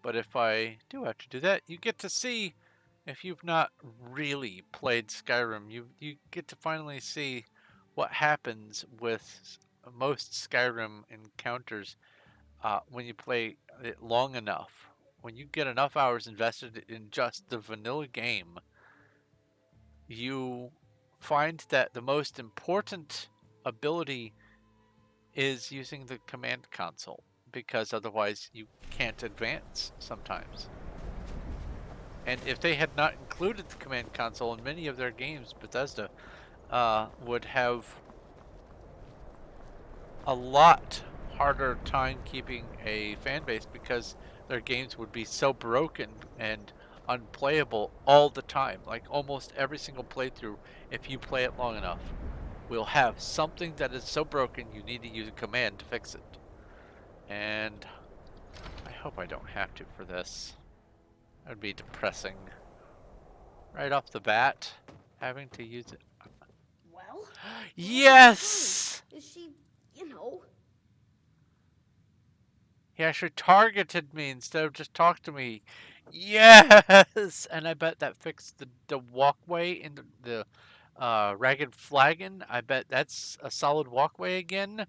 S1: But if I do have to do that, you get to see, if you've not really played Skyrim, you get to finally see what happens with most Skyrim encounters when you play it long enough. When you get enough hours invested in just the vanilla game, you find that the most important ability is using the command console, because otherwise you can't advance sometimes. And if they had not included the command console in many of their games, Bethesda would have a lot harder time keeping a fan base because their games would be so broken and unplayable all the time. Like almost every single playthrough, if you play it long enough, will have something that is so broken you need to use a command to fix it. And I hope I don't have to for this. That would be depressing. Right off the bat, having to use it.
S3: Well?
S1: Yes!
S3: Is she, you know?
S1: He actually targeted me instead of just talk to me. Yes! And I bet that fixed the walkway in the Ragged Flagon. I bet that's a solid walkway again.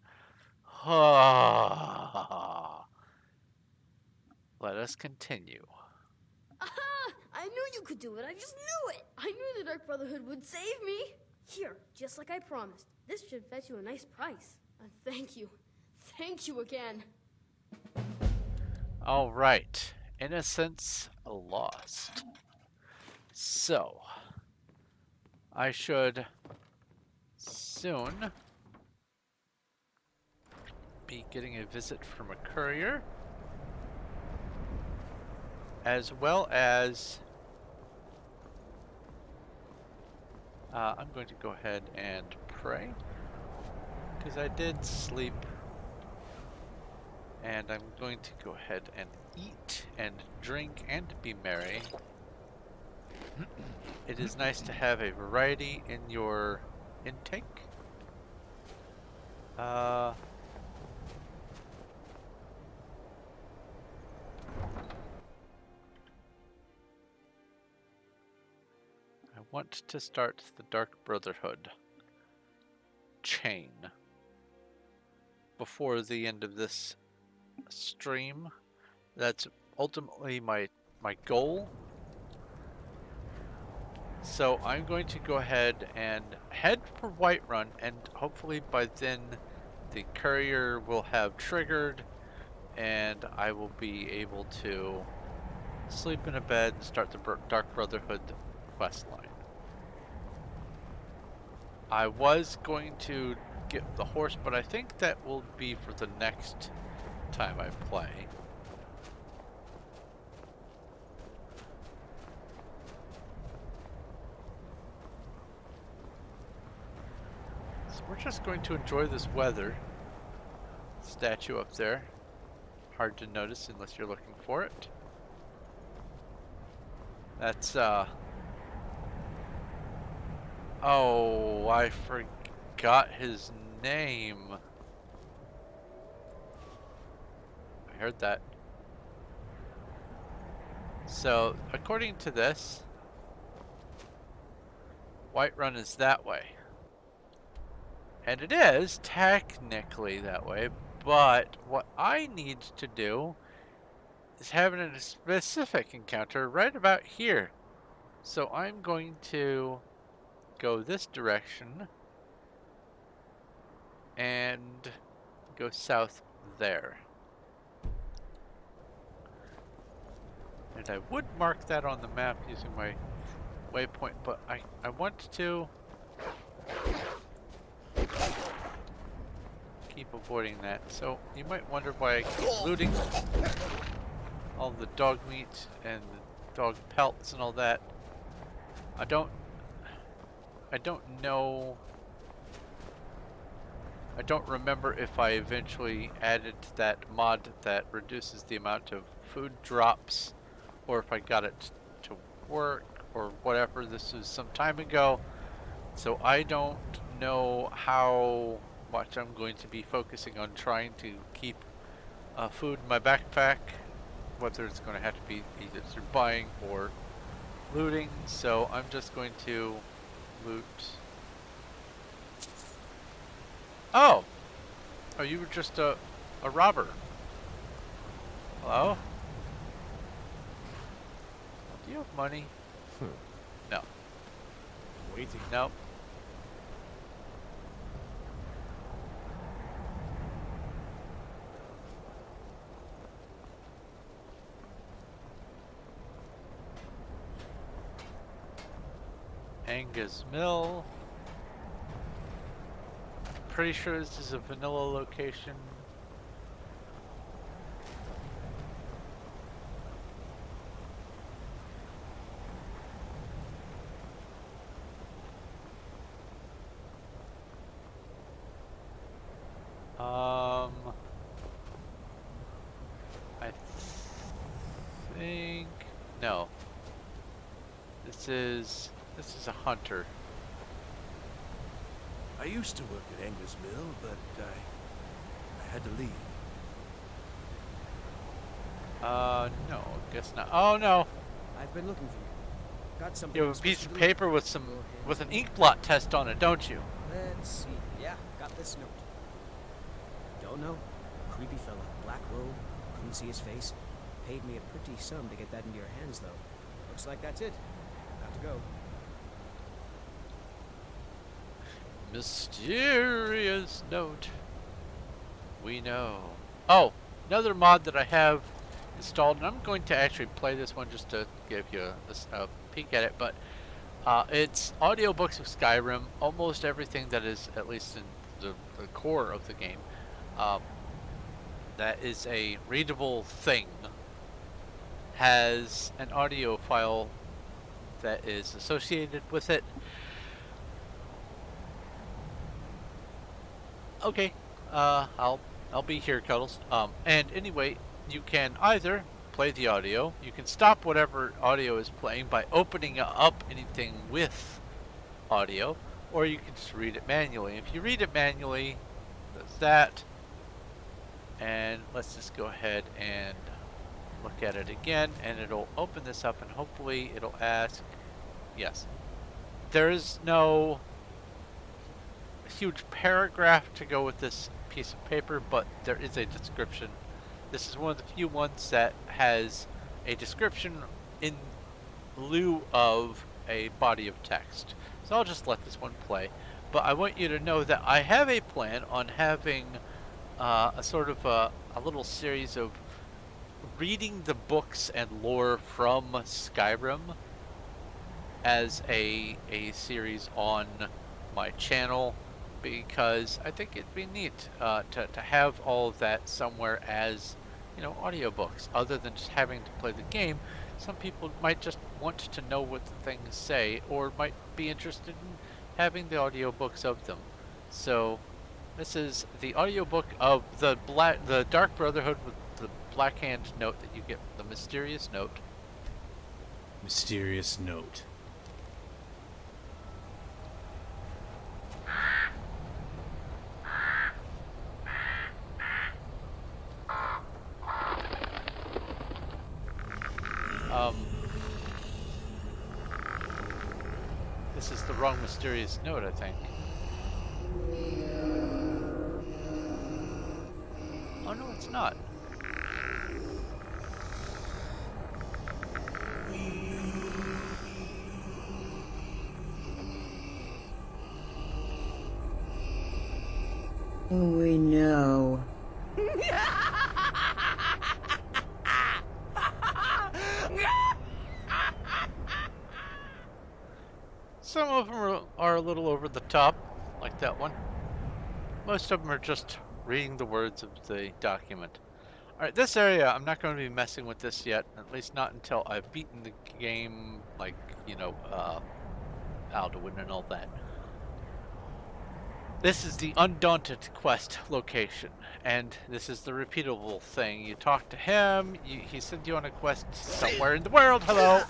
S1: Let us continue.
S3: Aha! I knew you could do it. I just knew it. I knew the Dark Brotherhood would save me. Here, just like I promised. This should fetch you a nice price. Thank you. Thank you again.
S1: All right. Innocence lost. So, I should soon be getting a visit from a courier, as well as I'm going to go ahead and pray, because I did sleep, and I'm going to go ahead and eat and drink and be merry. It is nice to have a variety in your intake. want to start the Dark Brotherhood chain before the end of this stream. That's ultimately my goal. So I'm going to go ahead and head for Whiterun, and hopefully by then the courier will have triggered and I will be able to sleep in a bed and start the Dark Brotherhood quest line. I was going to get the horse, but I think that will be for the next time I play. So we're just going to enjoy this weather. Statue up there. Hard to notice unless you're looking for it. That's, oh, I forgot his name. I heard that. So, according to this, Whiterun is that way. And it is technically that way, but what I need to do is having a specific encounter right about here. So I'm going to go this direction and go south there. And I would mark that on the map using my waypoint, but I want to keep avoiding that. So you might wonder why I keep looting all the dog meat and the dog pelts and all that. I don't know. I don't remember if I eventually added that mod that reduces the amount of food drops, or if I got it to work or whatever. This was some time ago, so I don't know how much I'm going to be focusing on trying to keep food in my backpack, whether it's going to have to be either through buying or looting. So I'm just going to loot. Oh, you were just a robber. Hello? Do you have money? No.
S8: Waiting.
S1: Nope. Angus Mill. Pretty sure this is a vanilla location. I think no. This is a hunter.
S17: I used to work at Angus Mill, but I had to leave.
S1: No, I guess not. Oh no.
S18: I've been looking for you. Got something.
S1: You have a piece of paper with an ink blot test on it, don't you?
S18: Let's see. Yeah, got this note. Don't know. Creepy fella. Black robe. Couldn't see his face. Paid me a pretty sum to get that into your hands, though. Looks like that's it. Got to go.
S1: Mysterious note. We know. Oh, another mod that I have installed, and I'm going to actually play this one just to give you a peek at it, but it's audiobooks of Skyrim. Almost everything that is, at least in the core of the game, that is a readable thing, has an audio file that is associated with it. Okay, I'll be here, Cuddles. And anyway, you can either play the audio, you can stop whatever audio is playing by opening up anything with audio, or you can just read it manually. If you read it manually, that's that. And let's just go ahead and look at it again, and it'll open this up, and hopefully it'll ask, yes. there is no huge paragraph to go with this piece of paper, but there is a description. This is one of the few ones that has a description in lieu of a body of text. So I'll just let this one play. But I want you to know that I have a plan on having a sort of a little series of reading the books and lore from Skyrim as a series on my channel, because I think it'd be neat to have all of that somewhere as, you know, audiobooks, other than just having to play the game. Some people might just want to know what the things say, or might be interested in having the audiobooks of them. So this is the audiobook of the Dark Brotherhood with the Black Hand note that you get, the mysterious note.
S5: Mysterious note.
S1: This is the wrong mysterious note, I think. Oh no, it's not.
S12: We know.
S1: Some of them are a little over the top, like that one. Most of them are just reading the words of the document. Alright, this area, I'm not going to be messing with this yet, at least not until I've beaten the game, like, you know, Alduin and all that. This is the Undaunted quest location, and this is the repeatable thing. You talk to him, he sends you on a quest somewhere in the world. Hello!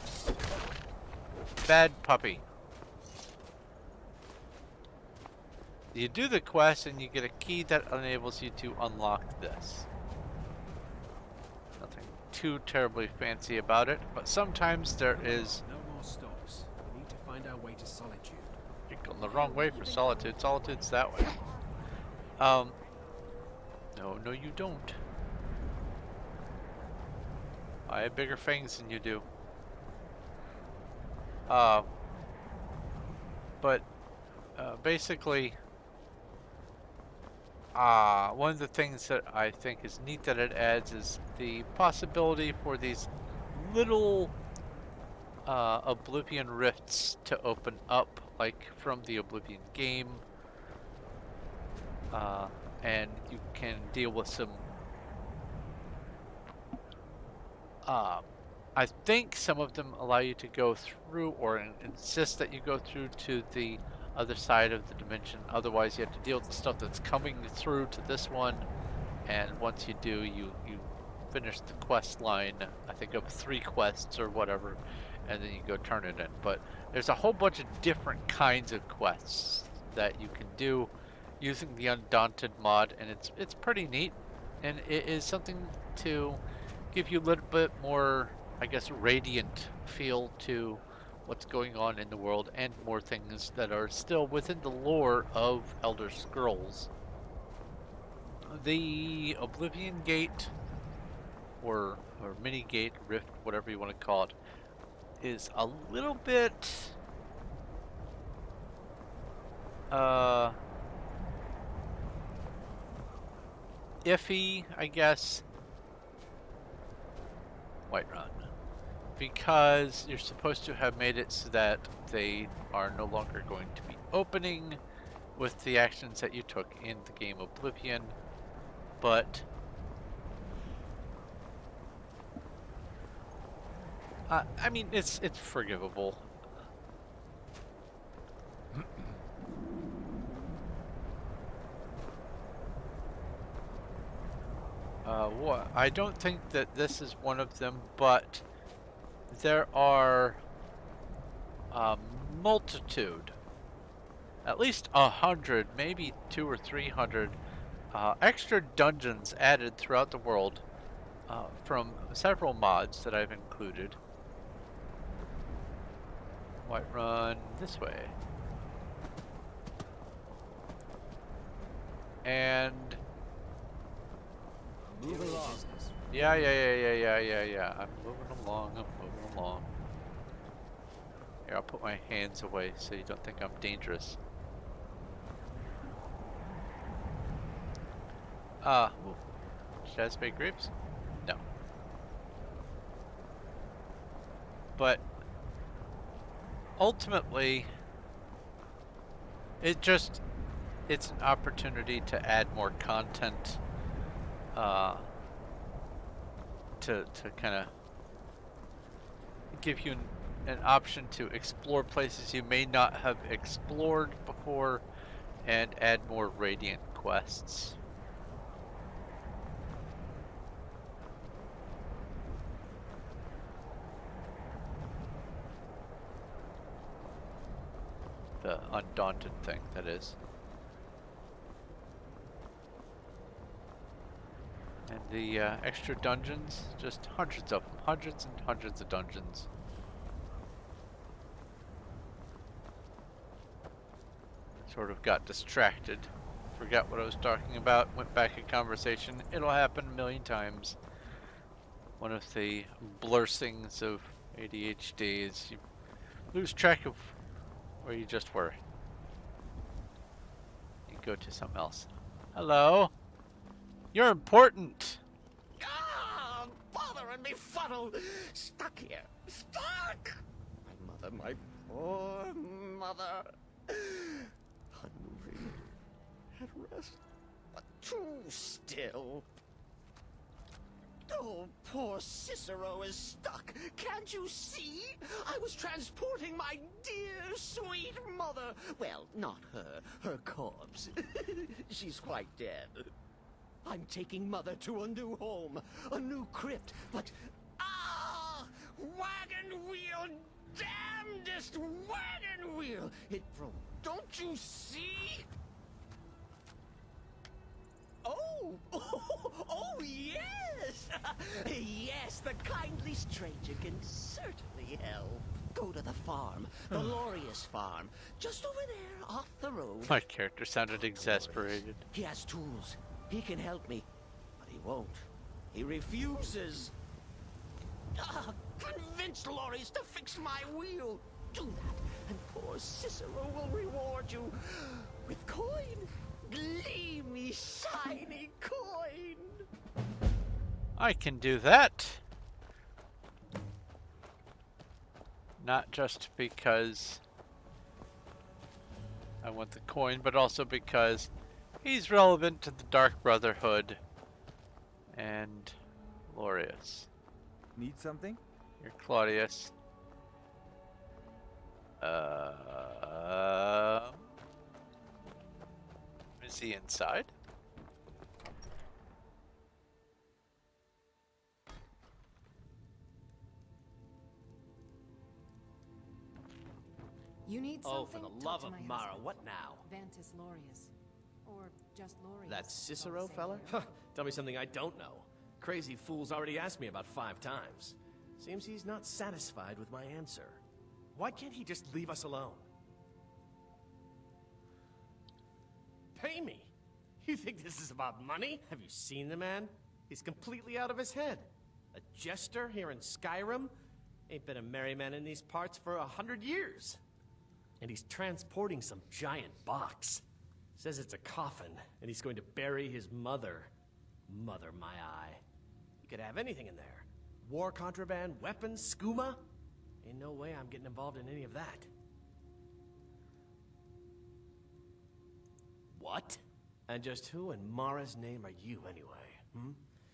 S1: Bad puppy. You do the quest and you get a key that enables you to unlock this. Nothing too terribly fancy about it, but sometimes there is...
S5: No more stops. We need to find our way to Solitude.
S1: You're going the wrong way for Solitude. Solitude's that way. No, you don't. I have bigger fangs than you do. Basically, one of the things that I think is neat that it adds is the possibility for these little Oblivion rifts to open up, like from the Oblivion game, and you can deal with some I think some of them allow you to go through, or insist that you go through to the other side of the dimension. Otherwise you have to deal with the stuff that's coming through to this one, and once you do, you finish the quest line, I think of 3 quests or whatever, and then you go turn it in. But there's a whole bunch of different kinds of quests that you can do using the Undaunted mod, and it's pretty neat, and it is something to give you a little bit more, I guess, radiant feel to what's going on in the world, and more things that are still within the lore of Elder Scrolls. The Oblivion Gate, or Mini Gate, Rift, whatever you want to call it, is a little bit iffy, I guess. Whiterun, because you're supposed to have made it so that they are no longer going to be opening with the actions that you took in the game Oblivion, but I mean, it's forgivable. I don't think that this is one of them, but there are a multitude, at least 100, maybe 200 or 300 extra dungeons added throughout the world from several mods that I've included. Whiterun this way. And
S18: Move along.
S1: yeah. I'm moving along. Here, I'll put my hands away so you don't think I'm dangerous. Should I spade grapes? No. But ultimately, it's an opportunity to add more content, to kind of give you an option to explore places you may not have explored before and add more Radiant quests. The Undaunted thing, that is. And the extra dungeons, just hundreds of them. Hundreds and hundreds of dungeons. Sort of got distracted. Forgot what I was talking about. Went back in conversation. It'll happen a million times. One of the blursings of ADHD is you lose track of where you just were. You go to something else. Hello? You're important!
S19: Ah, bother and befuddle! Stuck here. Stuck! My mother, my poor mother. Unmoving. At rest. But too still. Oh, poor Cicero is stuck. Can't you see? I was transporting my dear, sweet mother. Well, not her. Her corpse. She's quite dead. I'm taking Mother to a new home, a new crypt, but... Ah! Wagon wheel! Damnedest wagon wheel! It broke. Don't you see? Oh! Oh, yes! Yes, the kindly stranger can certainly help. Go to the farm, the Lorius farm, just over there, off the road.
S1: My character sounded exasperated.
S19: He has tools. He can help me, but he won't. He refuses. Convince Lorius to fix my wheel. Do that, and poor Cicero will reward you with coin. Gleamy, shiny coin.
S1: I can do that. Not just because I want the coin, but also because he's relevant to the Dark Brotherhood and Lorius.
S15: Need something?
S1: You're Claudius. Is he inside?
S9: You need
S18: Oh,
S9: something?
S18: for the
S9: Talk
S18: love
S9: to
S18: of
S9: my
S18: Mara,
S9: husband.
S18: what now?
S9: Vantis Lorius. Or just Lorius.
S18: That
S9: It's all
S18: Cicero
S9: the same
S18: fella?
S9: here.
S18: Huh, tell me something I don't know. Crazy fool's already asked me about 5 times. Seems he's not satisfied with my answer. Why can't he just leave us alone? Pay me? You think this is about money? Have you seen the man? He's completely out of his head. A jester here in Skyrim? Ain't been a merry man in these parts for 100 years. And he's transporting some giant box. Says it's a coffin, and he's going to bury his mother. Mother, my eye. You could have anything in there. War contraband, weapons, skooma. Ain't no way I'm getting involved in any of that. What? And just who in Mara's name are you, anyway? Hmm?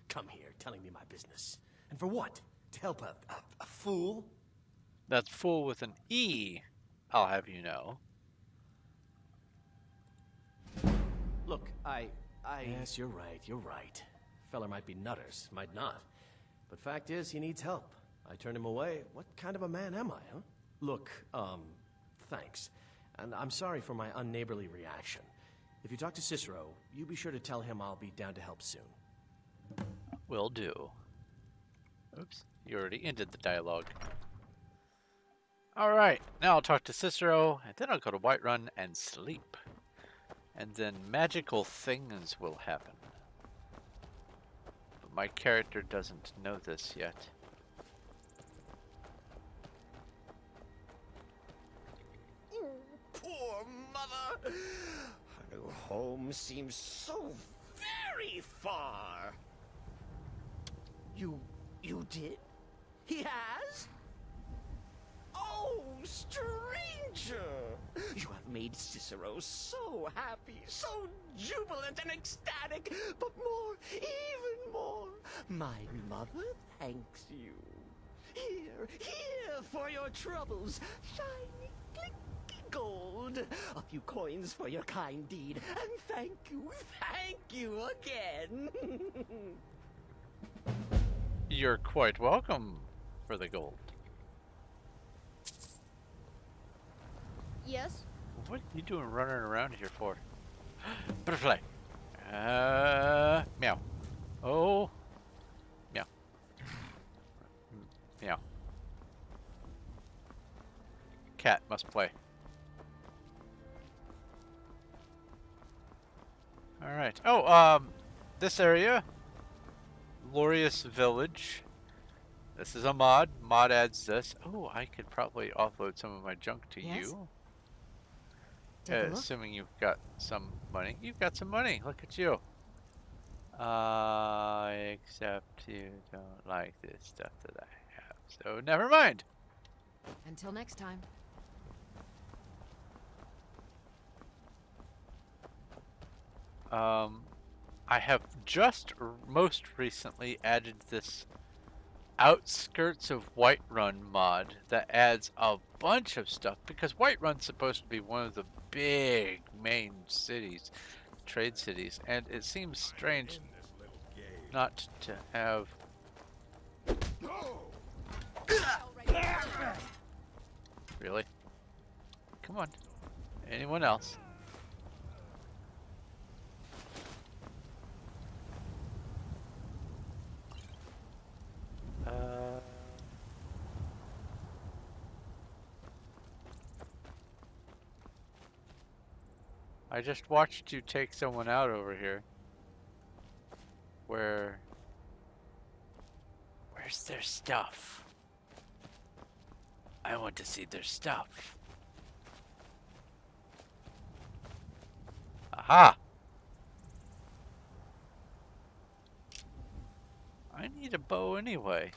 S18: Come here, telling me my business. And for what? To help a fool?
S1: That's fool with an E, I'll have you know.
S18: Look, Yes, you're right. Feller might be nutters, might not. But fact is, he needs help. I turned him away. What kind of a man am I, huh? Look, thanks. And I'm sorry for my unneighborly reaction. If you talk to Cicero, you be sure to tell him I'll be down to help soon.
S1: Will do. Oops, you already ended the dialogue. Alright, now I'll talk to Cicero, and then I'll go to Whiterun and sleep. And then magical things will happen. But my character doesn't know this yet.
S19: Poor mother! Her new home seems so very far. You did? He has? Oh, stranger! You have made Cicero so happy, so jubilant and ecstatic, but even more, my mother thanks you. Here for your troubles, shiny, clicky gold. A few coins for your kind deed, and thank you again.
S1: You're quite welcome for the gold.
S3: Yes?
S1: What are you doing running around here for? Butterfly. Meow. Oh. Meow. Meow. Cat must play. Alright. Oh, this area. Glorious Village. This is a mod. Mod adds this. Oh, I could probably offload some of my junk to you. Assuming you've got some money. You've got some money. Look at you. Except you don't like this stuff that I have. So never mind.
S9: Until next time.
S1: I have just most recently added this Outskirts of Whiterun mod that adds a bunch of stuff because Whiterun's supposed to be one of the big main cities, trade cities, and it seems strange not to have. Really? Come on. Anyone else? I just watched you take someone out over here. Where's their stuff? I want to see their stuff. Aha! I need a bow anyway,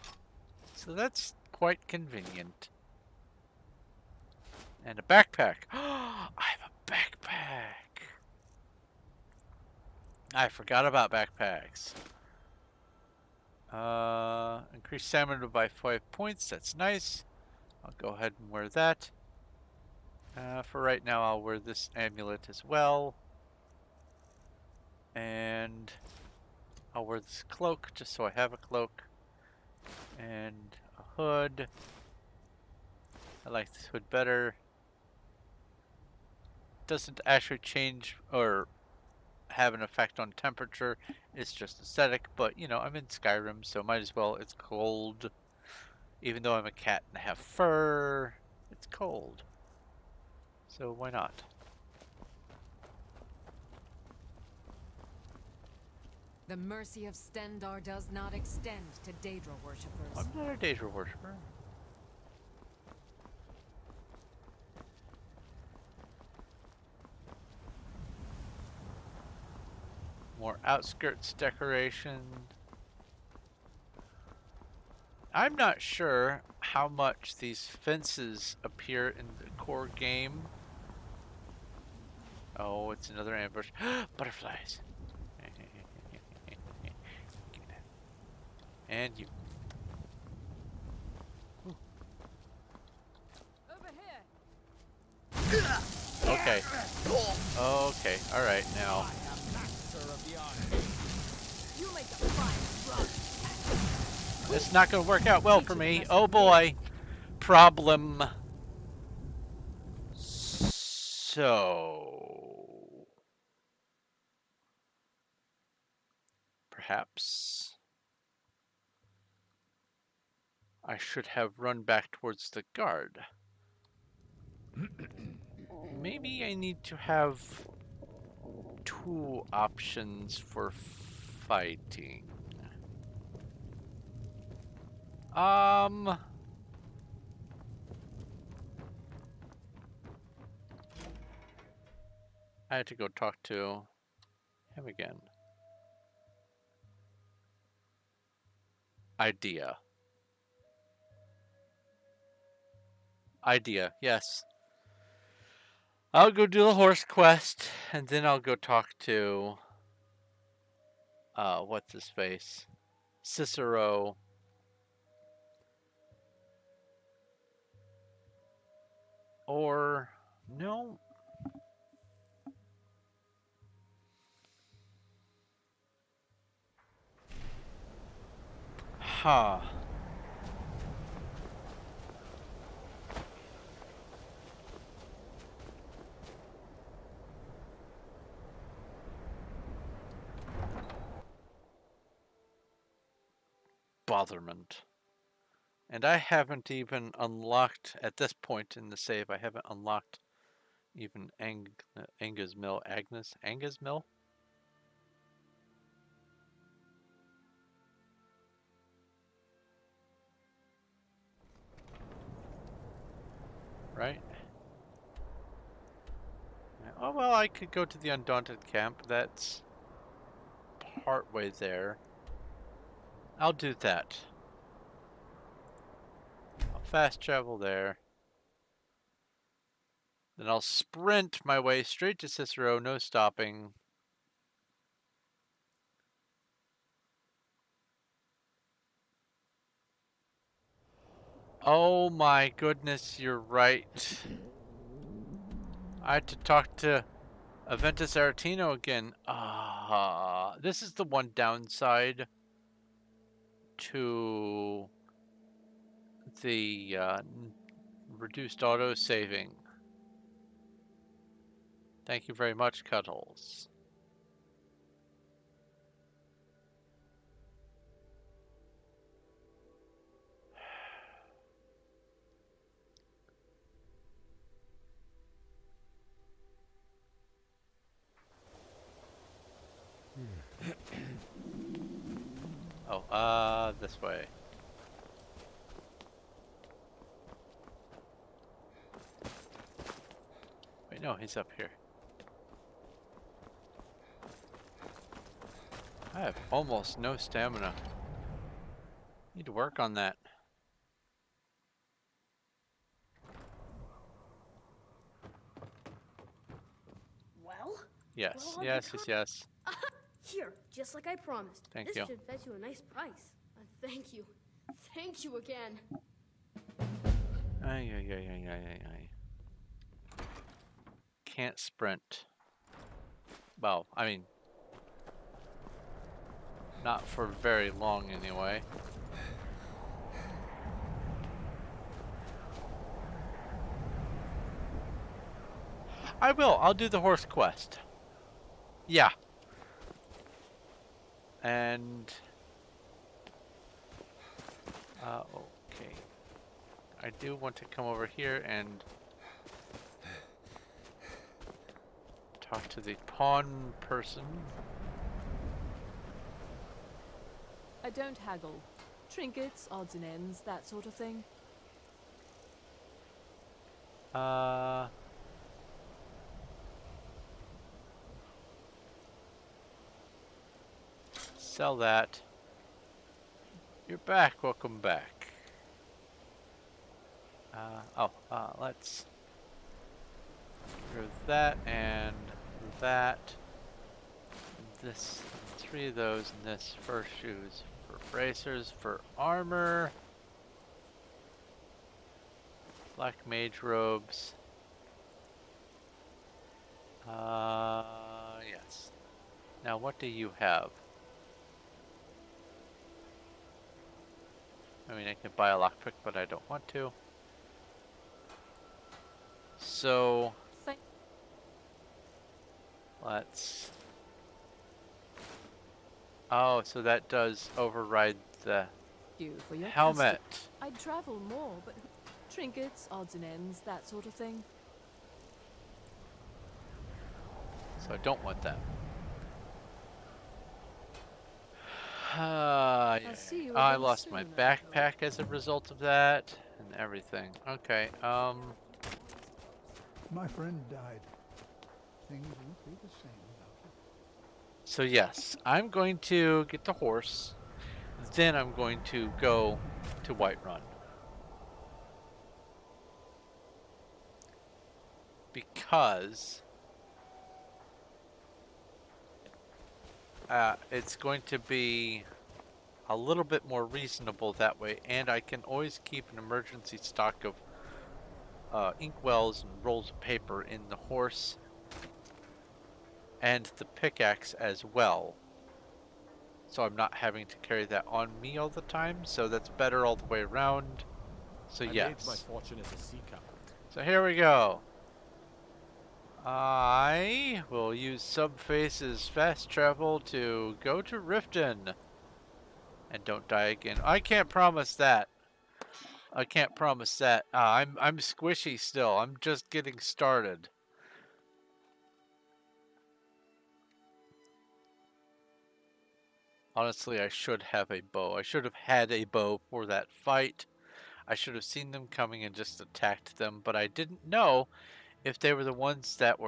S1: so that's quite convenient. And a backpack. I have a backpack. I forgot about backpacks. Increase stamina by 5 points. That's nice. I'll go ahead and wear that. For right now, I'll wear this amulet as well. And I'll wear this cloak just so I have a cloak. And a hood. I like this hood better. Doesn't actually change or have an effect on temperature. It's just aesthetic, but you know, I'm in Skyrim, so might as well. It's cold. Even though I'm a cat and I have fur, it's cold. So why not?
S9: The mercy of Stendar does not extend to Daedra worshippers.
S1: I'm not a Daedra worshipper. More outskirts decoration. I'm not sure how much these fences appear in the core game. Oh, it's another ambush. Butterflies. And you. Ooh.
S6: Over here.
S1: Okay. Okay. All right. Now. It's not going to work out well for me. Oh boy. Problem. So. Perhaps I should have run back towards the guard. Maybe I need to have 2 options for fighting. I had to go talk to him again. Idea, yes. I'll go do the horse quest, and then I'll go talk to, what's his face? Cicero. Or, no. Huh. Botherment. And I haven't even unlocked, at this point in the save, I haven't unlocked even Anga's Mill. Anga's Mill? Right? Oh, well, I could go to the Undaunted Camp. That's part way there. I'll do that. I'll fast travel there. Then I'll sprint my way straight to Cicero, no stopping. Oh my goodness, you're right. I had to talk to Aventus Aretino again. This is the one downside to the reduced auto saving. Thank you very much, Cuddles. Oh, this way. Wait, no, he's up here. I have almost no stamina. Need to work on that.
S3: Well?
S1: Yes,
S3: well,
S1: yes.
S3: Here, just like I promised.
S1: Thank
S3: this
S1: you.
S3: should fetch you a nice price. Thank you. Thank you again.
S1: Ay. Can't sprint. Well, I mean, not for very long anyway. I will. I'll do the horse quest. Yeah. And okay. I do want to come over here and talk to the pawn person.
S6: I don't haggle. Trinkets, odds and ends, that sort of thing.
S1: Sell that. You're back. Welcome back. Let's do that and that. This, 3 of those, and this for shoes, for bracers, for armor, black mage robes. Yes. Now, what do you have? I mean, I can buy a lockpick, but I don't want to. So, let's... Oh, so that does override the helmet.
S6: I'd travel more, but trinkets, odds and ends, that sort of thing.
S1: So I don't want that.
S6: I'll see you
S1: I
S6: again
S1: lost
S6: soon,
S1: my
S6: I hope.
S1: backpack as a result of that, and everything. Okay,
S7: My friend died. Things won't be the same without him.
S1: so yes, I'm going to get the horse, then I'm going to go to Whiterun. Because it's going to be a little bit more reasonable that way, and I can always keep an emergency stock of inkwells and rolls of paper in the horse and the pickaxe as well. So I'm not having to carry that on me all the time, so that's better all the way around. So
S8: I made my
S1: yes.
S8: fortune as a sea captain.
S1: So here we go. I will use Subface's fast travel to go to Riften. And don't die again. I can't promise that. I can't promise that. I'm squishy still. I'm just getting started. Honestly, I should have a bow. I should have had a bow for that fight. I should have seen them coming and just attacked them, but I didn't know if they were the ones that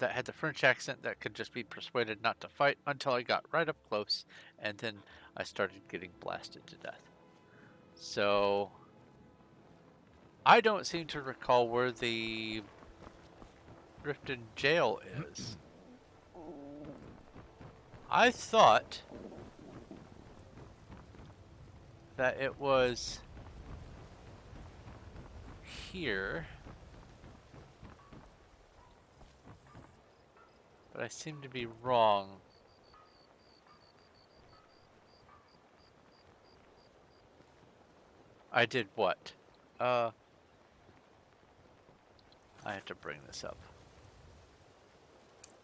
S1: had the French accent that could just be persuaded not to fight until I got right up close, and then I started getting blasted to death. So I don't seem to recall where the Riften jail is. I thought that it was here, but I seem to be wrong. I did what? I have to bring this up.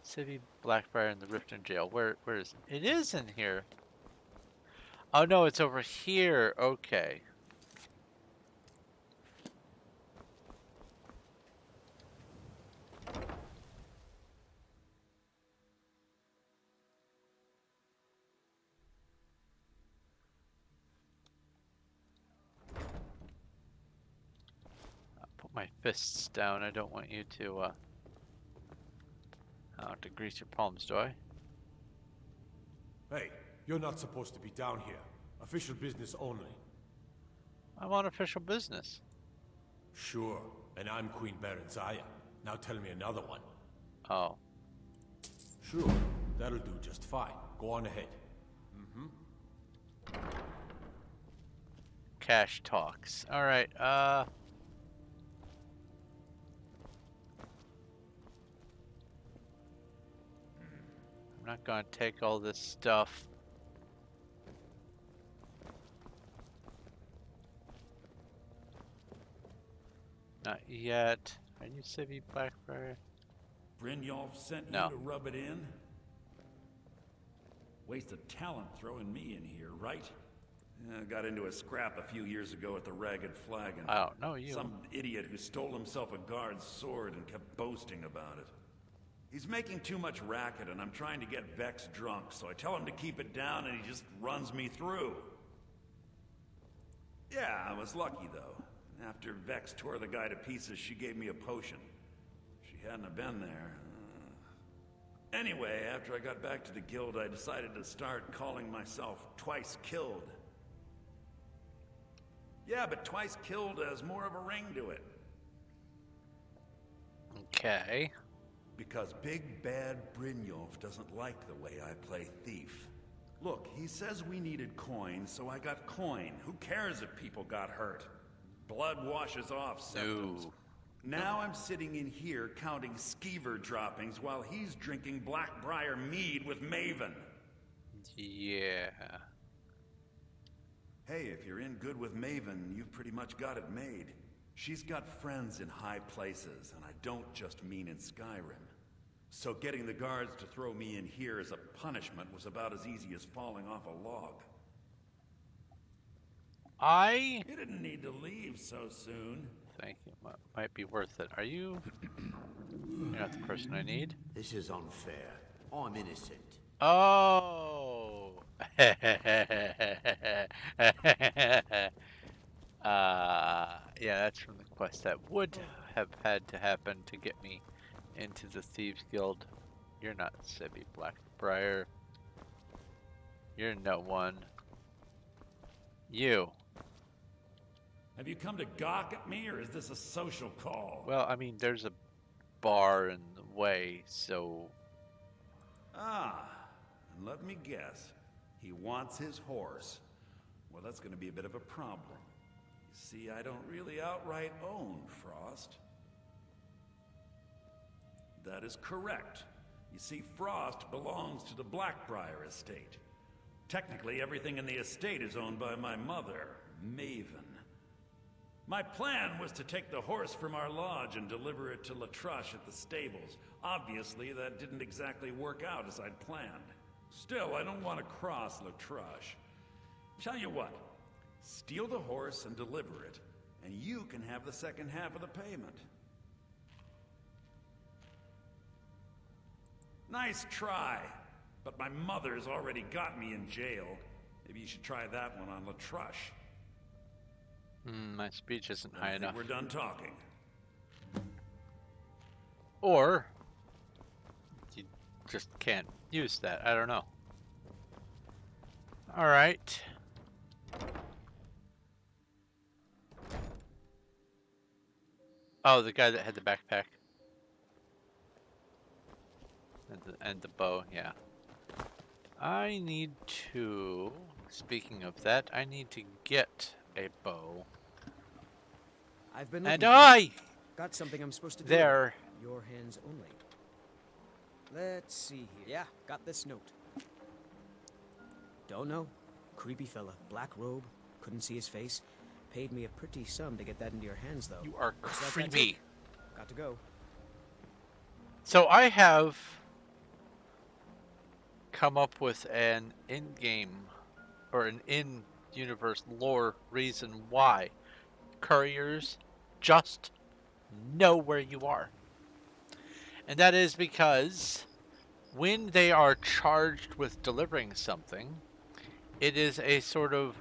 S1: City, Blackbriar, and the Riften jail. Where is it? It is in here. Oh no, it's over here. Okay. I'll put my fists down. I don't want you to I don't have to grease your palms, do I?
S8: Hey, you're not supposed to be down here. Official business only.
S1: I'm on official business.
S8: Sure, and I'm Queen Berenzaya. Now tell me another one.
S1: Oh.
S8: Sure, that'll do just fine. Go on ahead.
S1: Cash talks. Alright, I'm not gonna take all this stuff. Not yet. Are you Civvy Blackbriar?
S14: Brynjolf sent
S1: No.
S14: you to rub it in? Waste of talent throwing me in here, right? I got into a scrap a few years ago at the Ragged Flagon.
S1: I don't know you.
S14: Some idiot who stole himself a guard's sword and kept boasting about it. He's making too much racket and I'm trying to get Vex drunk, so I tell him to keep it down and he just runs me through. Yeah, I was lucky though. After Vex tore the guy to pieces, she gave me a potion. If she hadn't have been there... Anyway, after I got back to the guild, I decided to start calling myself Twice Killed. Yeah, but Twice Killed has more of a ring to it.
S1: Okay.
S14: Because Big Bad Brynjolf doesn't like the way I play thief. Look, he says we needed coin, so I got coin. Who cares if people got hurt? Blood washes off symptoms.
S1: No.
S14: Now I'm sitting in here counting skeever droppings while he's drinking Blackbriar mead with Maven.
S1: Yeah.
S14: Hey, if you're in good with Maven, you've pretty much got it made. She's got friends in high places, and I don't just mean in Skyrim. So getting the guards to throw me in here as a punishment was about as easy as falling off a log. You didn't need to leave so soon.
S1: Thank you. Might be worth it. Are you? You're not the person I need.
S17: This is unfair. I'm innocent.
S1: Oh. Yeah, that's from the quest that would have had to happen to get me into the Thieves Guild. You're not Sibby Blackbriar. You're no one. You.
S14: Have you come to gawk at me, or is this a social call?
S1: Well, I mean, there's a bar in the way, so...
S14: Ah, and let me guess. He wants his horse. Well, that's going to be a bit of a problem. You see, I don't really outright own Frost. That is correct. You see, Frost belongs to the Blackbriar estate. Technically, everything in the estate is owned by my mother, Maven. My plan was to take the horse from our lodge and deliver it to Latrush at the stables. Obviously, that didn't exactly work out as I'd planned. Still, I don't want to cross Latrush. Tell you what, steal the horse and deliver it, and you can have the second half of the payment. Nice try, but my mother's already got me in jail. Maybe you should try that one on Latrush.
S1: My speech isn't high enough.
S14: We're done talking.
S1: Or you just can't use that. I don't know. All right. Oh, the guy that had the backpack and the bow. Yeah. I need to. Speaking of that, I need to get a bow.
S18: I've been
S1: and
S18: looking
S1: I
S18: got something I'm supposed to do.
S1: There.
S18: Your hands only. Let's see here. Yeah, got this note. Don't know. Creepy fella, black robe, couldn't see his face. Paid me a pretty sum to get that into your hands, though.
S1: You are creepy.
S18: Got to go.
S1: So I have come up with an in-game or an in-universe lore reason why couriers just know where you are. And that is because when they are charged with delivering something, it is a sort of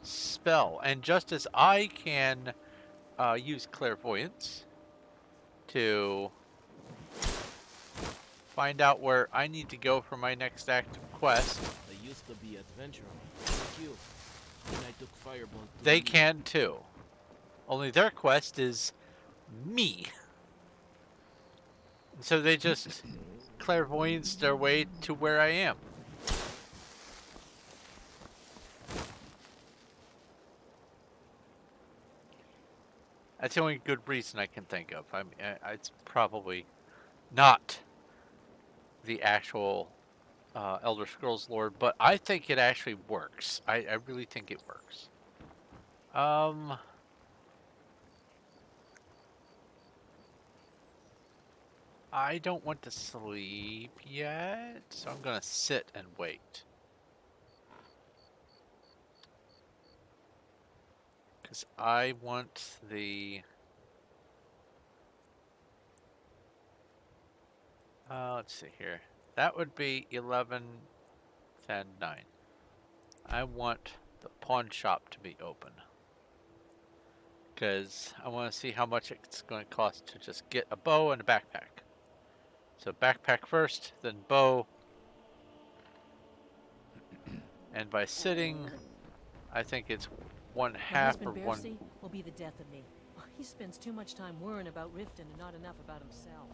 S1: spell. And just as I can use clairvoyance to find out where I need to go for my next active quest,
S13: I used to be adventurer, like you. Then I took Firebolt.
S1: They can too. Only their quest is me. So they just clairvoyance their way to where I am. That's the only good reason I can think of. I mean, it's probably not the actual Elder Scrolls lore, but I think it actually works. I really think it works. I don't want to sleep yet, so I'm gonna sit and wait. Because I want the... let's see here. That would be 11, 10, 9. I want the pawn shop to be open. Because I want to see how much it's going to cost to just get a bow and a backpack. So backpack first, then bow. And by sitting, I think it's one half or one...
S6: Bercy will be the death of me. He spends too much time worrying about Riften and not enough about himself.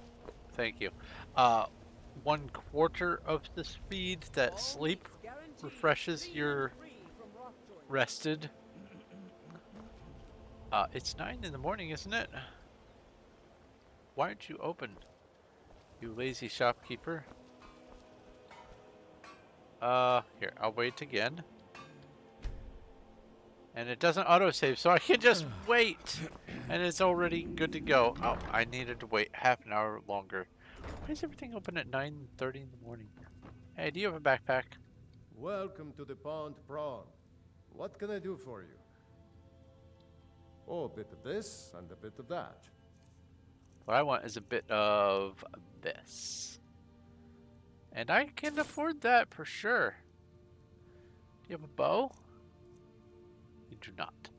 S1: Thank you. 1/4 of the speed that sleep refreshes your rested. It's 9 in the morning, isn't it? Why aren't you open, you lazy shopkeeper? Here, I'll wait again. And it doesn't autosave, so I can just wait. And it's already good to go. Oh, I needed to wait half an hour longer. Why is everything open at 9:30 in the morning? Hey, do you have a backpack?
S4: Welcome to the Pond Prawn. What can I do for you? Oh, a bit of this and a bit of that.
S1: What I want is a bit of this. And I can afford that for sure. Do you have a bow? You do not.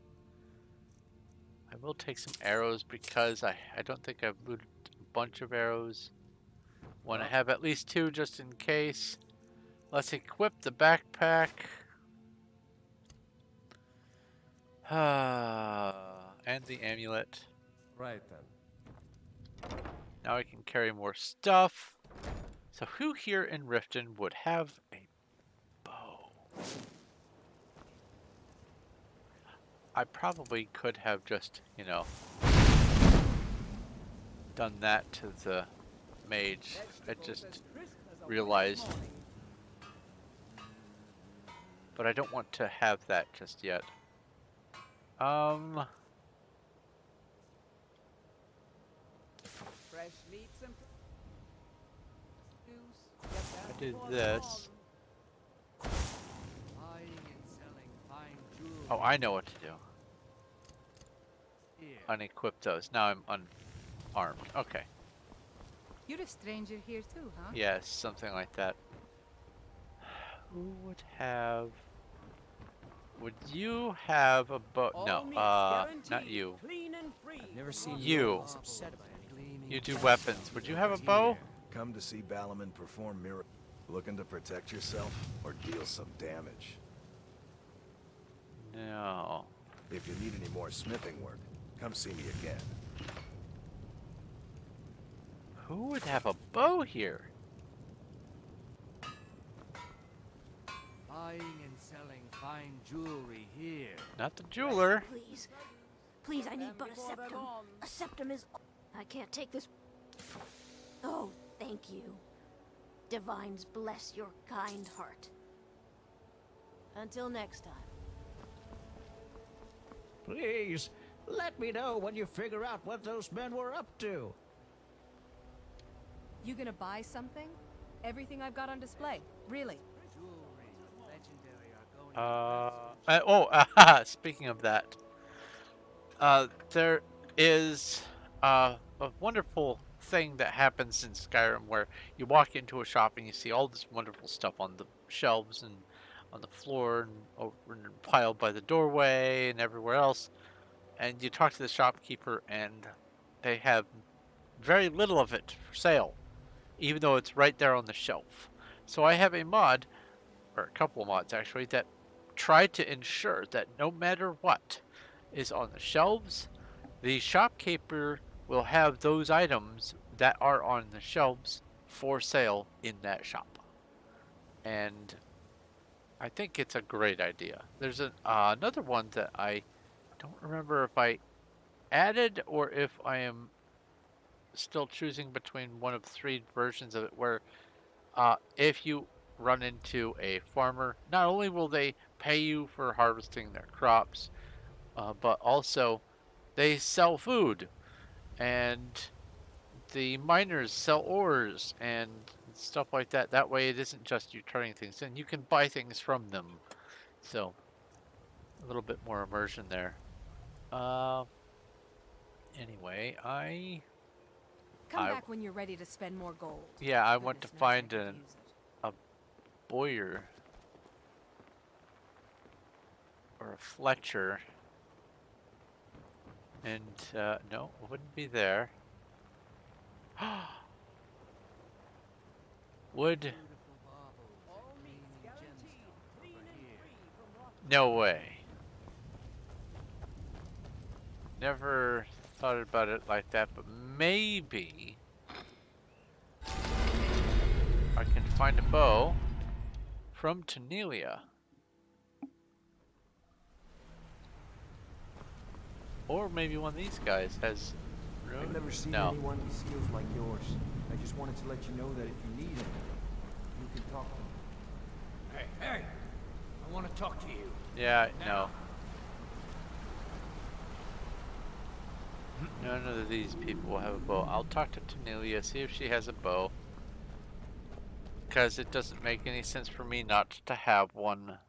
S1: I will take some arrows because I don't think I've looted a bunch of arrows. Want to have at least 2 just in case. Let's equip the backpack. And the amulet.
S4: Right then.
S1: Now I can carry more stuff. So who here in Riften would have a bow? I probably could have just, you know, done that to the mage. I just realized. But I don't want to have that just yet. I did this. Oh, I know what to do. Unequip those. Now I'm unarmed. Okay.
S20: You're a stranger here too, huh?
S1: Yes, something like that. Who would have... Would you have a bow? No, not you.
S18: I've never seen
S1: you.
S18: Upset about anything.
S1: You do weapons. Would you have a bow?
S11: Come to see Balaman perform miracles. Looking to protect yourself or deal some damage?
S1: No.
S11: If you need any more smithing work, come see me again.
S1: Who would have a bow here?
S10: Buying and selling fine jewelry here.
S1: Not the jeweler.
S2: Please. Please, I need but a septum. A septum is... I can't take this... Oh, thank you. Divines bless your kind heart. Until next time.
S19: Please, let me know when you figure out what those men were up to.
S20: You gonna buy something? Everything I've got on display. Really.
S1: Speaking of that, there is a wonderful thing that happens in Skyrim where you walk into a shop and you see all this wonderful stuff on the shelves and on the floor and over and piled by the doorway and everywhere else, and you talk to the shopkeeper and they have very little of it for sale, even though it's right there on the shelf. So I have a mod, or a couple of mods actually, that try to ensure that no matter what is on the shelves, the shopkeeper will have those items that are on the shelves for sale in that shop. And I think it's a great idea. There's another one that I don't remember if I added or if I am still choosing between one of 3 versions of it, where if you run into a farmer, not only will they pay you for harvesting their crops, but also they sell food, and the miners sell ores and stuff like that. That way it isn't just you turning things in. You can buy things from them. So a little bit more immersion there. Anyway,
S20: Come back when you're ready to spend more gold.
S1: Yeah, I want to find a Boyer or a Fletcher. And no, it wouldn't be there. Would... No way. Never thought about it like that, but maybe I can find a bow from Tanelia. Or maybe one of these guys has room.
S15: I've never seen
S1: No.
S15: anyone with skills like yours. I just wanted to let you know that if you need it, you can talk to me.
S10: Hey, I want to talk to you.
S1: Yeah, no. None of these people will have a bow. I'll talk to Tanelia, see if she has a bow. Because it doesn't make any sense for me not to have one.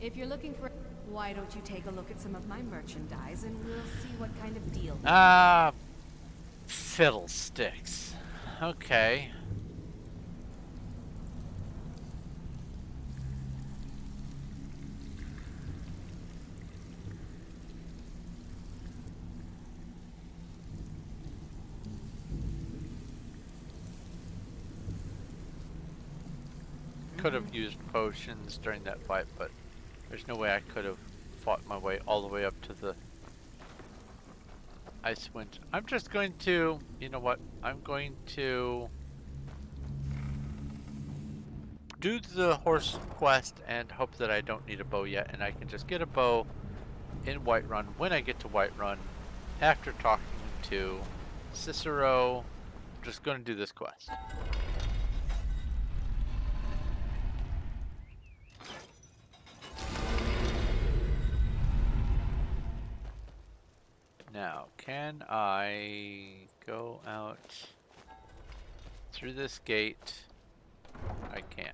S20: If you're looking for... Why don't you take a look at some of my merchandise and we'll see what kind of deal...
S1: Ah, fiddlesticks. Okay. Could have used potions during that fight, but there's no way I could have fought my way all the way up to the ice winch. I'm just going to, you know what? I'm going to do the horse quest and hope that I don't need a bow yet, and I can just get a bow in Whiterun when I get to Whiterun after talking to Cicero. I'm just going to do this quest. Now, can I go out through this gate? I can.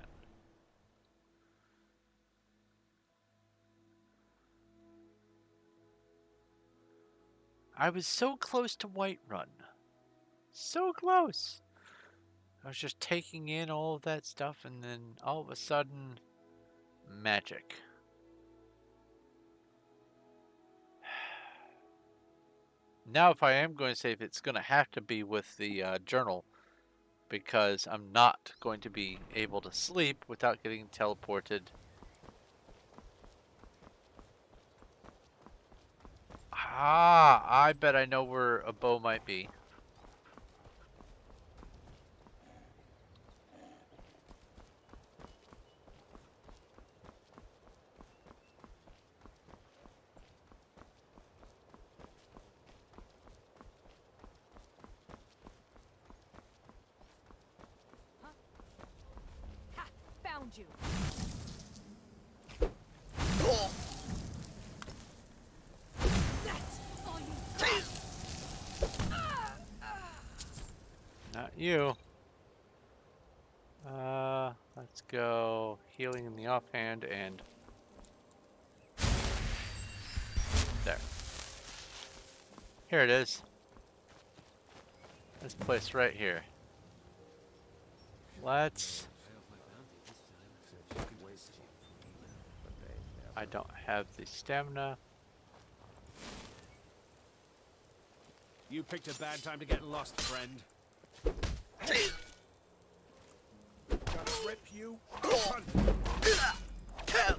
S1: I was so close to Whiterun. So close. I was just taking in all of that stuff, and then all of a sudden, magic. Now, if I am going to save, it's going to have to be with the journal, because I'm not going to be able to sleep without getting teleported. Ah, I bet I know where a bow might be.
S20: Found you. That's all you
S1: Not you. Let's go healing in the offhand and there. Here it is. This place right here. Let's... I don't have the stamina.
S5: You picked a bad time to get lost, friend.
S11: Gonna rip you open. You won't get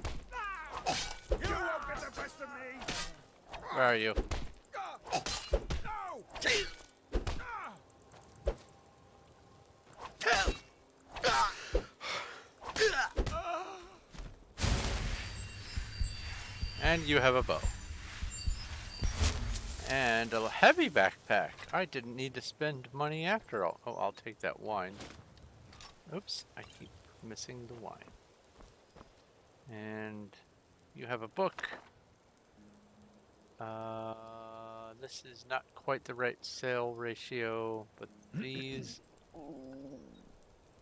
S11: the best of me.
S1: Where are you? And you have a bow. And a heavy backpack. I didn't need to spend money after all. Oh, I'll take that wine. Oops, I keep missing the wine. And you have a book. This is not quite the right sale ratio, but these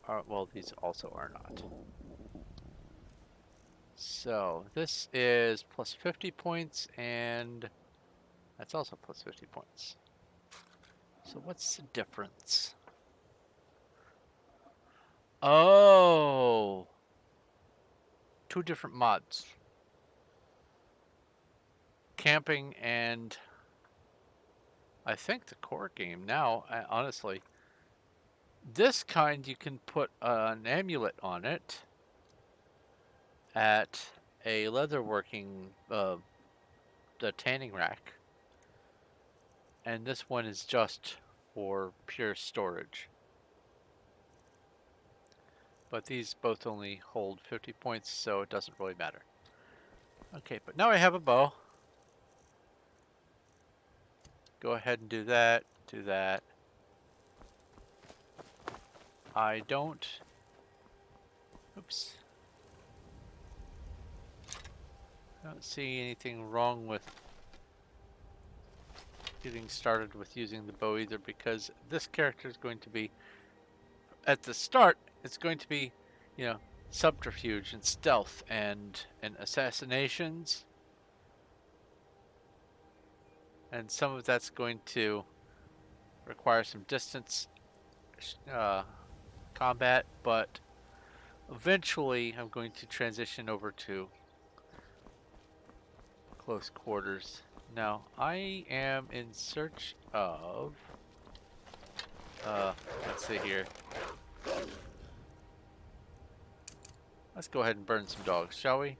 S1: are, well, these also are not. So this is plus 50 points, and that's also plus 50 points. So what's the difference? Oh, two different mods. Camping and I think the core game now, honestly. This kind you can put an amulet on it at a leatherworking, the tanning rack. And this one is just for pure storage. But these both only hold 50 points, so it doesn't really matter. Okay, but now I have a bow. Go ahead and do that, do that. I don't... Oops. I don't see anything wrong with getting started with using the bow either, because this character is going to be, at the start, it's going to be, you know, subterfuge and stealth and assassinations. And some of that's going to require some distance combat, but eventually I'm going to transition over to close quarters. Now, I am in search of... let's see here. Let's go ahead and burn some dogs, shall we?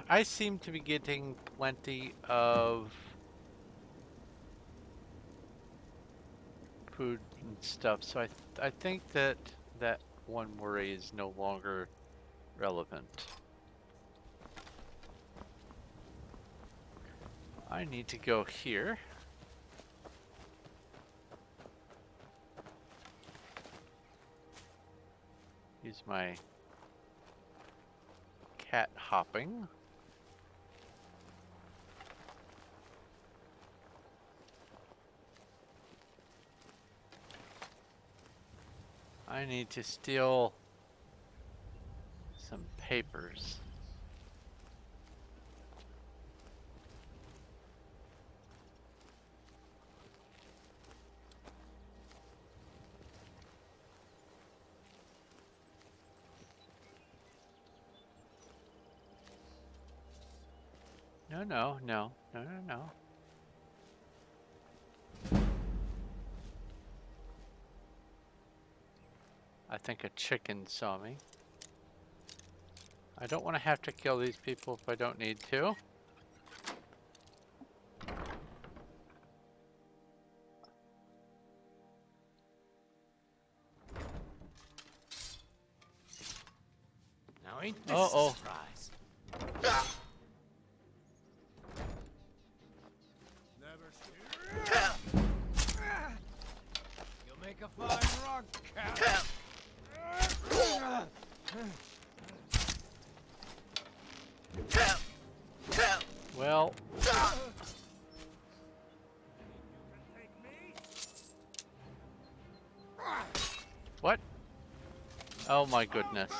S1: I seem to be getting plenty of food and stuff, so I think that that one worry is no longer relevant. I need to go here. Use my cat hopping. I need to steal some papers. No. I think a chicken saw me. I don't want to have to kill these people if I don't need to.
S19: Now ain't this a surprise?
S10: You'll make a fine rock cat.
S1: Well, what? Oh my goodness.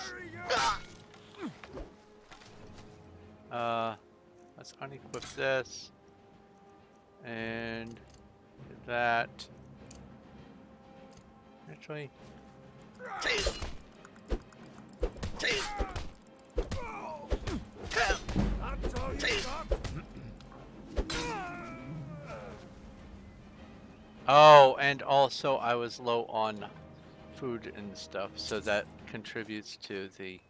S1: Let's unequip this and do that. Actually, oh, and also I was low on food and stuff, so that contributes to the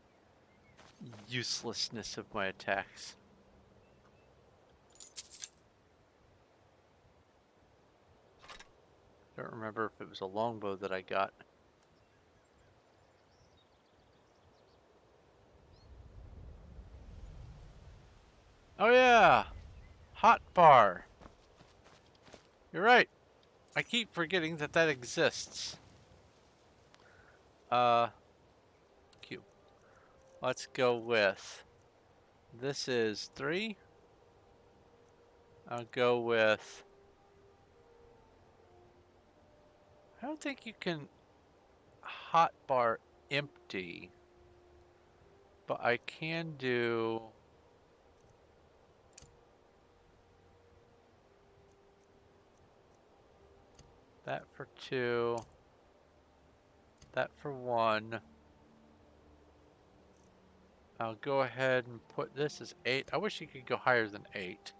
S1: uselessness of my attacks. Don't remember if it was a longbow that I got. Oh yeah! Hot bar! You're right. I keep forgetting that that exists. Cube. Let's go with... This is 3. I'll go with... I don't think you can hotbar empty, but I can do... that for 2, that for 1. I'll go ahead and put this as 8. I wish you could go higher than 8.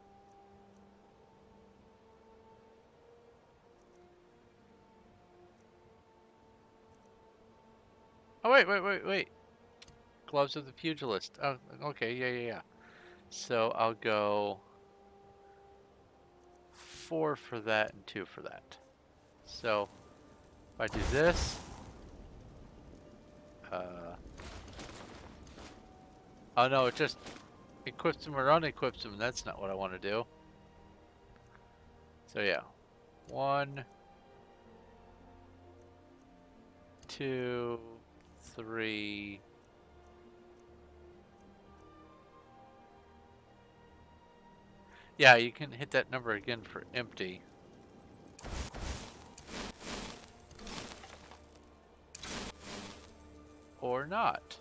S1: Oh, wait. Gloves of the Pugilist. Oh, okay, yeah. So I'll go 4 for that and 2 for that. So if I do this, oh no, it just equips them or unequips them. That's not what I want to do. So yeah, 1, 2, 3, Yeah, you can hit that number again for empty. Or not.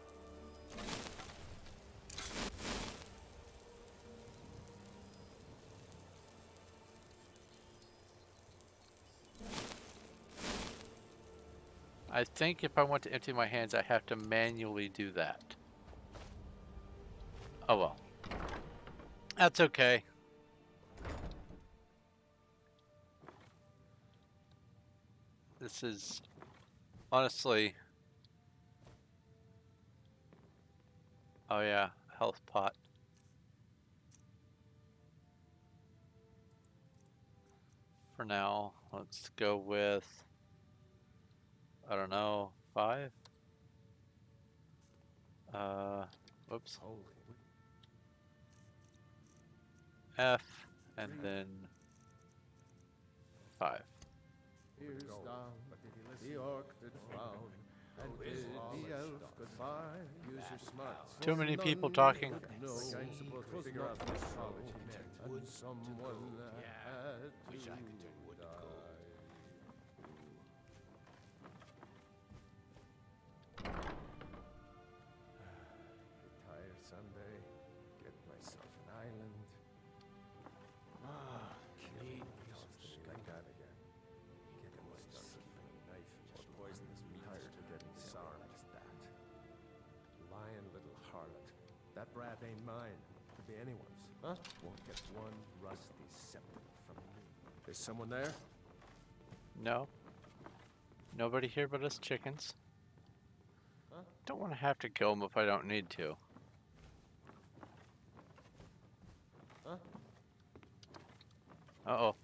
S1: I think if I want to empty my hands, I have to manually do that. Oh well. That's okay. This is honestly... Oh yeah, health pot. For now, let's go with... I don't know, 5? Whoops. F, and then 5.
S4: Here's down, the orc did frown, and bid the elf goodbye. Use your smarts.
S1: Too many people talking.
S4: No, I'm supposed to figure out this college he meant. And someone had to die. Retire someday. Get myself an island. Like that again. Get myself a knife or poisonous meat. Tired of getting sour like that. Lying little harlot. That brat ain't mine. Could be anyone's. Huh? Won't get one rusty scepter from me. Is someone there?
S1: No. Nobody here but us chickens.
S4: Huh?
S1: Don't want to have to kill them if I don't need to.
S4: Huh?
S1: Uh-oh.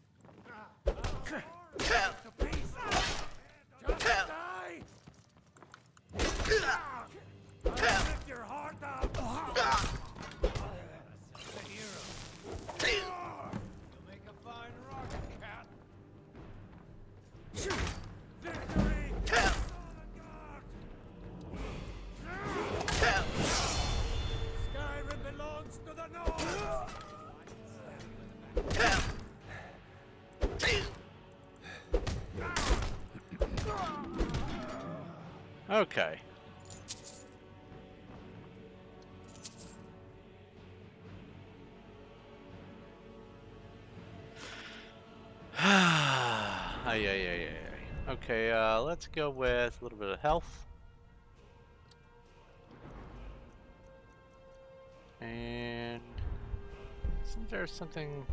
S4: Just die! I'll rip your heart out!
S10: You'll make a fine rocket cat.
S4: Victory! Skyrim belongs to the North!
S1: Okay. Ay. Okay, let's go with a little bit of health. And isn't there something...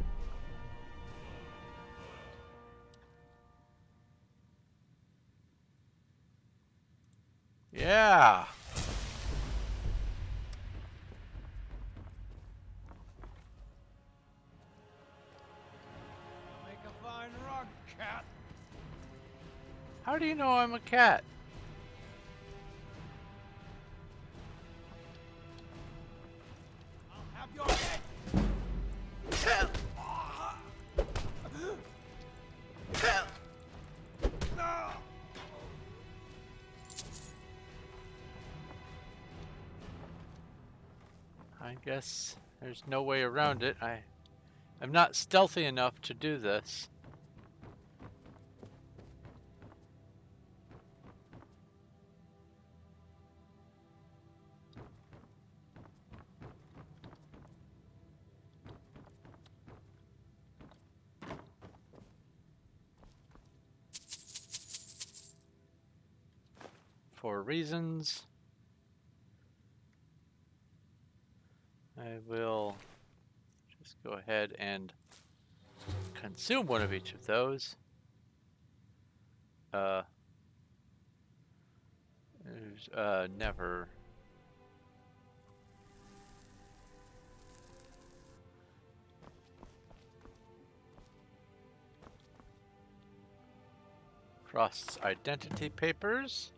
S1: Yeah!
S10: Make a fine rug cat.
S1: How do you know I'm a cat?
S10: I'll have your head. No.
S1: I guess there's no way around it. I'm not stealthy enough to do this. For reasons, I will just go ahead and consume one of each of those. There's never. Frost's identity papers.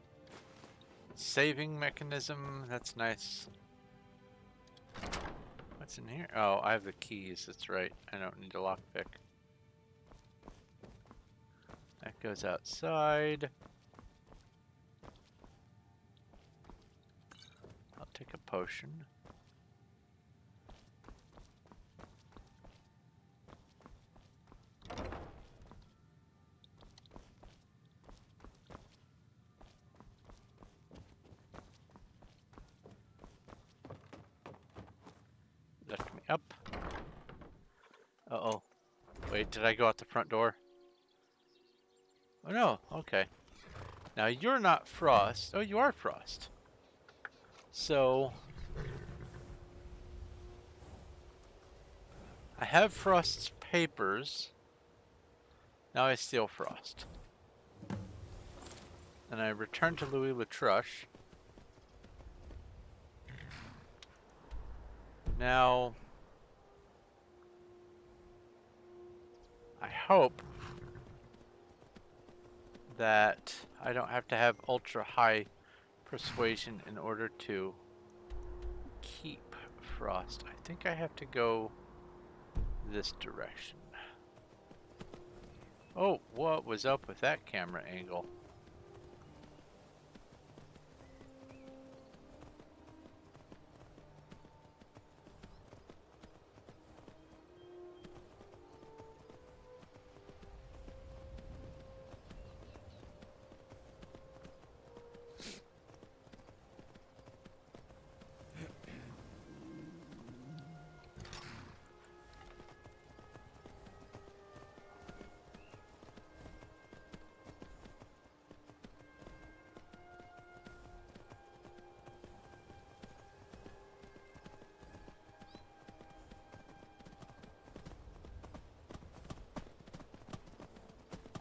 S1: Saving mechanism, that's nice. What's in here? Oh, I have the keys, that's right. I don't need a lockpick. That goes outside. I'll take a potion. Wait, did I go out the front door? Oh no, okay. Now you're not Frost. Oh, you are Frost. So I have Frost's papers. Now I steal Frost. And I return to Louis Latruche. Now I hope that I don't have to have ultra high persuasion in order to keep Frost. I think I have to go this direction. Oh, what was up with that camera angle?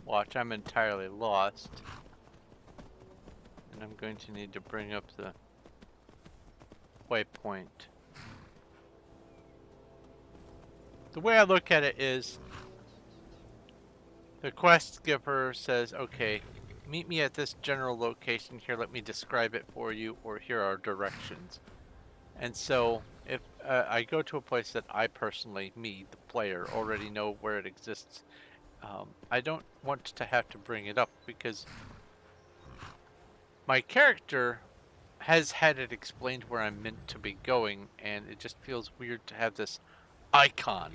S1: Watch, I'm entirely lost. And I'm going to need to bring up the waypoint. The way I look at it is, the quest giver says, okay, meet me at this general location here, let me describe it for you, or here are directions. And so, if I go to a place that I personally, me, the player, already know where it exists, I don't want to have to bring it up because my character has had it explained where I'm meant to be going, and it just feels weird to have this icon.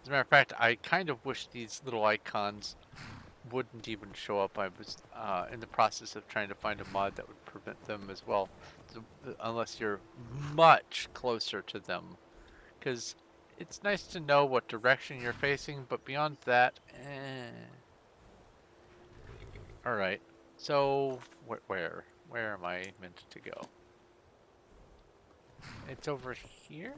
S1: As a matter of fact, I kind of wish these little icons wouldn't even show up. I was in the process of trying to find a mod that would prevent them as well, unless you're much closer to them. Because it's nice to know what direction you're facing, but beyond that, Alright, so where am I meant to go? It's over here?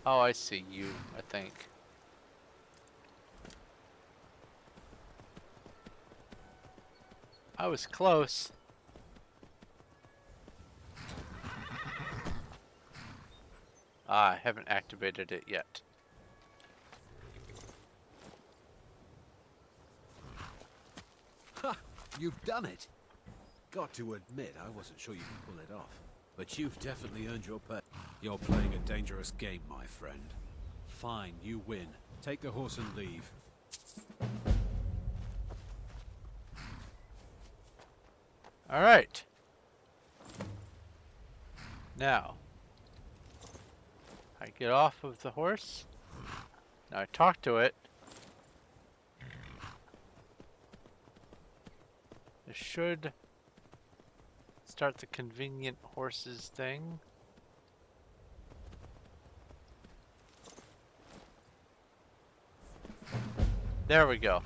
S1: Oh, I see you, I think. I was close. Ah, I haven't activated it yet.
S5: Ha! You've done it! Got to admit, I wasn't sure you could pull it off. But you've definitely earned your pay. You're playing a dangerous game, my friend. Fine, you win. Take the horse and leave.
S1: Alright. Now, I get off of the horse. Now I talk to it. This should start the convenient horses thing. There we go.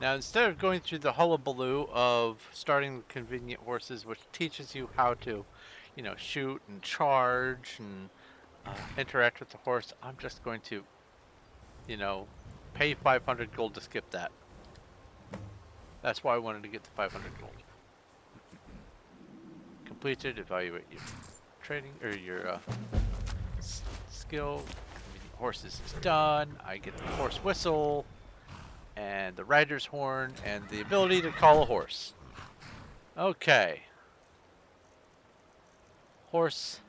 S1: Now instead of going through the hullabaloo of starting the convenient horses, which teaches you how to, you know, shoot and charge and interact with the horse, I'm just going to, you know, pay 500 gold to skip that. That's why I wanted to get the 500 gold. Completed, evaluate your trading, or your skill. Horses is done. I get the horse whistle, and the rider's horn, and the ability to call a horse. Okay. Horse.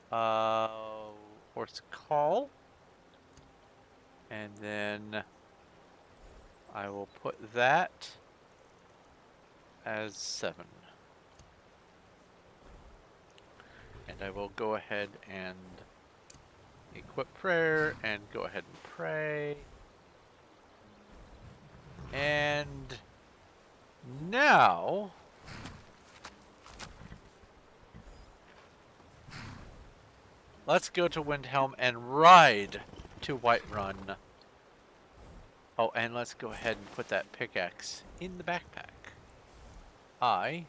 S1: Horse call. And then I will put that as 7. And I will go ahead and equip prayer and go ahead and pray. And now let's go to Windhelm and ride to Whiterun. Oh, and let's go ahead and put that pickaxe in the backpack. I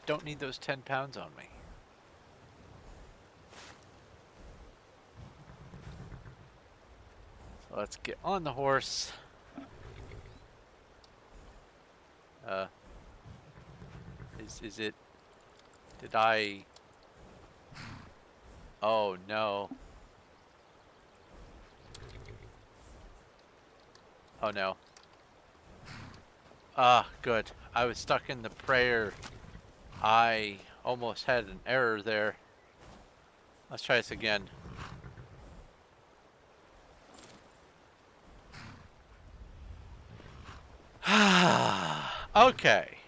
S1: don't need those 10 pounds on me. So let's get on the horse. Is it... Did I... Oh, no. Oh, no. Ah, good. I was stuck in the prayer. I almost had an error there. Let's try this again. Okay.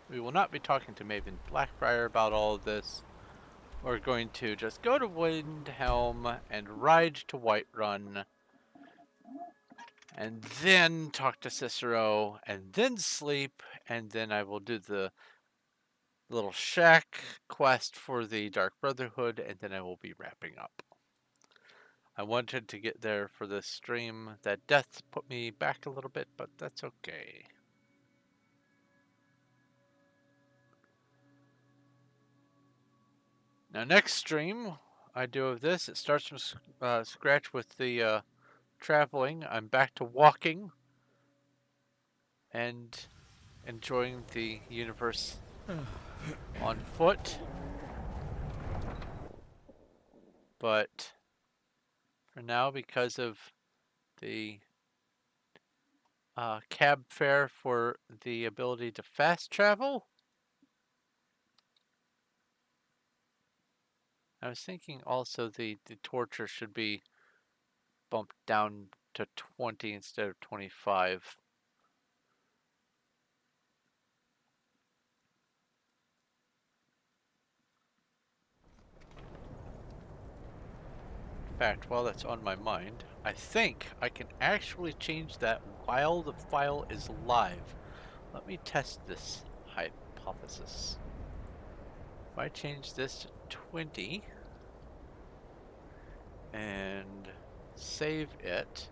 S1: We will not be talking to Maven Blackbriar about all of this. We're going to just go to Windhelm and ride to Whiterun. And then talk to Cicero. And then sleep. And then I will do the little shack quest for the Dark Brotherhood. And then I will be wrapping up. I wanted to get there for this stream. That death put me back a little bit, but that's okay. Now, next stream I do of this, it starts from scratch with the traveling. I'm back to walking and enjoying the universe on foot. But for now, because of the cab fare for the ability to fast travel, I was thinking also the torture should be bumped down to 20 instead of 25. In fact, while that's on my mind, I think I can actually change that while the file is live. Let me test this hypothesis. If I change this to 20 and save it,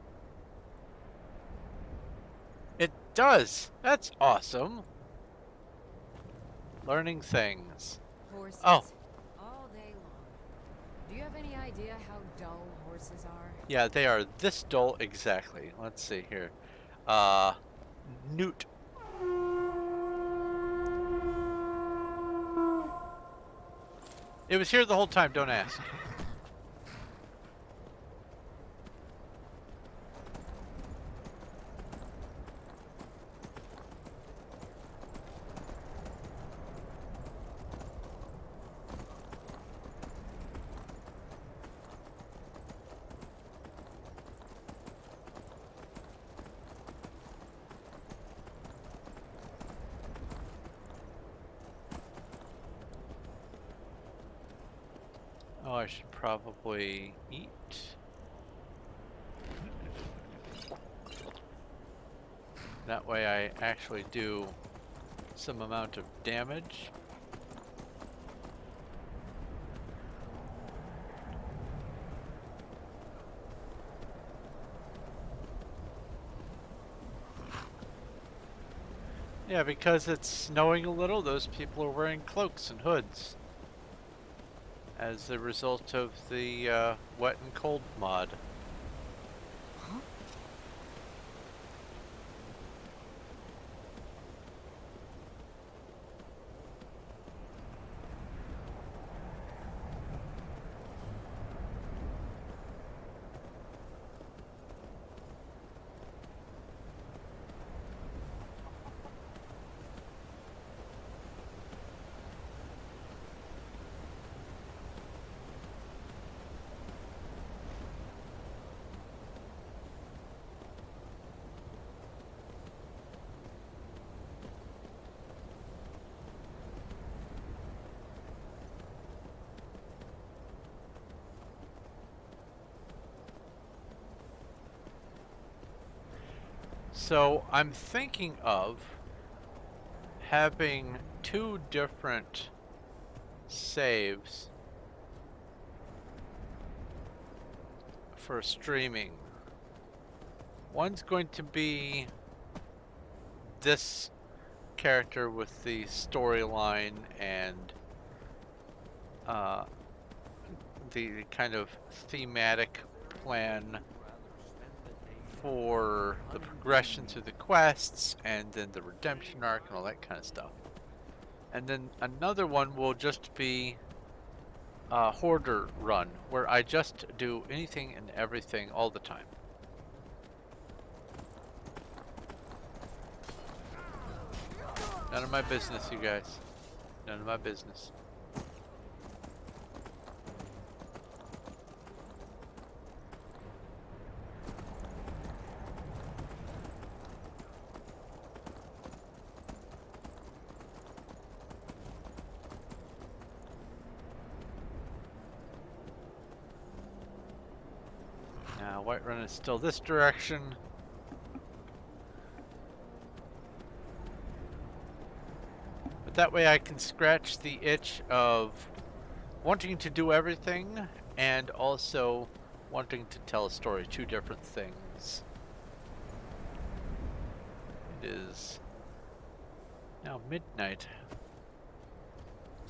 S1: it does! That's awesome! Learning things.
S9: Horses.
S1: Oh.
S9: All day long. Do you have any idea how dull horses are?
S1: Yeah, they are this dull exactly. Let's see here. Newt. It was here the whole time, don't ask. Oh, I should probably eat. That way I actually do some amount of damage. Yeah, because it's snowing a little, those people are wearing cloaks and hoods as a result of the wet and cold mod. So I'm thinking of having two different saves for streaming. One's going to be this character with the storyline and the kind of thematic plan for the progression through the quests and then the redemption arc and all that kind of stuff. And then another one will just be a hoarder run where I just do anything and everything all the time. None of my business, you guys. None of my business. Now, Whiterun is still this direction. But that way I can scratch the itch of wanting to do everything and also wanting to tell a story. Two different things. It is now midnight.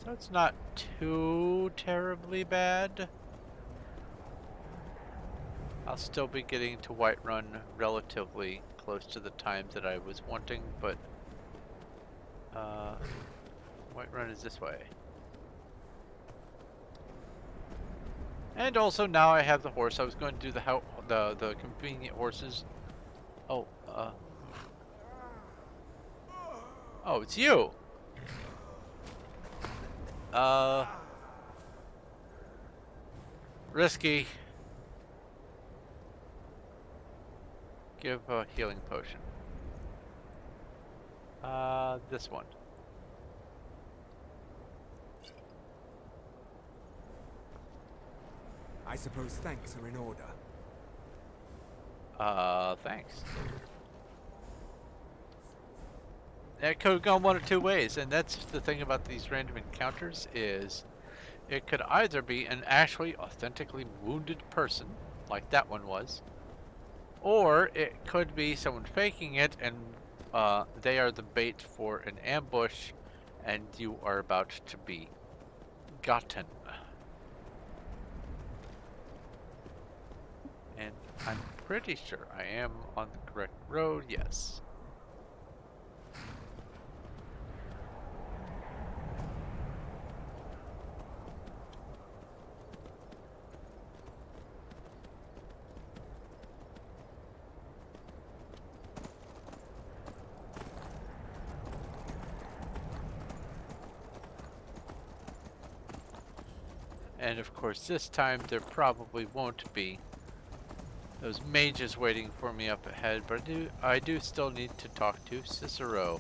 S1: So it's not too terribly bad. I'll still be getting to Whiterun relatively close to the time that I was wanting, but Whiterun is this way. And also now I have the horse. I was going to do the convenient horses. Oh, oh, it's you. Risky. Give a healing potion. This one.
S21: I suppose thanks are in order.
S1: Thanks. That could have gone one of two ways, and that's the thing about these random encounters is it could either be an actually authentically wounded person, like that one was, or it could be someone faking it and they are the bait for an ambush and you are about to be gotten. And I'm pretty sure I am on the correct road, yes. And of course this time there probably won't be those mages waiting for me up ahead, but I do still need to talk to Cicero.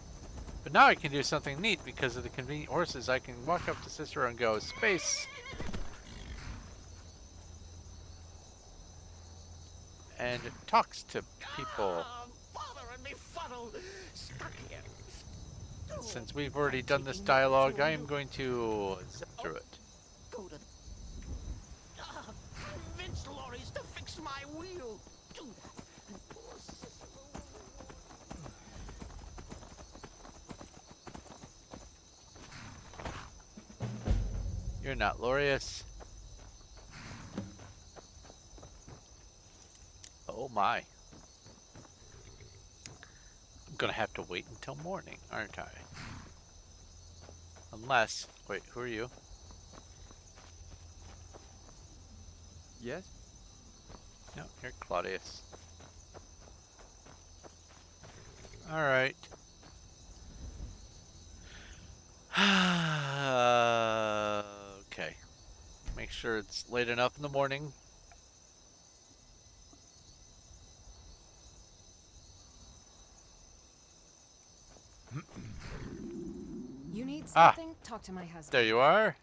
S1: But now I can do something neat because of the convenient horses. I can walk up to Cicero and go, space! And it talks to people. Since we've already done this dialogue, I am going to zip through it.
S19: Go to convince lorries to fix my wheel. Do that. And poor Cicero.
S1: You're not Lorius. Oh my. I'm gonna have to wait until morning, aren't I? Unless, wait, who are you?
S15: Yes?
S1: No, you're Claudius. Alright. Okay. Make sure it's late enough in the morning.
S9: You need something? Talk to my husband.
S1: There you are.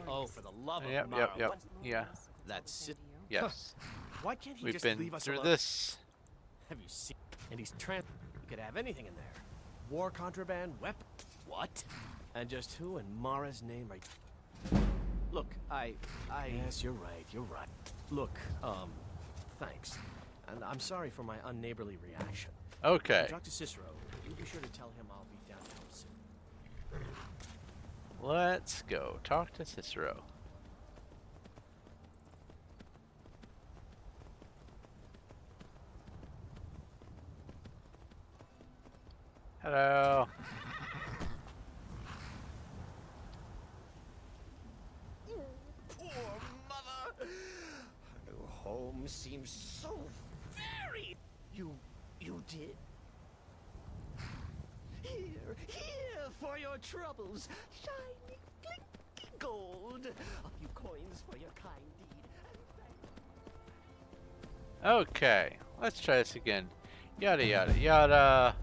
S18: Oh, for the love of
S1: Yep,
S18: Mara.
S1: yep. Yeah.
S18: That's it.
S1: Yes.
S18: Why can't he
S1: We've
S18: just
S1: been
S18: leave us
S1: through
S18: alone?
S1: this.
S18: Have you seen? And he's you could have anything in there. War contraband, weapon. What? And just who in Mara's name are you? Look, I. Yes, you're right. You're right. Look, Thanks. And I'm sorry for my unneighborly reaction.
S1: Okay.
S18: Talk to Cicero. You be sure to tell him I'll be down to help soon.
S1: Let's go talk to Cicero. Hello.
S19: Poor mother. Her home seems so very... You did? Here for your troubles. Shiny, clinky gold. A few coins for your kind deed.
S1: Okay, let's try this again. Yada yada yada.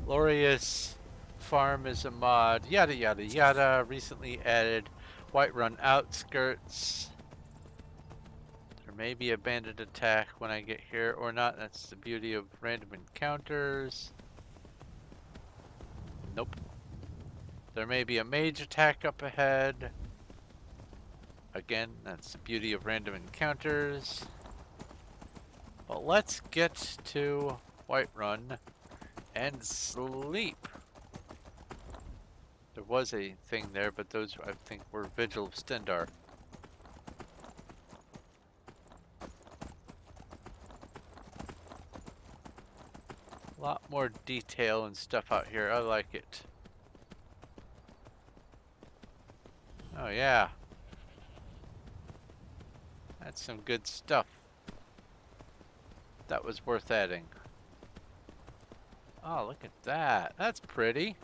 S1: Glorious Farm is a mod. Yada yada yada. Recently added Whiterun outskirts. There may be a bandit attack when I get here or not. That's the beauty of random encounters. Nope. There may be a mage attack up ahead. Again, that's the beauty of random encounters. But let's get to Whiterun and sleep. There was a thing there, but those I think were Vigil of Stendarr. A lot more detail and stuff out here. I like it. Oh yeah. That's some good stuff. That was worth adding. Oh, look at that. That's pretty.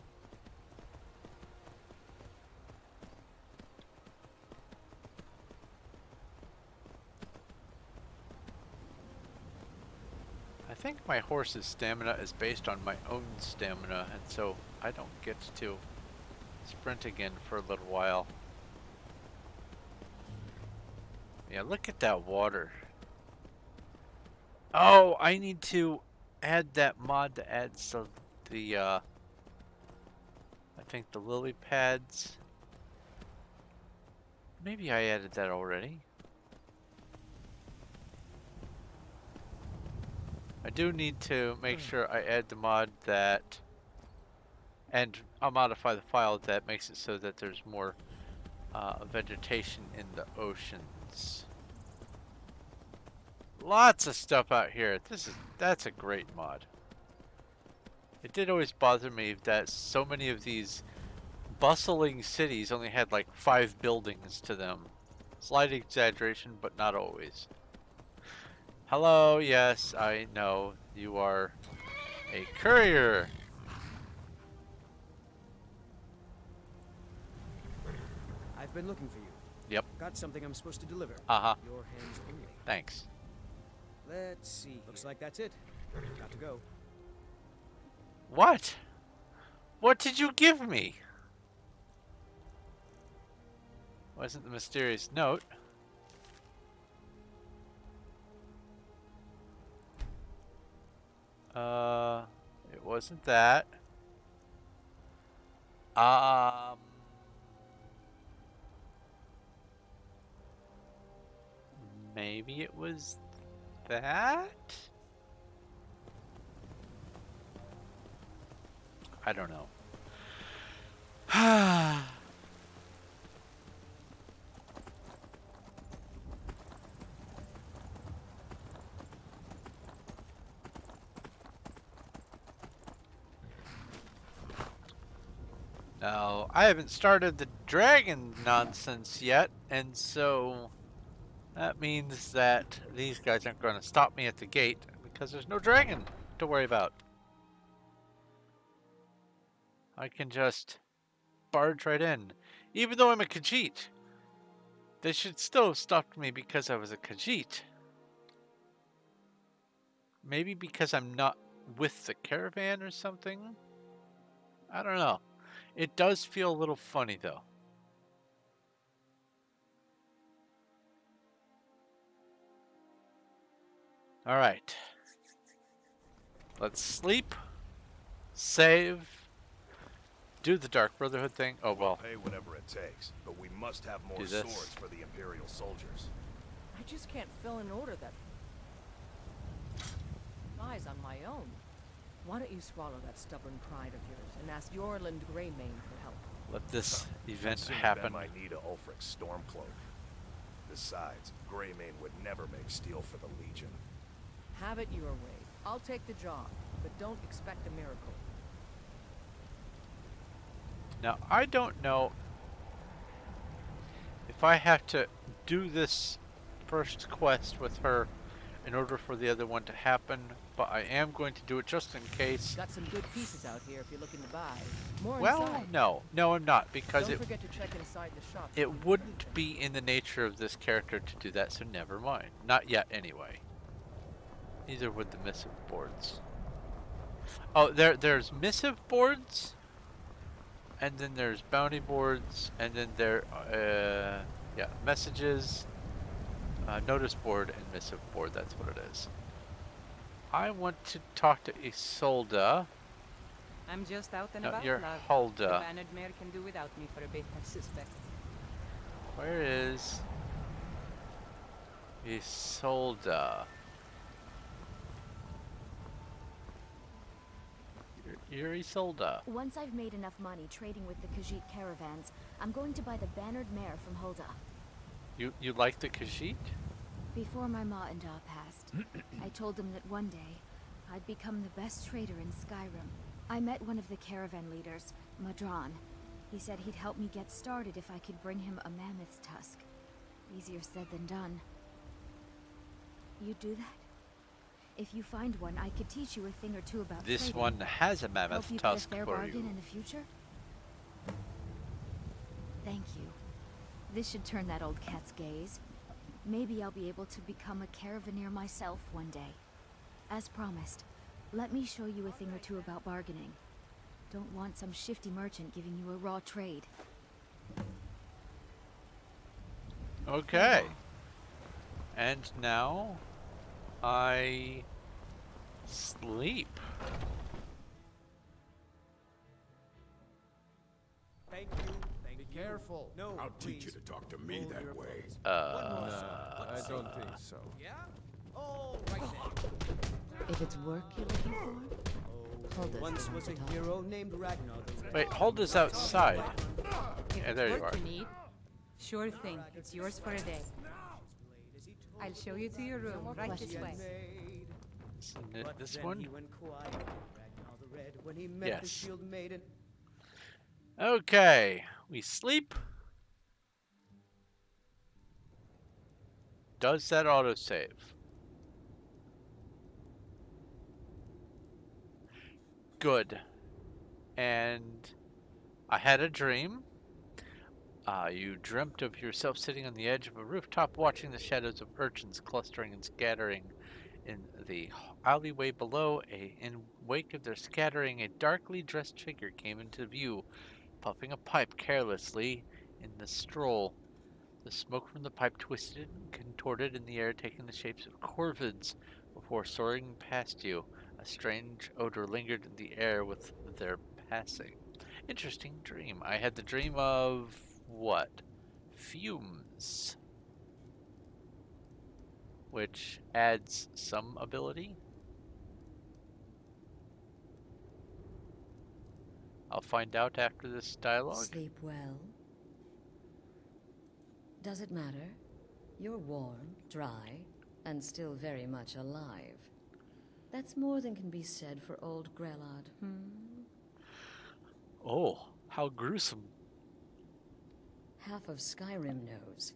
S1: I think my horse's stamina is based on my own stamina, and so I don't get to sprint again for a little while. Yeah, look at that water. Oh, I need to add that mod that adds the I think the lily pads. Maybe I added that already. I do need to make sure I add the mod that, and I'll modify the file that makes it so that there's more vegetation in the oceans. Lots of stuff out here. That's a great mod. It did always bother me that so many of these bustling cities only had like 5 buildings to them. Slight exaggeration, but not always. Hello, yes, I know you are a courier.
S18: I've been looking for you.
S1: Yep.
S18: Got something I'm supposed to deliver.
S1: Uh-huh.
S18: Your hands only.
S1: Thanks.
S18: Let's see. Looks like that's it. Got to go.
S1: What? What did you give me? Wasn't the mysterious note? It wasn't that. Maybe it was that? I don't know. Now, I haven't started the dragon nonsense yet, and so that means that these guys aren't going to stop me at the gate because there's no dragon to worry about. I can just barge right in. Even though I'm a Khajiit, they should still have stopped me because I was a Khajiit. Maybe because I'm not with the caravan or something? I don't know. It does feel a little funny though. All right. Let's sleep, save, do the Dark Brotherhood thing. Oh well.
S11: Pay whatever it takes, but we must have more
S1: Do this.
S11: swords for the Imperial soldiers.
S6: I just can't fill an order that... eyes on my own. Why don't you swallow that stubborn pride of yours and ask Yorland Greymane for help?
S1: Let this event
S11: Considering
S1: happen.
S11: them might need a Ulfric Stormcloak. Besides, Greymane would never make steel for the Legion.
S6: Have it your way. I'll take the job, but don't expect a miracle.
S1: Now, I don't know if I have to do this first quest with her in order for the other one to happen, but I am going to do it just in case.
S6: Got some good pieces out here if you're looking to buy. More
S1: Well,
S6: inside.
S1: no, I'm not, because
S6: Don't forget to check inside the shop.
S1: it wouldn't be in the nature of this character to do that, so never mind. Not yet, anyway. Neither would the missive boards. Oh, there's missive boards, and then there's bounty boards, and then yeah, messages, notice board, and missive board. That's what it is. I want to talk to Isolde.
S9: I'm just out and
S1: No,
S9: about,
S1: you're
S9: love.
S1: Hulda.
S9: The Bannered Mare can do without me for a bit, I suspect.
S1: Where is Isolde? You're Isolde.
S2: Once I've made enough money trading with the Khajiit caravans, I'm going to buy the Bannered Mare from Hulda.
S1: You like the Khajiit?
S2: Before my ma and da passed, I told them that one day I'd become the best trader in Skyrim. I met one of the caravan leaders, Madron. He said he'd help me get started if I could bring him a mammoth's tusk. Easier said than done. You'd do that? If you find one, I could teach you a thing or two about
S1: This
S2: trading.
S1: one has a mammoth
S2: Help you
S1: tusk
S2: get a fair
S1: for
S2: bargain
S1: you.
S2: in the future? Thank you. This should turn that old cat's gaze. Maybe I'll be able to become a caravaneer myself one day. As promised, let me show you a thing or two about bargaining. Don't want some shifty merchant giving you a raw trade.
S1: Okay. And now I sleep.
S15: Thank you.
S10: Be careful.
S15: No,
S16: I'll teach you to talk to me that way.
S4: I don't think so.
S15: Yeah? Oh, right then.
S2: If it's work you're looking for, Hulda's
S18: Once
S2: the one
S18: was
S2: to
S18: a
S2: talk.
S18: hero named Ragnar.
S1: Wait, Hulda's outside. Yeah, there you are.
S9: Work you need? Sure thing. It's yours for a day. I'll show you to your room right this way.
S1: Isn't it this one?
S18: When he met the
S1: Yes.
S18: shield maiden.
S1: Okay, we sleep. Does that autosave? Good. And I had a dream. You dreamt of yourself sitting on the edge of a rooftop watching the shadows of urchins clustering and scattering in the alleyway below. In wake of their scattering, a darkly dressed figure came into view, puffing a pipe carelessly in the stroll. The smoke from the pipe twisted and contorted in the air, taking the shapes of corvids before soaring past you. A strange odor lingered in the air with their passing. Interesting dream. I had the dream of what? Fumes. Which adds some ability. I'll find out after this dialogue.
S22: Sleep well. Does it matter? You're warm, dry, and still very much alive. That's more than can be said for old Grelod,
S1: Oh, how gruesome.
S22: Half of Skyrim knows.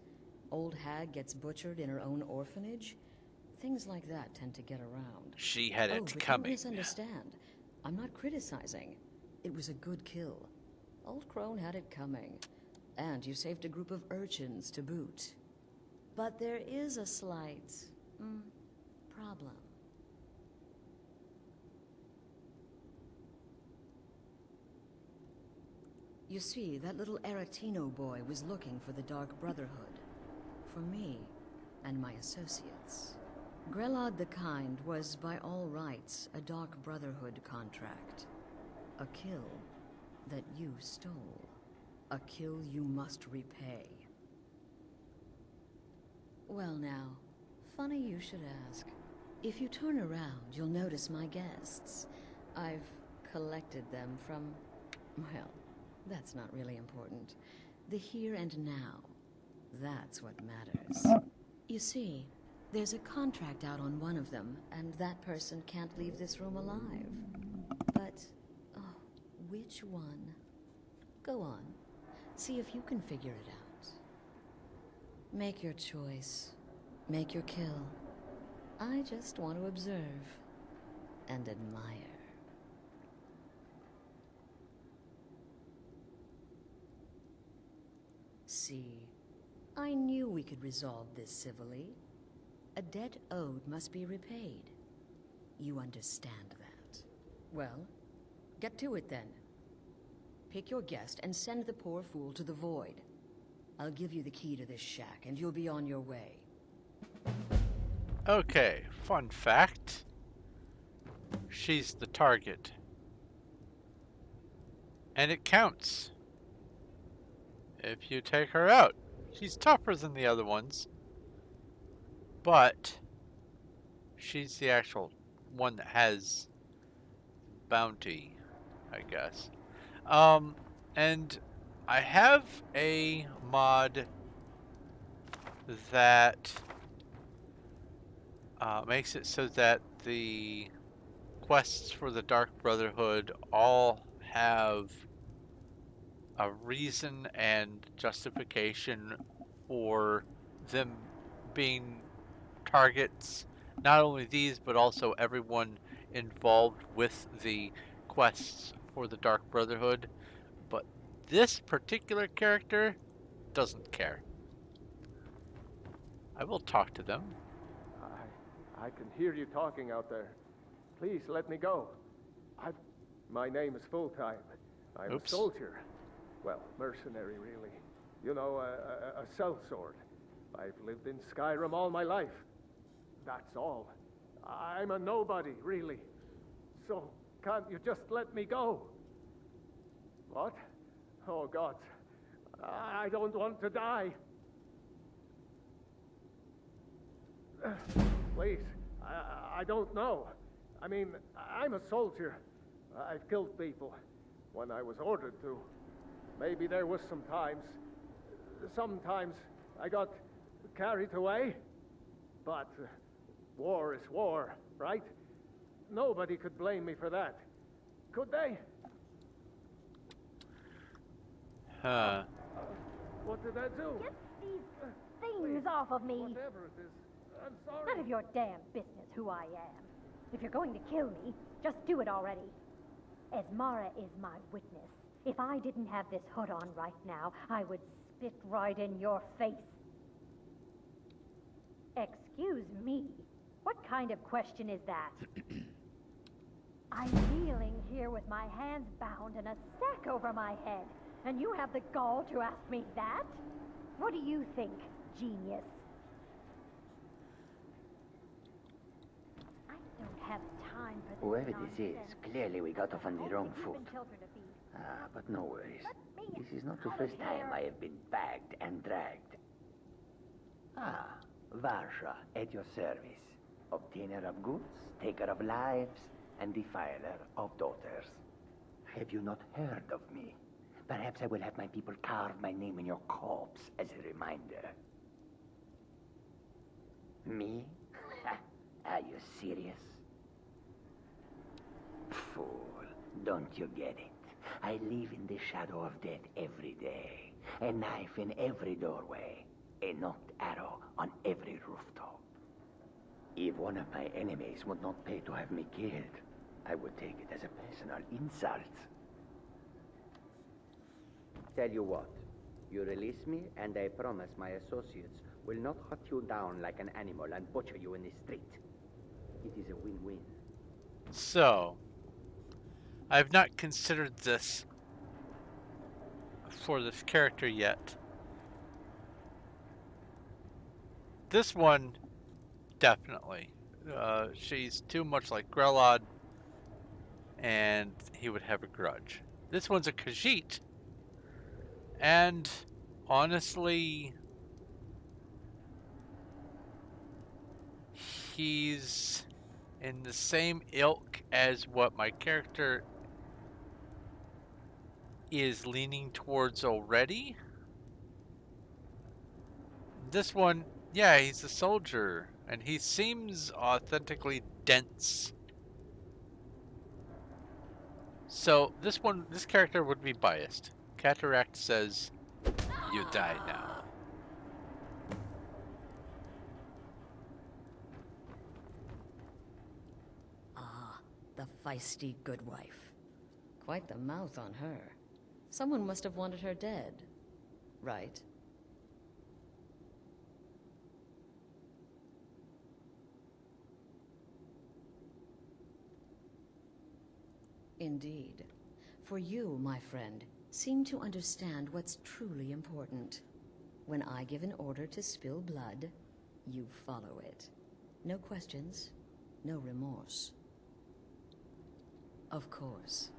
S22: Old hag gets butchered in her own orphanage. Things like that tend to get around.
S1: She had it
S22: but
S1: coming.
S22: Don't misunderstand. I'm not criticizing. It was a good kill. Old Crone had it coming. And you saved a group of urchins to boot. But there is a slight problem. You see, that little Aratino boy was looking for the Dark Brotherhood. For me and my associates. Grelod the Kind was, by all rights, a Dark Brotherhood contract. A kill that you stole. A kill you must repay. Well now, funny you should ask. If you turn around, you'll notice my guests. I've collected them from, well, that's not really important. The here and now. That's what matters. You see, there's a contract out on one of them, and that person can't leave this room alive. But, oh, which one? Go on. See if you can figure it out. Make your choice. Make your kill. I just want to observe and admire. See, I knew we could resolve this civilly. A debt owed must be repaid. You understand that. Well, get to it then. Pick your guest and send the poor fool to the void. I'll give you the key to this shack and you'll be on your way.
S1: Okay, fun fact. She's the target. And it counts. If you take her out. She's tougher than the other ones. But she's the actual one that has bounty, I guess. And I have a mod that makes it so that the quests for the Dark Brotherhood all have a reason and justification for them being targets. Not only these, but also everyone involved with the quests for the Dark Brotherhood. But this particular character doesn't care. I will talk to them.
S4: I can hear you talking out there. Please let me go. My name is Full-Time. I'm a soldier. Well, mercenary, really. You know, a sellsword. I've lived in Skyrim all my life. That's all. I'm a nobody, really. So, can't you just let me go? What? Oh, God. I don't want to die. Please, I don't know. I mean, I'm a soldier. I've killed people when I was ordered to. Maybe there was sometimes I got carried away. But war is war, right? Nobody could blame me for that. Could they? What did I do?
S2: Get these things off of me.
S4: Whatever it is, I'm sorry.
S2: None of your damn business who I am. If you're going to kill me, just do it already. Esmara is my witness. If I didn't have this hood on right now, I would spit right in your face. Excuse me. What kind of question is that? I'm kneeling here with my hands bound and a sack over my head, and you have the gall to ask me that? What do you think, genius? I don't have time for this
S3: Whoever
S2: nonsense.
S3: this is, clearly we got off on the wrong
S2: You've
S3: foot.
S2: been children to feed.
S3: But no worries. This is not the first time I have been bagged and dragged. Varsha, at your service. Obtainer of goods, taker of lives, and defiler of daughters. Have you not heard of me? Perhaps I will have my people carve my name in your corpse as a reminder. Me? Are you serious? Fool, don't you get it? I live in the shadow of death every day. A knife in every doorway. A knocked arrow on every rooftop. If one of my enemies would not pay to have me killed, I would take it as a personal insult. Tell you what, you release me and I promise my associates will not hunt you down like an animal and butcher you in the street. It is a win-win.
S1: So, I've not considered this for this character yet. This one, definitely. She's too much like Grelod, and he would have a grudge. This one's a Khajiit, and honestly, he's in the same ilk as what my character is leaning towards already. This one, yeah, he's a soldier, and he seems authentically dense. So this character would be biased. Cataract says, "You die now."
S22: Ah, the feisty good wife. Quite the mouth on her. Someone must have wanted her dead. Right? Indeed. For you, my friend, seem to understand what's truly important. When I give an order to spill blood, you follow it. No questions, no remorse. Of course.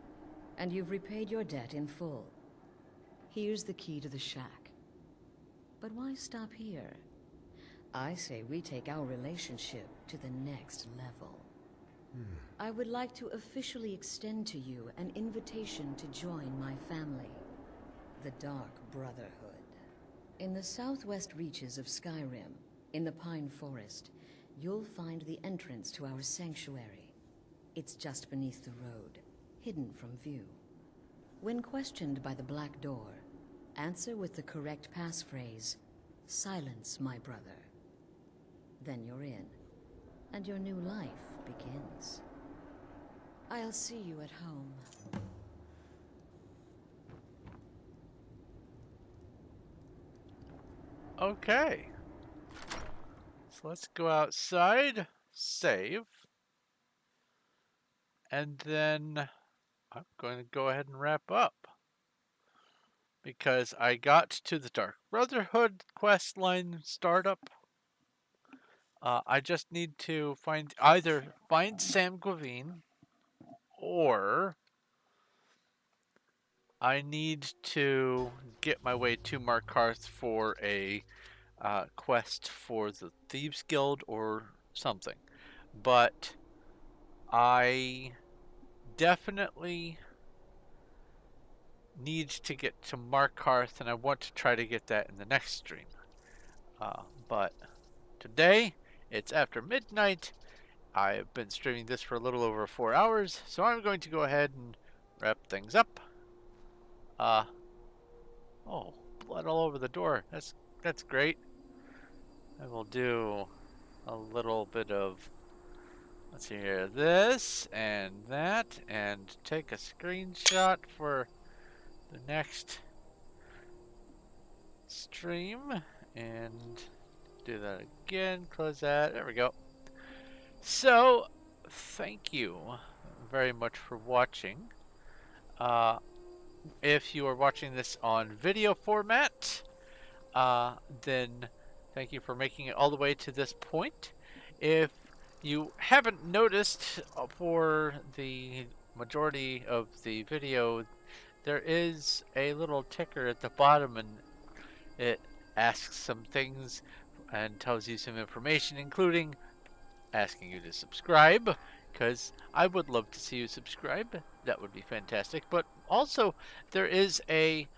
S22: And you've repaid your debt in full. Here's the key to the shack. But why stop here? I say we take our relationship to the next level. I would like to officially extend to you an invitation to join my family, the Dark Brotherhood. In the southwest reaches of Skyrim, in the Pine Forest, you'll find the entrance to our sanctuary. It's just beneath the road, hidden from view. When questioned by the Black Door, answer with the correct passphrase, "Silence, my brother." Then you're in, and your new life begins. I'll see you at home.
S1: Okay. So let's go outside, save, and then I'm going to go ahead and wrap up. Because I got to the Dark Brotherhood quest line startup. I just need to either find Sam Gavin, or I need to get my way to Markarth for a quest for the Thieves Guild or something. But I definitely need to get to Markarth, and I want to try to get that in the next stream. But today, it's after midnight. I've been streaming this for a little over 4 hours, so I'm going to go ahead and wrap things up. Oh, blood all over the door. That's great. I will do a little bit of, let's see here, this and that, and take a screenshot for the next stream, and do that again, close that, there we go. So, thank you very much for watching. If you are watching this on video format, then thank you for making it all the way to this point. If you haven't noticed, for the majority of the video, there is a little ticker at the bottom, and it asks some things and tells you some information, including asking you to subscribe, because I would love to see you subscribe. That would be fantastic. But also, there is a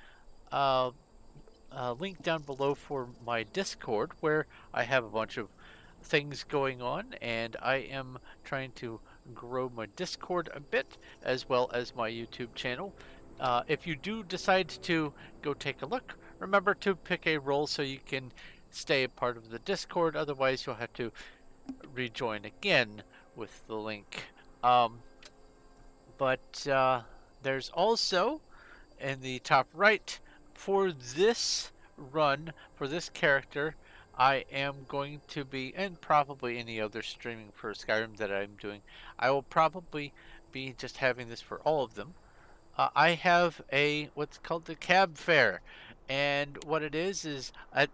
S1: link down below for my Discord, where I have a bunch of things going on, and I am trying to grow my Discord a bit, as well as my YouTube channel. If you do decide to go take a look, remember to pick a role so you can stay a part of the Discord. Otherwise, you'll have to rejoin again with the link. But there's also, in the top right, for this run, for this character, I am going to be, and probably any other streaming for Skyrim that I'm doing, I will probably be just having this for all of them. I have what's called the Cab Fare, and what it is I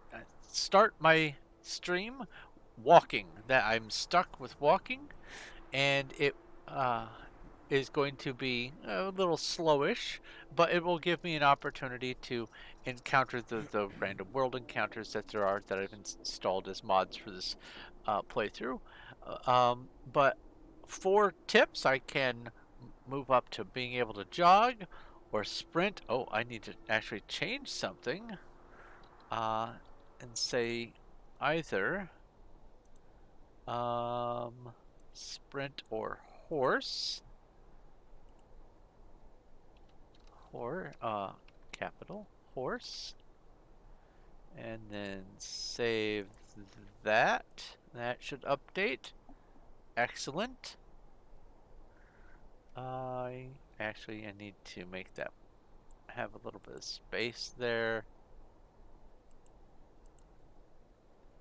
S1: start my stream walking, that I'm stuck with walking, and it is going to be a little slowish, but it will give me an opportunity to encounter the random world encounters that there are, that I've installed as mods for this playthrough. But for tips, I can move up to being able to jog or sprint. Oh, I need to actually change something and say either sprint or horse. Or capital horse, and then save that. That should update. Excellent. I need to make that have a little bit of space there,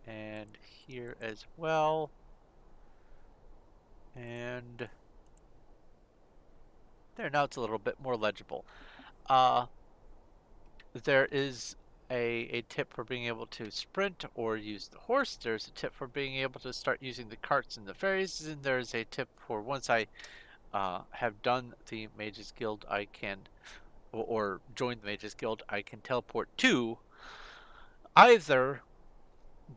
S1: and here as well, and there. Now it's a little bit more legible. There is a tip for being able to sprint or use the horse. There's a tip for being able to start using the carts and the ferries, and there's a tip for once I have done the Mages Guild, I can, or join the Mages Guild, I can teleport to either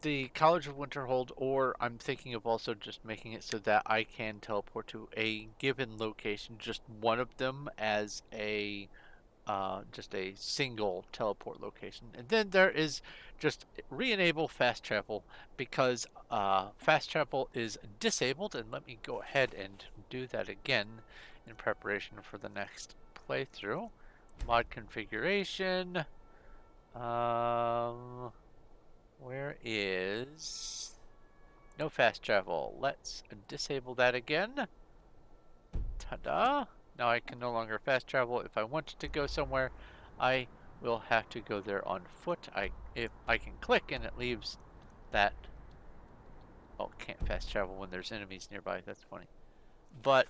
S1: the College of Winterhold, or I'm thinking of also just making it so that I can teleport to a given location, just one of them as a just a single teleport location. And then there is just re-enable fast travel, because fast travel is disabled. And let me go ahead and do that again in preparation for the next playthrough. Mod configuration. Where is no fast travel? Let's disable that again. Ta-da! Now I can no longer fast travel. If I want to go somewhere, I will have to go there on foot. If I can click and it leaves that. Oh, can't fast travel when there's enemies nearby. That's funny. But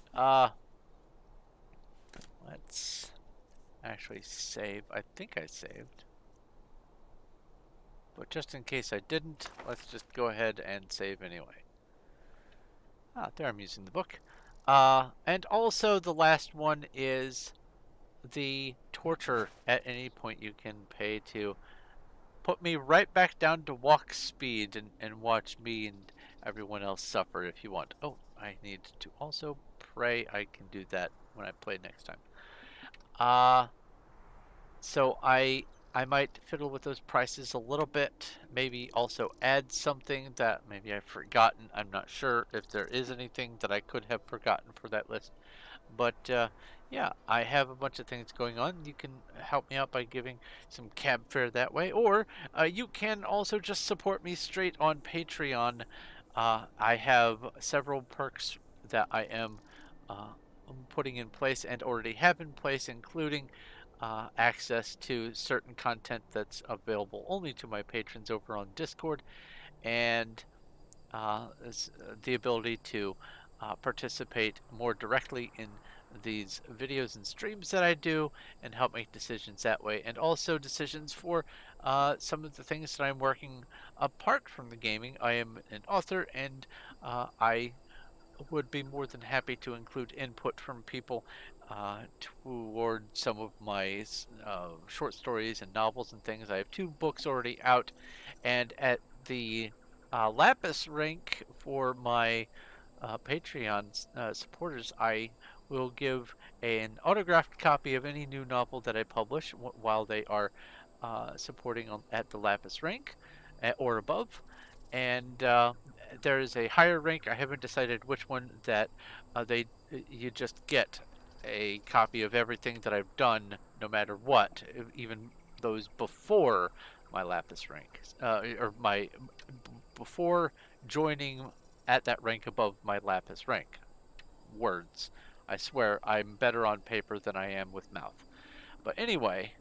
S1: let's actually save. I think I saved. But just in case I didn't, let's just go ahead and save anyway. There I'm using the book. And also the last one is the torture. At any point you can pay to put me right back down to walk speed and watch me and everyone else suffer if you want. Oh, I need to also pray. I can do that when I play next time. So I might fiddle with those prices a little bit. Maybe also add something that maybe I've forgotten. I'm not sure if there is anything that I could have forgotten for that list. But yeah, I have a bunch of things going on. You can help me out by giving some cab fare that way. Or you can also just support me straight on Patreon. I have several perks that I am putting in place and already have in place, including access to certain content that's available only to my patrons over on Discord, and the ability to participate more directly in these videos and streams that I do and help make decisions that way, and also decisions for some of the things that I'm working apart from the gaming. I am an author, and I would be more than happy to include input from people toward some of my short stories and novels and things. I have 2 books already out, and at the Lapis rank for my Patreon supporters, I will give an autographed copy of any new novel that I publish while they are supporting at the Lapis rank or above. And there is a higher rank. I haven't decided which one that you just get a copy of everything that I've done, no matter what, even those before my Lapis rank, or before joining at that rank above my Lapis rank. Words. I swear I'm better on paper than I am with mouth. But anyway,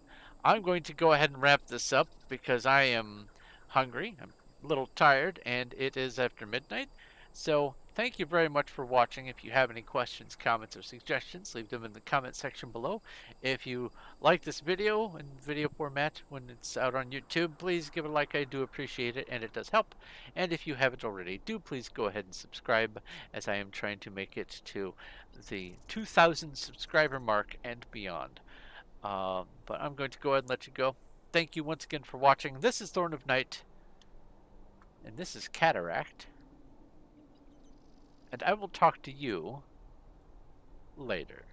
S1: I'm going to go ahead and wrap this up because I am hungry. I'm a little tired, and it is after midnight. So thank you very much for watching. If you have any questions, comments, or suggestions, leave them in the comment section below. If you like this video in video format when it's out on YouTube, please give it a like. I do appreciate it, and it does help. And if you haven't already, do please go ahead and subscribe, as I am trying to make it to the 2,000 subscriber mark and beyond. But I'm going to go ahead and let you go. Thank you once again for watching. This is Thorn of Night, and this is Cataract. and I will talk to you later.